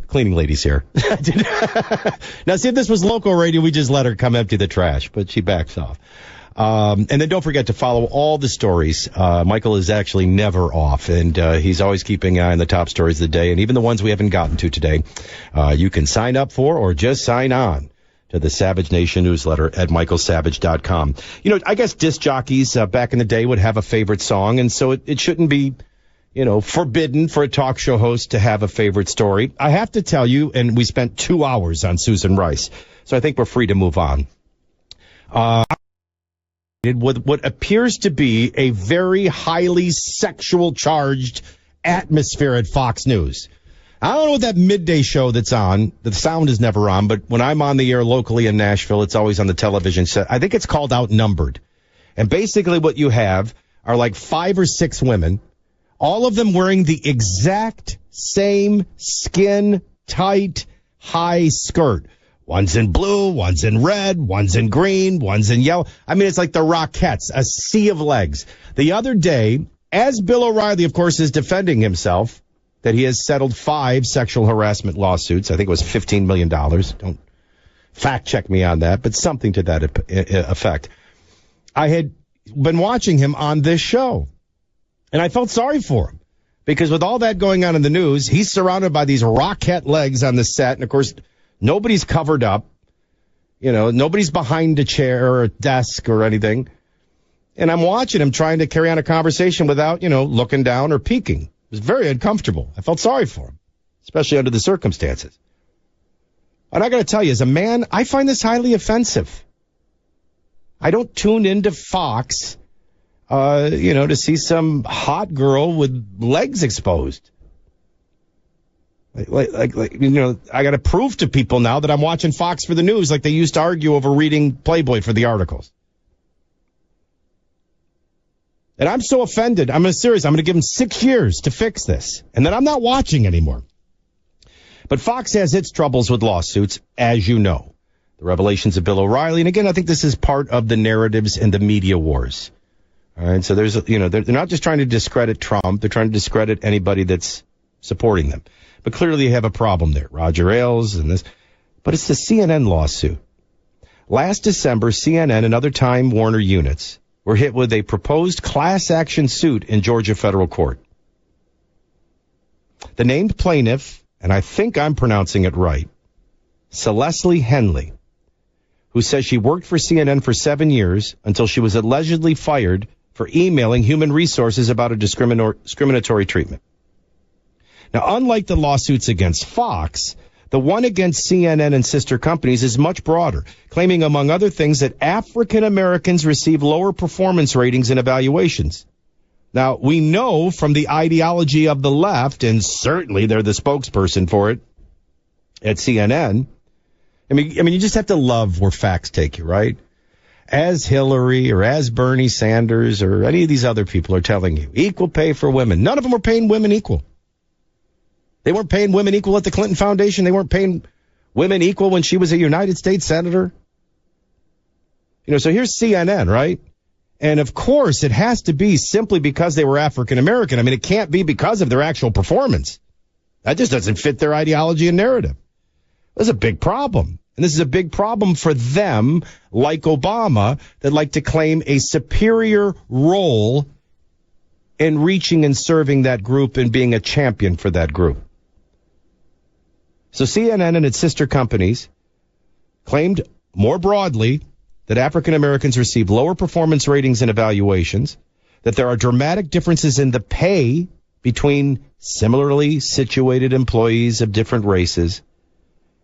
cleaning lady's here. Now, see, if this was local radio, we just let her come empty the trash, but she backs off. And then don't forget to follow all the stories. Michael is actually never off, and he's always keeping an eye on the top stories of the day, and even the ones we haven't gotten to today. You can sign up for or just sign on to the Savage Nation newsletter at michaelsavage.com. You know, I guess disc jockeys back in the day would have a favorite song, and so it shouldn't be, forbidden for a talk show host to have a favorite story. I have to tell you, and we spent 2 hours on Susan Rice, so I think we're free to move on. What appears to be a very highly sexual charged atmosphere at Fox News. I don't know what that midday show that's on. The sound is never on, but when I'm on the air locally in Nashville, it's always on the television set. I think it's called Outnumbered. And basically what you have are like 5 or 6 women, All of them wearing the exact same skin-tight high skirt. One's in blue, one's in red, one's in green, one's in yellow. I mean, it's like the Rockettes, a sea of legs. The other day, as Bill O'Reilly, of course, is defending himself, that he has settled 5 sexual harassment lawsuits. I think it was $15 million. Don't fact check me on that, but something to that effect. I had been watching him on this show, and I felt sorry for him because with all that going on in the news, he's surrounded by these Rockette legs on the set. And of course, nobody's covered up, nobody's behind a chair or a desk or anything. And I'm watching him trying to carry on a conversation without, looking down or peeking. It was very uncomfortable. I felt sorry for him, especially under the circumstances. And I got to tell you, as a man, I find this highly offensive. I don't tune into Fox, to see some hot girl with legs exposed. I got to prove to people now that I'm watching Fox for the news like they used to argue over reading Playboy for the articles. And I'm so offended. I'm going to give him 6 years to fix this. And then I'm not watching anymore. But Fox has its troubles with lawsuits, as you know. The revelations of Bill O'Reilly. And again, I think this is part of the narratives and the media wars. All right. So they're not just trying to discredit Trump. They're trying to discredit anybody that's supporting them. But clearly they have a problem there. Roger Ailes and this. But it's the CNN lawsuit. Last December, CNN and other Time Warner units were hit with a proposed class action suit in Georgia federal court. The named plaintiff, and I think I'm pronouncing it right, Celeste Henley, who says she worked for CNN for 7 years until she was allegedly fired for emailing human resources about a discriminatory treatment. Now, unlike the lawsuits against Fox, the one against CNN and sister companies is much broader, claiming, among other things, that African Americans receive lower performance ratings in evaluations. Now, we know from the ideology of the left, and certainly they're the spokesperson for it at CNN. I mean, you just have to love where facts take you, right? As Hillary or as Bernie Sanders or any of these other people are telling you, equal pay for women. None of them are paying women equal. They weren't paying women equal at the Clinton Foundation. They weren't paying women equal when she was a United States senator. So here's CNN, right? And of course, it has to be simply because they were African American. I mean, it can't be because of their actual performance. That just doesn't fit their ideology and narrative. That's a big problem. And this is a big problem for them, like Obama, that like to claim a superior role in reaching and serving that group and being a champion for that group. So CNN and its sister companies claimed more broadly that African Americans receive lower performance ratings and evaluations, that there are dramatic differences in the pay between similarly situated employees of different races,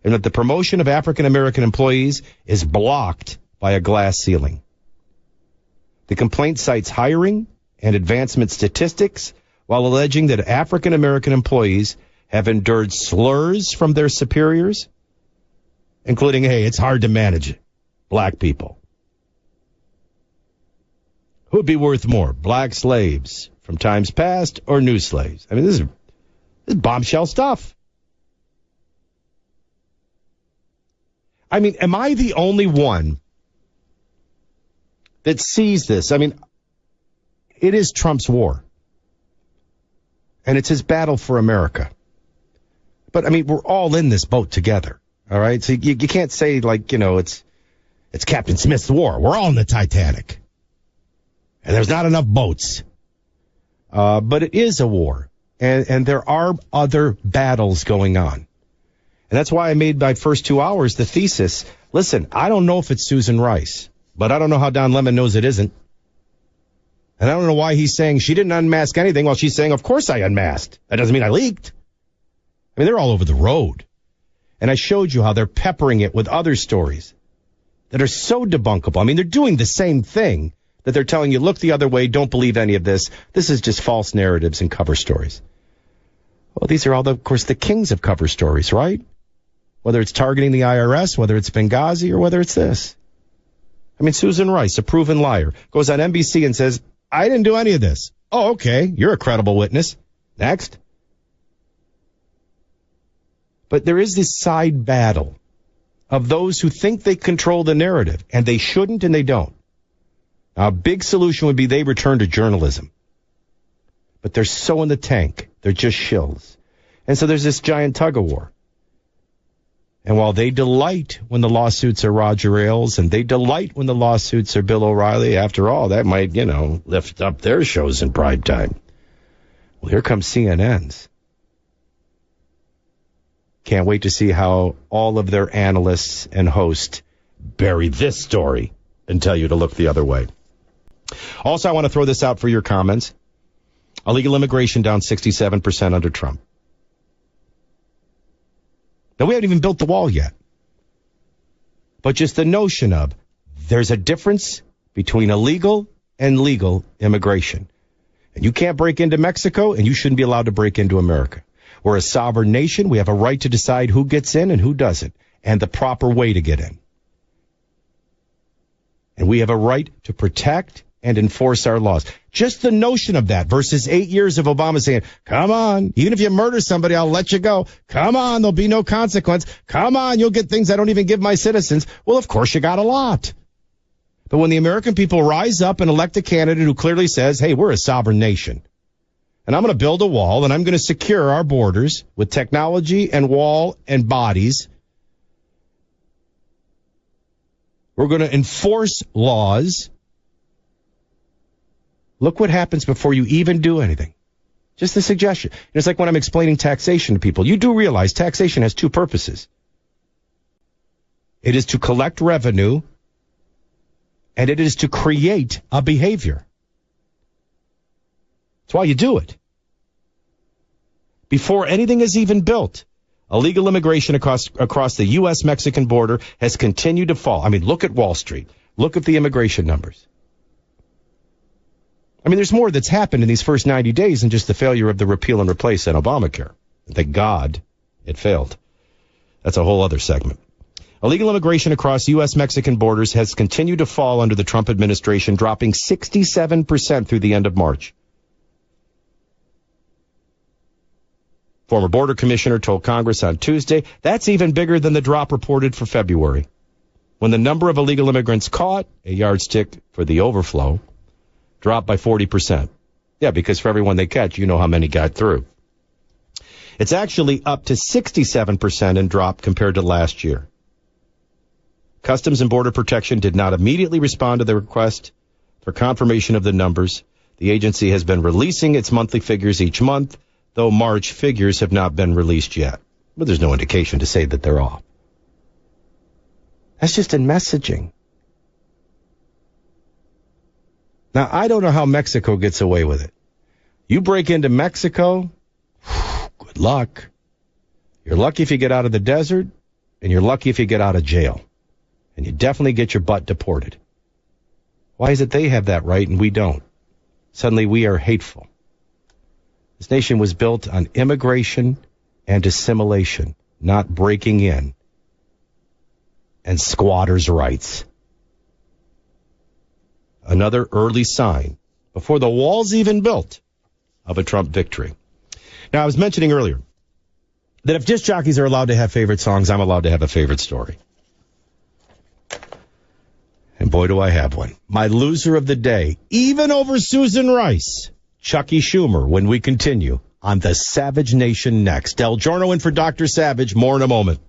and that the promotion of African American employees is blocked by a glass ceiling. The complaint cites hiring and advancement statistics while alleging that African American employees have endured slurs from their superiors, including, hey, it's hard to manage black people. Who would be worth more, black slaves from times past or new slaves? I mean, this is bombshell stuff. I mean, am I the only one that sees this? I mean, it is Trump's war, and it's his battle for America. But, I mean, we're all in this boat together, all right? So you can't say, it's Captain Smith's war. We're all in the Titanic, and there's not enough boats. But it is a war, and there are other battles going on. And that's why I made my first 2 hours the thesis. Listen, I don't know if it's Susan Rice, but I don't know how Don Lemon knows it isn't. And I don't know why he's saying she didn't unmask anything while she's saying, of course I unmasked. That doesn't mean I leaked. I mean, they're all over the road. And I showed you how they're peppering it with other stories that are so debunkable. I mean, they're doing the same thing that they're telling you, look the other way, don't believe any of this. This is just false narratives and cover stories. Well, these are all, of course, the kings of cover stories, right? Whether it's targeting the IRS, whether it's Benghazi, or whether it's this. I mean, Susan Rice, a proven liar, goes on NBC and says, I didn't do any of this. Oh, okay, you're a credible witness. Next. But there is this side battle of those who think they control the narrative, and they shouldn't and they don't. Now, a big solution would be they return to journalism. But they're so in the tank, they're just shills. And so there's this giant tug-of-war. And while they delight when the lawsuits are Roger Ailes, and they delight when the lawsuits are Bill O'Reilly, after all, that might, lift up their shows in prime time. Well, here comes CNN's. Can't wait to see how all of their analysts and hosts bury this story and tell you to look the other way. Also, I want to throw this out for your comments. Illegal immigration down 67% under Trump. Now, we haven't even built the wall yet. But just the notion of there's a difference between illegal and legal immigration. And you can't break into Mexico, and you shouldn't be allowed to break into America. We're a sovereign nation. We have a right to decide who gets in and who doesn't, and the proper way to get in. And we have a right to protect and enforce our laws. Just the notion of that versus 8 years of Obama saying, come on, even if you murder somebody, I'll let you go. Come on, there'll be no consequence. Come on, you'll get things I don't even give my citizens. Well, of course you got a lot. But when the American people rise up and elect a candidate who clearly says, hey, we're a sovereign nation, and I'm going to build a wall, and I'm going to secure our borders with technology and wall and bodies. We're going to enforce laws. Look what happens before you even do anything. Just a suggestion. It's like when I'm explaining taxation to people. You do realize taxation has two purposes. It is to collect revenue, and it is to create a behavior. That's why you do it. Before anything is even built, illegal immigration across the U.S.-Mexican border has continued to fall. I mean, look at Wall Street. Look at the immigration numbers. I mean, there's more that's happened in these first 90 days than just the failure of the repeal and replace and Obamacare. Thank God it failed. That's a whole other segment. Illegal immigration across U.S.-Mexican borders has continued to fall under the Trump administration, dropping 67% through the end of March. Former border commissioner told Congress on Tuesday that's even bigger than the drop reported for February, when the number of illegal immigrants caught, a yardstick for the overflow, dropped by 40%. Yeah, because for everyone they catch, you know how many got through. It's actually up to 67% in drop compared to last year. Customs and Border Protection did not immediately respond to the request for confirmation of the numbers. The agency has been releasing its monthly figures each month, though March figures have not been released yet. But there's no indication to say that they're off. That's just in messaging. Now, I don't know how Mexico gets away with it. You break into Mexico, good luck. You're lucky if you get out of the desert, and you're lucky if you get out of jail. And you definitely get your butt deported. Why is it they have that right and we don't? Suddenly we are hateful. This nation was built on immigration and assimilation, not breaking in and squatters' rights. Another early sign, before the wall's even built, of a Trump victory. Now, I was mentioning earlier that if disc jockeys are allowed to have favorite songs, I'm allowed to have a favorite story. And boy, do I have one. My loser of the day, even over Susan Rice, Chucky Schumer, when we continue on the Savage Nation next. DelGiorno in for Dr. Savage. More in a moment.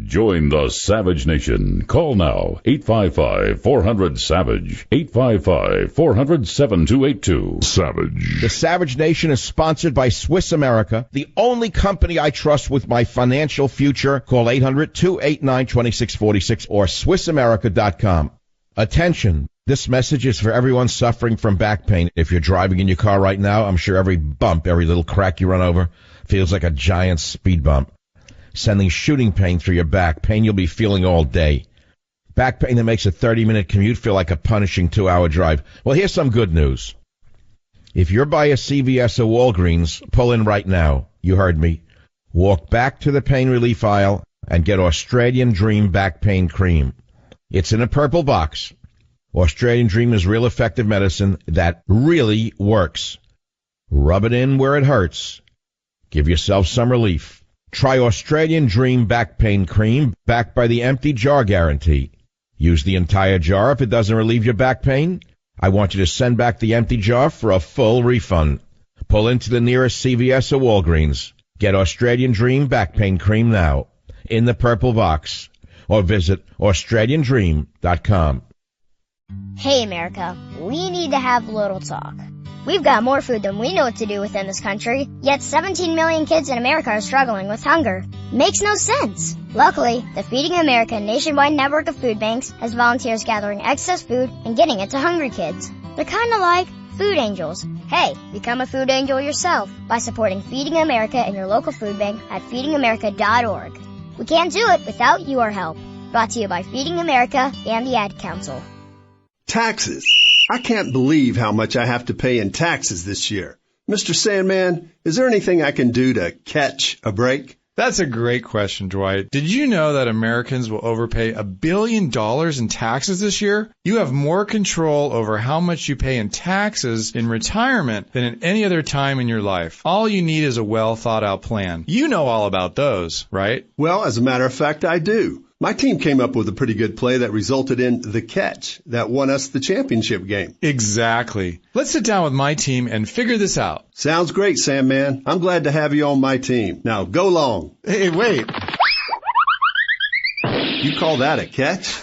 Join the Savage Nation. Call now, 855-400-SAVAGE, 855-400-7282. Savage. The Savage Nation is sponsored by Swiss America, the only company I trust with my financial future. Call 800-289-2646 or SwissAmerica.com. Attention. This message is for everyone suffering from back pain. If you're driving in your car right now, I'm sure every bump, every little crack you run over feels like a giant speed bump, sending shooting pain through your back, pain you'll be feeling all day. Back pain that makes a 30-minute commute feel like a punishing 2-hour drive. Well, here's some good news. If you're by a CVS or Walgreens, pull in right now. You heard me. Walk back to the pain relief aisle and get Australian Dream Back Pain Cream. It's in a purple box. Australian Dream is real effective medicine that really works. Rub it in where it hurts. Give yourself some relief. Try Australian Dream Back Pain Cream, backed by the empty jar guarantee. Use the entire jar if it doesn't relieve your back pain. I want you to send back the empty jar for a full refund. Pull into the nearest CVS or Walgreens. Get Australian Dream Back Pain Cream now, in the purple box, or visit AustralianDream.com. Hey America, we need to have a little talk. We've got more food than we know what to do with in this country, yet 17 million kids in America are struggling with hunger. Makes no sense. Luckily, the Feeding America nationwide network of food banks has volunteers gathering excess food and getting it to hungry kids. They're kind of like food angels. Hey, become a food angel yourself by supporting Feeding America and your local food bank at feedingamerica.org. We can't do it without your help. Brought to you by Feeding America and the Ad Council. Taxes. I can't believe how much I have to pay in taxes this year. Mr. Sandman, is there anything I can do to catch a break? That's a great question, Dwight. Did you know that Americans will overpay $1 billion in taxes this year? You have more control over how much you pay in taxes in retirement than at any other time in your life. All you need is a well-thought-out plan. You know all about those, right? Well, as a matter of fact, I do. My team came up with a pretty good play that resulted in the catch that won us the championship game. Exactly. Let's sit down with my team and figure this out. Sounds great, Sandman. I'm glad to have you on my team. Now, go long. Hey, wait. You call that a catch?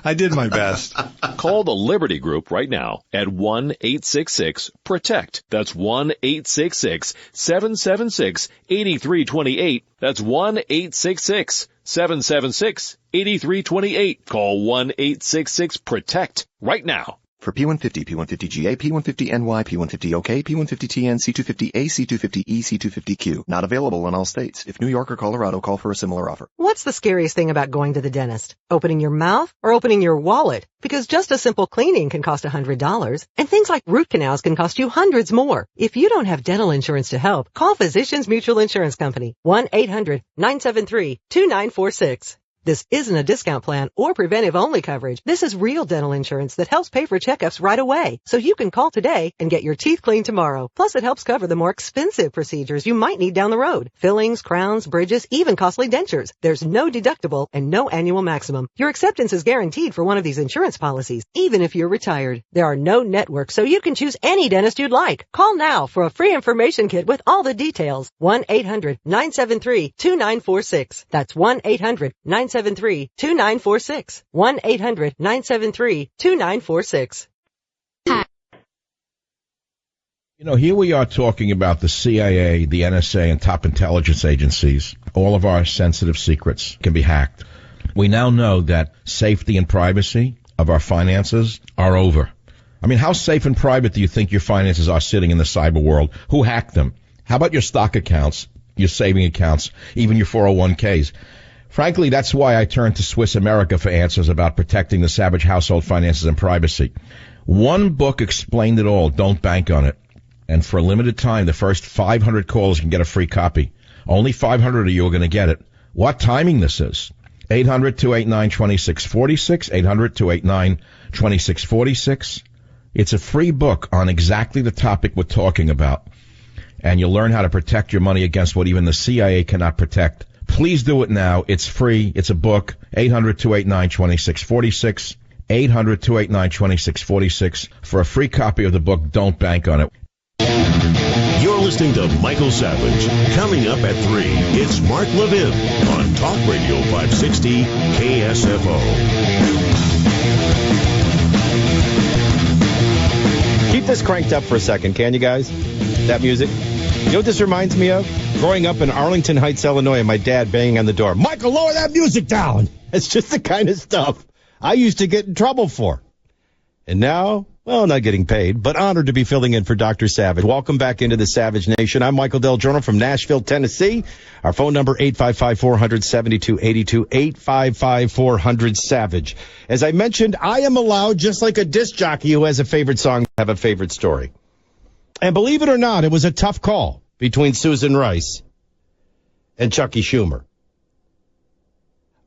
I did my best. Call the Liberty Group right now at 1-866-PROTECT. That's 1-866-776-8328. That's 1-866-776-8328. Call 1-866-PROTECT right now. For P150, P150GA, P150NY, P150OK, P150TN, C250A, C250E, C250Q. Not available in all states. If New York or Colorado, call for a similar offer. What's the scariest thing about going to the dentist? Opening your mouth or opening your wallet? Because just a simple cleaning can cost $100, and things like root canals can cost you hundreds more. If you don't have dental insurance to help, call Physicians Mutual Insurance Company. 1-800-973-2946. This isn't a discount plan or preventive-only coverage. This is real dental insurance that helps pay for checkups right away. So you can call today and get your teeth cleaned tomorrow. Plus, it helps cover the more expensive procedures you might need down the road. Fillings, crowns, bridges, even costly dentures. There's no deductible and no annual maximum. Your acceptance is guaranteed for one of these insurance policies, even if you're retired. There are no networks, so you can choose any dentist you'd like. Call now for a free information kit with all the details. 1-800-973-2946. That's 1-800-973-2946. 1-800-973-2946. You know, here we are talking about the CIA, the NSA, and top intelligence agencies. All of our sensitive secrets can be hacked. We now know that safety and privacy of our finances are over. I mean, how safe and private do you think your finances are sitting in the cyber world? Who hacked them? How about your stock accounts, your saving accounts, even your 401ks? Frankly, that's why I turned to Swiss America for answers about protecting the savage household finances and privacy. One book explained it all. Don't bank on it. And for a limited time, the first 500 callers can get a free copy. Only 500 of you are going to get it. What timing this is. 800-289-2646, 800-289-2646. It's a free book on exactly the topic we're talking about. And you'll learn how to protect your money against what even the CIA cannot protect. Please do it now. It's free. It's a book. 800-289-2646. 800-289-2646 for a free copy of the book. Don't bank on it. You're listening to Michael Savage. Coming up at 3, it's Mark Levin on Talk Radio 560 KSFO. Keep this cranked up for a second, can you guys? That music. You know what this reminds me of? Growing up in Arlington Heights, Illinois, and my dad banging on the door. Michael, lower that music down. It's just the kind of stuff I used to get in trouble for. And now, well, not getting paid, but honored to be filling in for Dr. Savage. Welcome back into the Savage Nation. I'm Michael DelGiorno from Nashville, Tennessee. Our phone number, 855-400-7282, 855-400-SAVAGE. As I mentioned, I am allowed, just like a disc jockey who has a favorite song, to have a favorite story. And believe it or not, it was a tough call between Susan Rice and Chucky Schumer.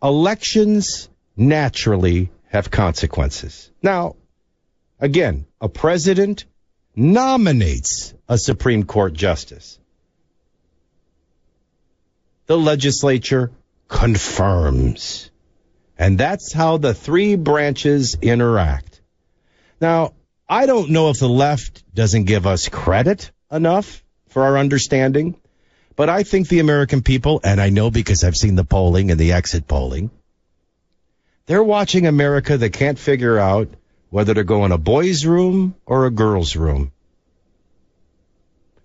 Elections naturally have consequences. Now, again, a president nominates a Supreme Court justice. The legislature confirms. And that's how the three branches interact. Now, I don't know if the left doesn't give us credit enough for our understanding, but I think the American people, and I know because I've seen the polling and the exit polling, they're watching America that can't figure out whether to go in a boys' room or a girls' room.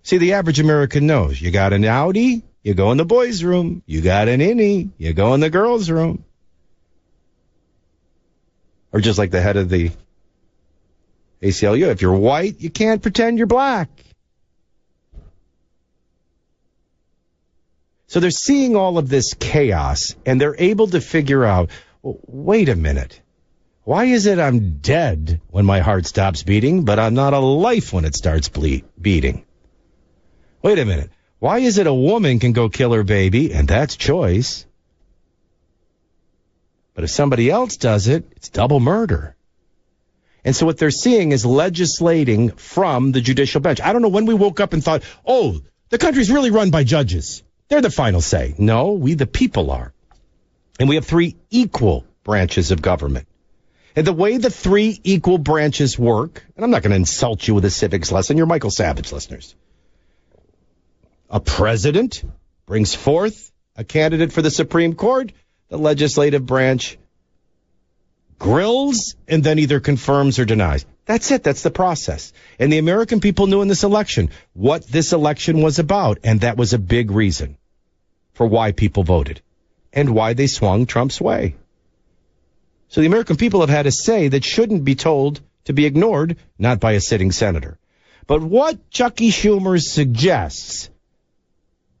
See, the average American knows. You got an Audi, you go in the boys' room. You got an innie, you go in the girls' room. Or just like the head of the ACLU, if you're white, you can't pretend you're black. So they're seeing all of this chaos, and they're able to figure out, well, wait a minute. Why is it I'm dead when my heart stops beating, but I'm not alive when it starts beating? Wait a minute. Why is it a woman can go kill her baby, and that's choice? But if somebody else does it, it's double murder. And so what they're seeing is legislating from the judicial bench. I don't know when we woke up and thought, oh, the country's really run by judges. They're the final say. No, we the people are. And we have three equal branches of government. And the way the three equal branches work, and I'm not going to insult you with a civics lesson, you're Michael Savage listeners. A president brings forth a candidate for the Supreme Court. The legislative branch grills and then either confirms or denies. That's it. That's the process. And the American people knew in this election what this election was about, and that was a big reason for why people voted and why they swung Trump's way. So the American people have had a say that shouldn't be told to be ignored, not by a sitting senator. But what Chucky Schumer suggests,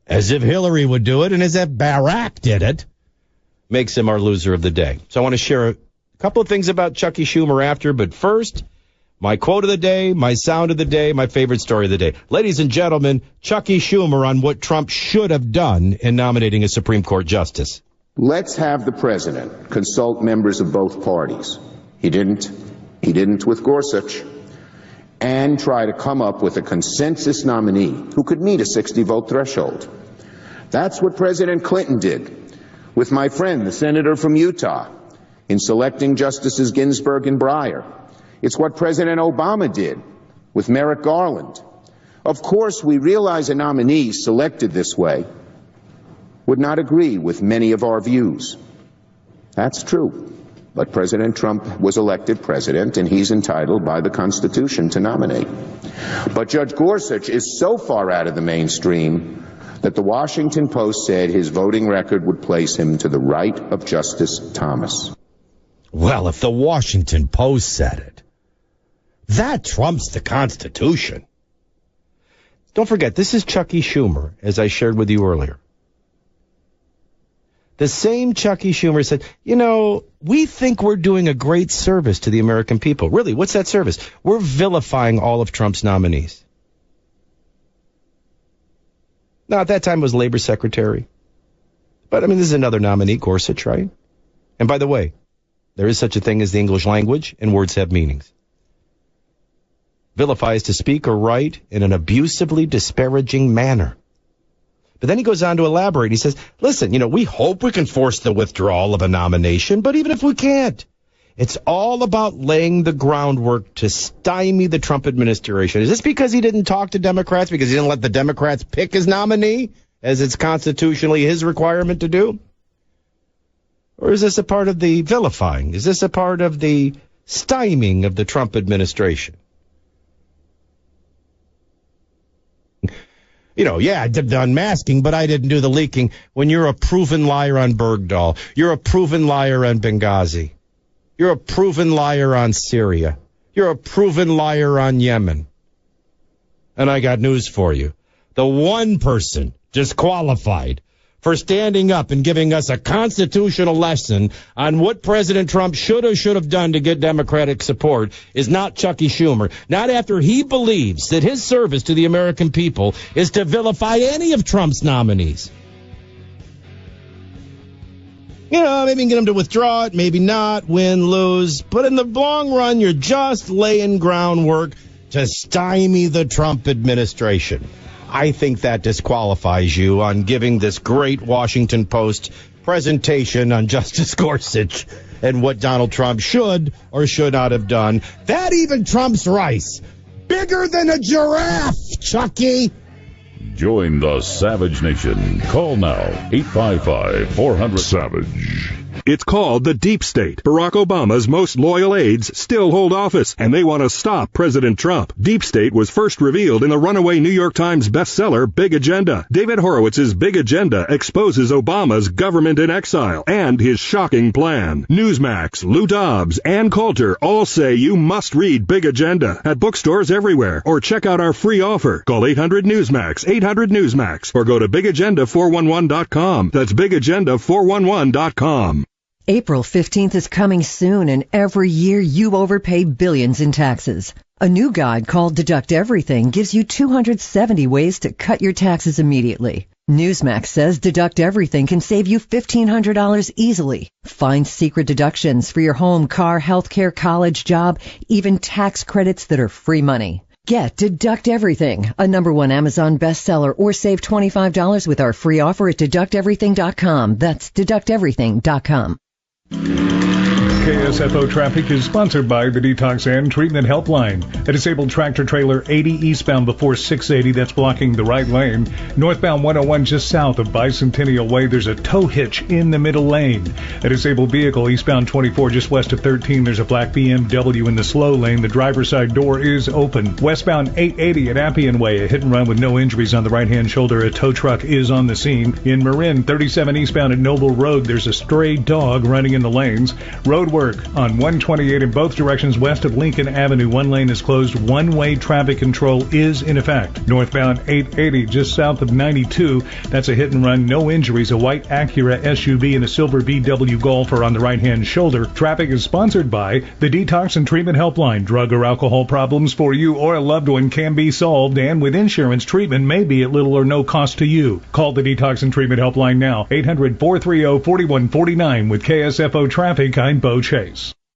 as if Hillary would do it and as if Barack did it, makes him our loser of the day. So I want to share a couple of things about Chucky Schumer after, but first, my quote of the day, my sound of the day, my favorite story of the day. Ladies and gentlemen, Chucky Schumer on what Trump should have done in nominating a Supreme Court justice. Let's have the president consult members of both parties. He didn't. He didn't with Gorsuch. And try to come up with a consensus nominee who could meet a 60-vote threshold. That's what President Clinton did with my friend, the senator from Utah, in selecting Justices Ginsburg and Breyer. It's what President Obama did with Merrick Garland. Of course, we realize a nominee selected this way would not agree with many of our views. That's true. But President Trump was elected president, and he's entitled by the Constitution to nominate. But Judge Gorsuch is so far out of the mainstream that the Washington Post said his voting record would place him to the right of Justice Thomas. Well, if the Washington Post said it, that trumps the Constitution. Don't forget, this is Chucky Schumer, as I shared with you earlier. The same Chucky Schumer said, you know, we think we're doing a great service to the American people. Really, what's that service? We're vilifying all of Trump's nominees. Now, at that time, it was Labor Secretary. But, I mean, this is another nominee, Gorsuch, right? And by the way, there is such a thing as the English language, and words have meanings. Vilify is to speak or write in an abusively disparaging manner. But then he goes on to elaborate. He says, listen, you know, we hope we can force the withdrawal of a nomination, but even if we can't, it's all about laying the groundwork to stymie the Trump administration. Is this because he didn't talk to Democrats, because he didn't let the Democrats pick his nominee, as it's constitutionally his requirement to do? Or is this a part of the vilifying? Is this a part of the stymieing of the Trump administration? You know, yeah, I did the unmasking, but I didn't do the leaking. When you're a proven liar on Bergdahl, you're a proven liar on Benghazi. You're a proven liar on Syria. You're a proven liar on Yemen. And I got news for you. The one person disqualified for standing up and giving us a constitutional lesson on what President Trump should have done to get Democratic support is not Chucky Schumer. Not after he believes that his service to the American people is to vilify any of Trump's nominees. You know, maybe get him to withdraw it, maybe not, win, lose. But in the long run, you're just laying groundwork to stymie the Trump administration. I think that disqualifies you on giving this great Washington Post presentation on Justice Gorsuch and what Donald Trump should or should not have done. That even trumps rice. Bigger than a giraffe, Chucky. Join the Savage Nation. Call now, 855-400-SAVAGE. It's called the Deep State. Barack Obama's most loyal aides still hold office, and they want to stop President Trump. Deep State was first revealed in the runaway New York Times bestseller, Big Agenda. David Horowitz's Big Agenda exposes Obama's government in exile and his shocking plan. Newsmax, Lou Dobbs, Ann Coulter all say you must read Big Agenda at bookstores everywhere, or check out our free offer. Call 800-NEWSMAX, 800-NEWSMAX, or go to bigagenda411.com. That's bigagenda411.com. April 15th is coming soon, and every year you overpay billions in taxes. A new guide called Deduct Everything gives you 270 ways to cut your taxes immediately. Newsmax says Deduct Everything can save you $1,500 easily. Find secret deductions for your home, car, healthcare, college, job, even tax credits that are free money. Get Deduct Everything, a #1 Amazon bestseller, or save $25 with our free offer at deducteverything.com. That's deducteverything.com. KSFO Traffic is sponsored by the Detox and Treatment Helpline. A disabled tractor trailer 80 eastbound before 680 that's blocking the right lane. Northbound 101 just south of Bicentennial Way, there's a tow hitch in the middle lane. A disabled vehicle eastbound 24 just west of 13, there's a black BMW in the slow lane. The driver's side door is open. Westbound 880 at Appian Way, a hit and run with no injuries on the right-hand shoulder. A tow truck is on the scene. In Marin, 37 eastbound at Noble Road, there's a stray dog running in the lanes. Road work on 128 in both directions west of Lincoln Avenue. One lane is closed. One-way traffic control is in effect. Northbound 880 just south of 92. That's a hit and run. No injuries. A white Acura SUV and a silver VW Golf are on the right-hand shoulder. Traffic is sponsored by the Detox and Treatment Helpline. Drug or alcohol problems for you or a loved one can be solved, and with insurance, treatment may be at little or no cost to you. Call the Detox and Treatment Helpline now. 800-430-4149 with KSFO Traffic. I'm Bo Chase.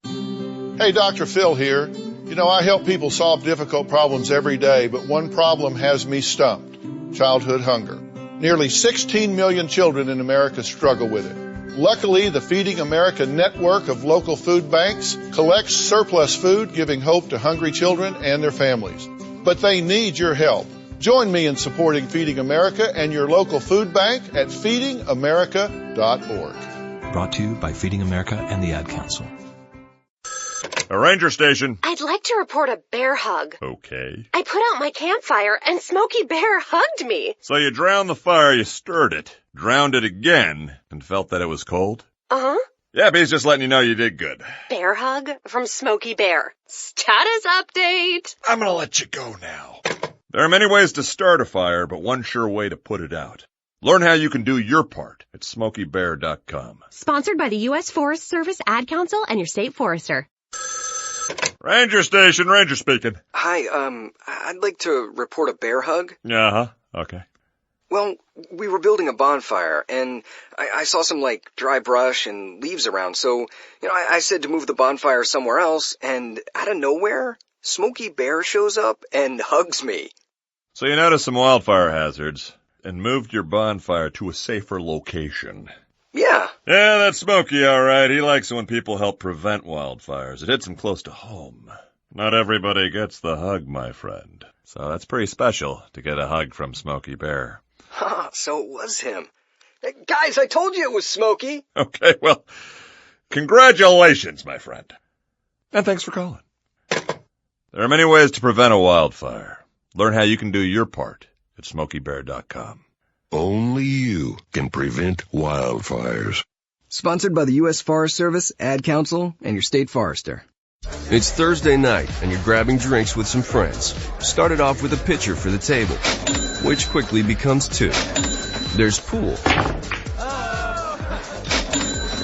Hey, Dr. Phil here. You know, I help people solve difficult problems every day, but one problem has me stumped: childhood hunger. Nearly 16 million children in America struggle with it. Luckily, the Feeding America network of local food banks collects surplus food, giving hope to hungry children and their families. But they need your help. Join me in supporting Feeding America and your local food bank at feedingamerica.org. Brought to you by Feeding America and the Ad Council. A ranger station. I'd like to report a bear hug. Okay. I put out my campfire and Smokey Bear hugged me. So you drowned the fire, you stirred it, drowned it again, and felt that it was cold? Uh-huh. Yeah, but he's just letting you know you did good. Bear hug from Smokey Bear. Status update. I'm gonna let you go now. There are many ways to start a fire, but one sure way to put it out. Learn how you can do your part at SmokeyBear.com. Sponsored by the U.S. Forest Service, Ad Council, and your state forester. Ranger station, ranger speaking. Hi, I'd like to report a bear hug. Uh-huh, okay. Well, we were building a bonfire, and I saw some, dry brush and leaves around, so, I said to move the bonfire somewhere else, and out of nowhere, Smokey Bear shows up and hugs me. So you noticed some wildfire hazards and moved your bonfire to a safer location. Yeah. Yeah, that's Smokey, all right. He likes it when people help prevent wildfires. It hits him close to home. Not everybody gets the hug, my friend. So that's pretty special to get a hug from Smokey Bear. So it was him. Hey, guys, I told you it was Smokey. Okay, well, congratulations, my friend. And thanks for calling. There are many ways to prevent a wildfire. Learn how you can do your part at SmokeyBear.com. Only you can prevent wildfires. Sponsored by the U.S. Forest Service, Ad Council, and your state forester. It's Thursday night, and you're grabbing drinks with some friends. Started off with a pitcher for the table, which quickly becomes two. There's pool.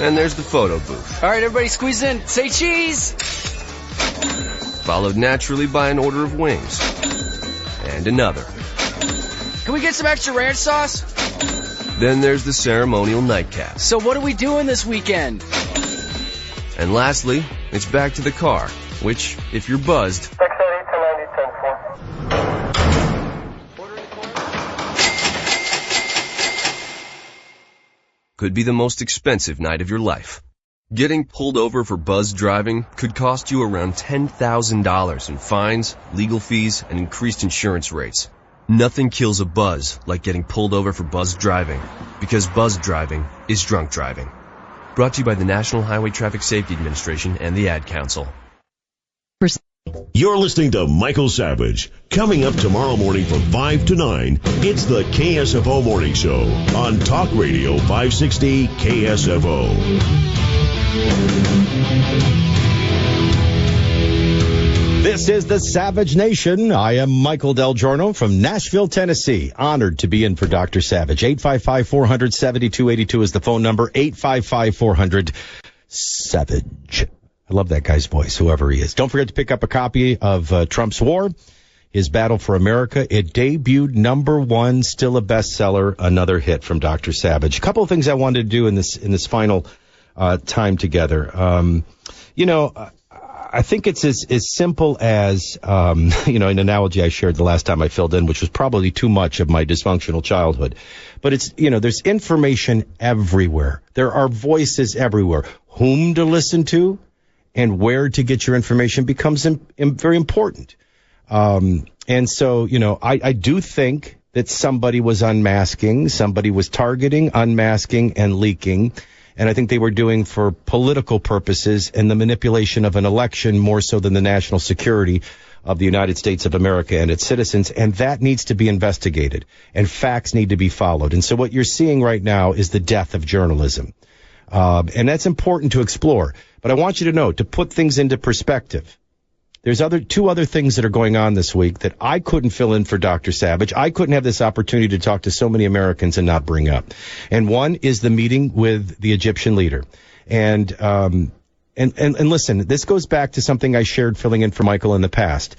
And there's the photo booth. All right, everybody squeeze in. Say cheese! Followed naturally by an order of wings. And another. Can we get some extra ranch sauce? Then there's the ceremonial nightcap. So what are we doing this weekend? And lastly, it's back to the car, which, if you're buzzed, could be the most expensive night of your life. Getting pulled over for buzz driving could cost you around $10,000 in fines, legal fees, and increased insurance rates. Nothing kills a buzz like getting pulled over for buzz driving, because buzz driving is drunk driving. Brought to you by the National Highway Traffic Safety Administration and the Ad Council. You're listening to Michael Savage. Coming up tomorrow morning from 5 to 9, it's the KSFO Morning Show on Talk Radio 560 KSFO. This is the Savage Nation. I am Michael DelGiorno from Nashville, Tennessee. Honored to be in for Dr. Savage. 855-400-7282 is the phone number. 855-400-SAVAGE. I love that guy's voice, whoever he is. Don't forget to pick up a copy of Trump's War, his battle for America. It debuted #1, still a bestseller, another hit from Dr. Savage. A couple of things I wanted to do in this final time together. I think it's as simple as, an analogy I shared the last time I filled in, which was probably too much of my dysfunctional childhood. But it's, there's information everywhere. There are voices everywhere. Whom to listen to and where to get your information becomes very important. And so, I do think that somebody was unmasking, somebody was targeting, unmasking, and leaking. And I think they were doing for political purposes and the manipulation of an election more so than the national security of the United States of America and its citizens. And that needs to be investigated and facts need to be followed. And so what you're seeing right now is the death of journalism. And that's important to explore. But I want you to know, to put things into perspective, there's two other things that are going on this week that I couldn't fill in for Dr. Savage. I couldn't have this opportunity to talk to so many Americans and not bring up. And one is the meeting with the Egyptian leader. And listen, this goes back to something I shared filling in for Michael in the past.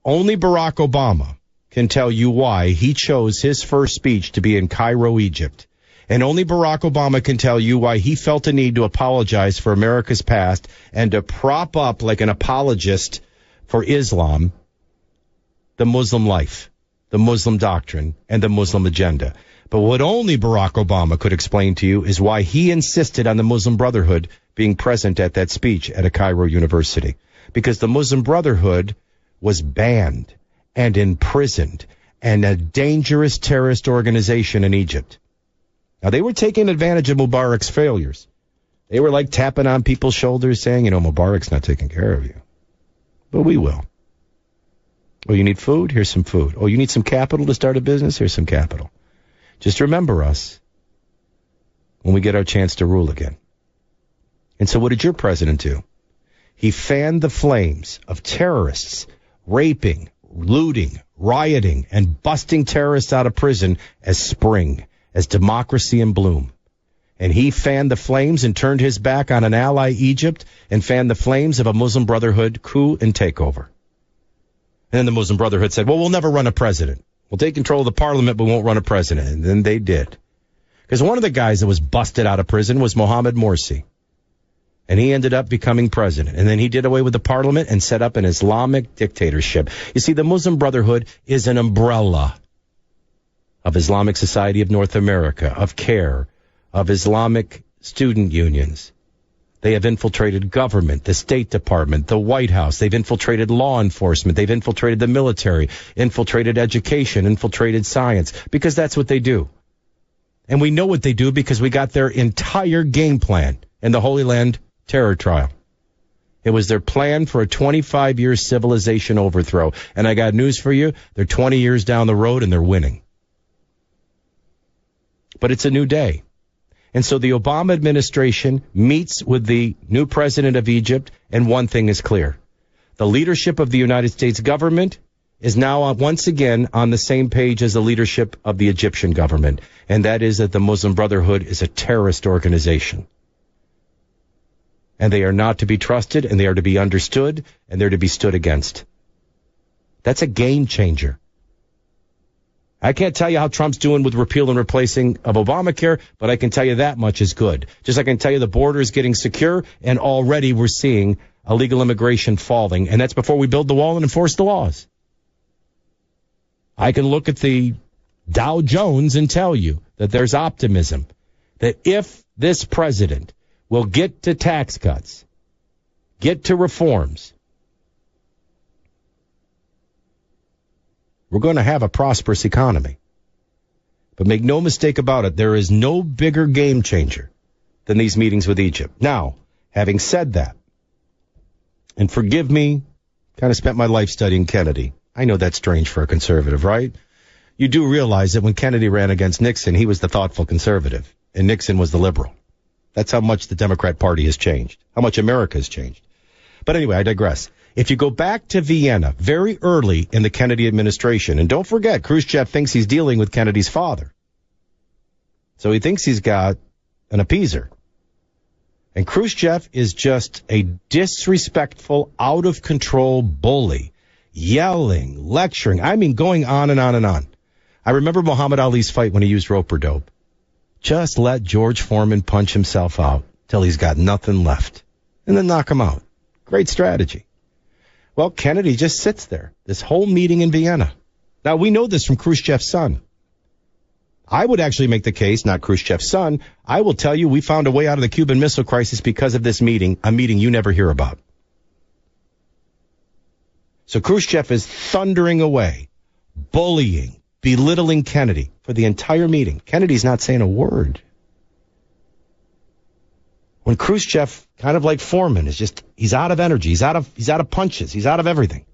Only Barack Obama can tell you why he chose his first speech to be in Cairo, Egypt. And only Barack Obama can tell you why he felt a need to apologize for America's past and to prop up like an apologist for Islam, the Muslim life, the Muslim doctrine, and the Muslim agenda. But what only Barack Obama could explain to you is why he insisted on the Muslim Brotherhood being present at that speech at a Cairo university. Because the Muslim Brotherhood was banned and imprisoned and a dangerous terrorist organization in Egypt. Now, they were taking advantage of Mubarak's failures. They were like tapping on people's shoulders saying, Mubarak's not taking care of you. But we will. Oh, you need food? Here's some food. Oh, you need some capital to start a business? Here's some capital. Just remember us when we get our chance to rule again. And so what did your president do? He fanned the flames of terrorists raping, looting, rioting, and busting terrorists out of prison as spring, as democracy in bloom. And he fanned the flames and turned his back on an ally, Egypt, and fanned the flames of a Muslim Brotherhood coup and takeover. And then the Muslim Brotherhood said, well, we'll never run a president. We'll take control of the parliament, but won't run a president. And then they did. Because one of the guys that was busted out of prison was Mohammed Morsi. And he ended up becoming president. And then he did away with the parliament and set up an Islamic dictatorship. You see, the Muslim Brotherhood is an umbrella of Islamic Society of North America, of CARE, of Islamic student unions. They have infiltrated government, the State Department, the White House. They've infiltrated law enforcement. They've infiltrated the military, infiltrated education, infiltrated science, because that's what they do. And we know what they do because we got their entire game plan in the Holy Land terror trial. It was their plan for a 25-year civilization overthrow. And I got news for you. They're 20 years down the road and they're winning. But it's a new day. And so the Obama administration meets with the new president of Egypt, and one thing is clear. The leadership of the United States government is now once again on the same page as the leadership of the Egyptian government, and that is that the Muslim Brotherhood is a terrorist organization. And they are not to be trusted, and they are to be understood, and they're to be stood against. That's a game changer. I can't tell you how Trump's doing with repeal and replacing of Obamacare, but I can tell you that much is good. Just like I can tell you the border is getting secure, and already we're seeing illegal immigration falling, and that's before we build the wall and enforce the laws. I can look at the Dow Jones and tell you that there's optimism, that if this president will get to tax cuts, get to reforms, we're going to have a prosperous economy. But make no mistake about it, there is no bigger game changer than these meetings with Egypt. Now, having said that, and forgive me, kind of spent my life studying Kennedy. I know that's strange for a conservative, right? You do realize that when Kennedy ran against Nixon, he was the thoughtful conservative, and Nixon was the liberal. That's how much the Democrat Party has changed, how much America has changed. But anyway, I digress. If you go back to Vienna, very early in the Kennedy administration, and don't forget, Khrushchev thinks he's dealing with Kennedy's father. So he thinks he's got an appeaser. And Khrushchev is just a disrespectful, out-of-control bully, yelling, lecturing, I mean, going on and on and on. I remember Muhammad Ali's fight when he used rope-a-dope. Just let George Foreman punch himself out till he's got nothing left, and then knock him out. Great strategy. Well, Kennedy just sits there, this whole meeting in Vienna. Now, we know this from Khrushchev's son. I would actually make the case, not Khrushchev's son. I will tell you we found a way out of the Cuban Missile Crisis because of this meeting, a meeting you never hear about. So Khrushchev is thundering away, bullying, belittling Kennedy for the entire meeting. Kennedy's not saying a word. When Khrushchev, kind of like Foreman, is just, he's out of energy, he's out of punches, he's out of everything.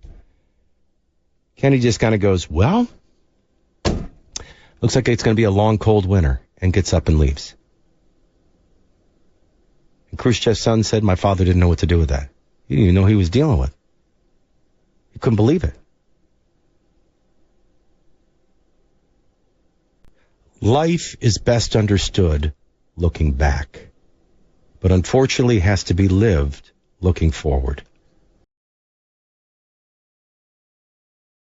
Kennedy just kind of goes, well, looks like it's going to be a long, cold winter, and gets up and leaves. And Khrushchev's son said, my father didn't know what to do with that. He didn't even know who he was dealing with. He couldn't believe it. Life is best understood looking back, but unfortunately has to be lived looking forward.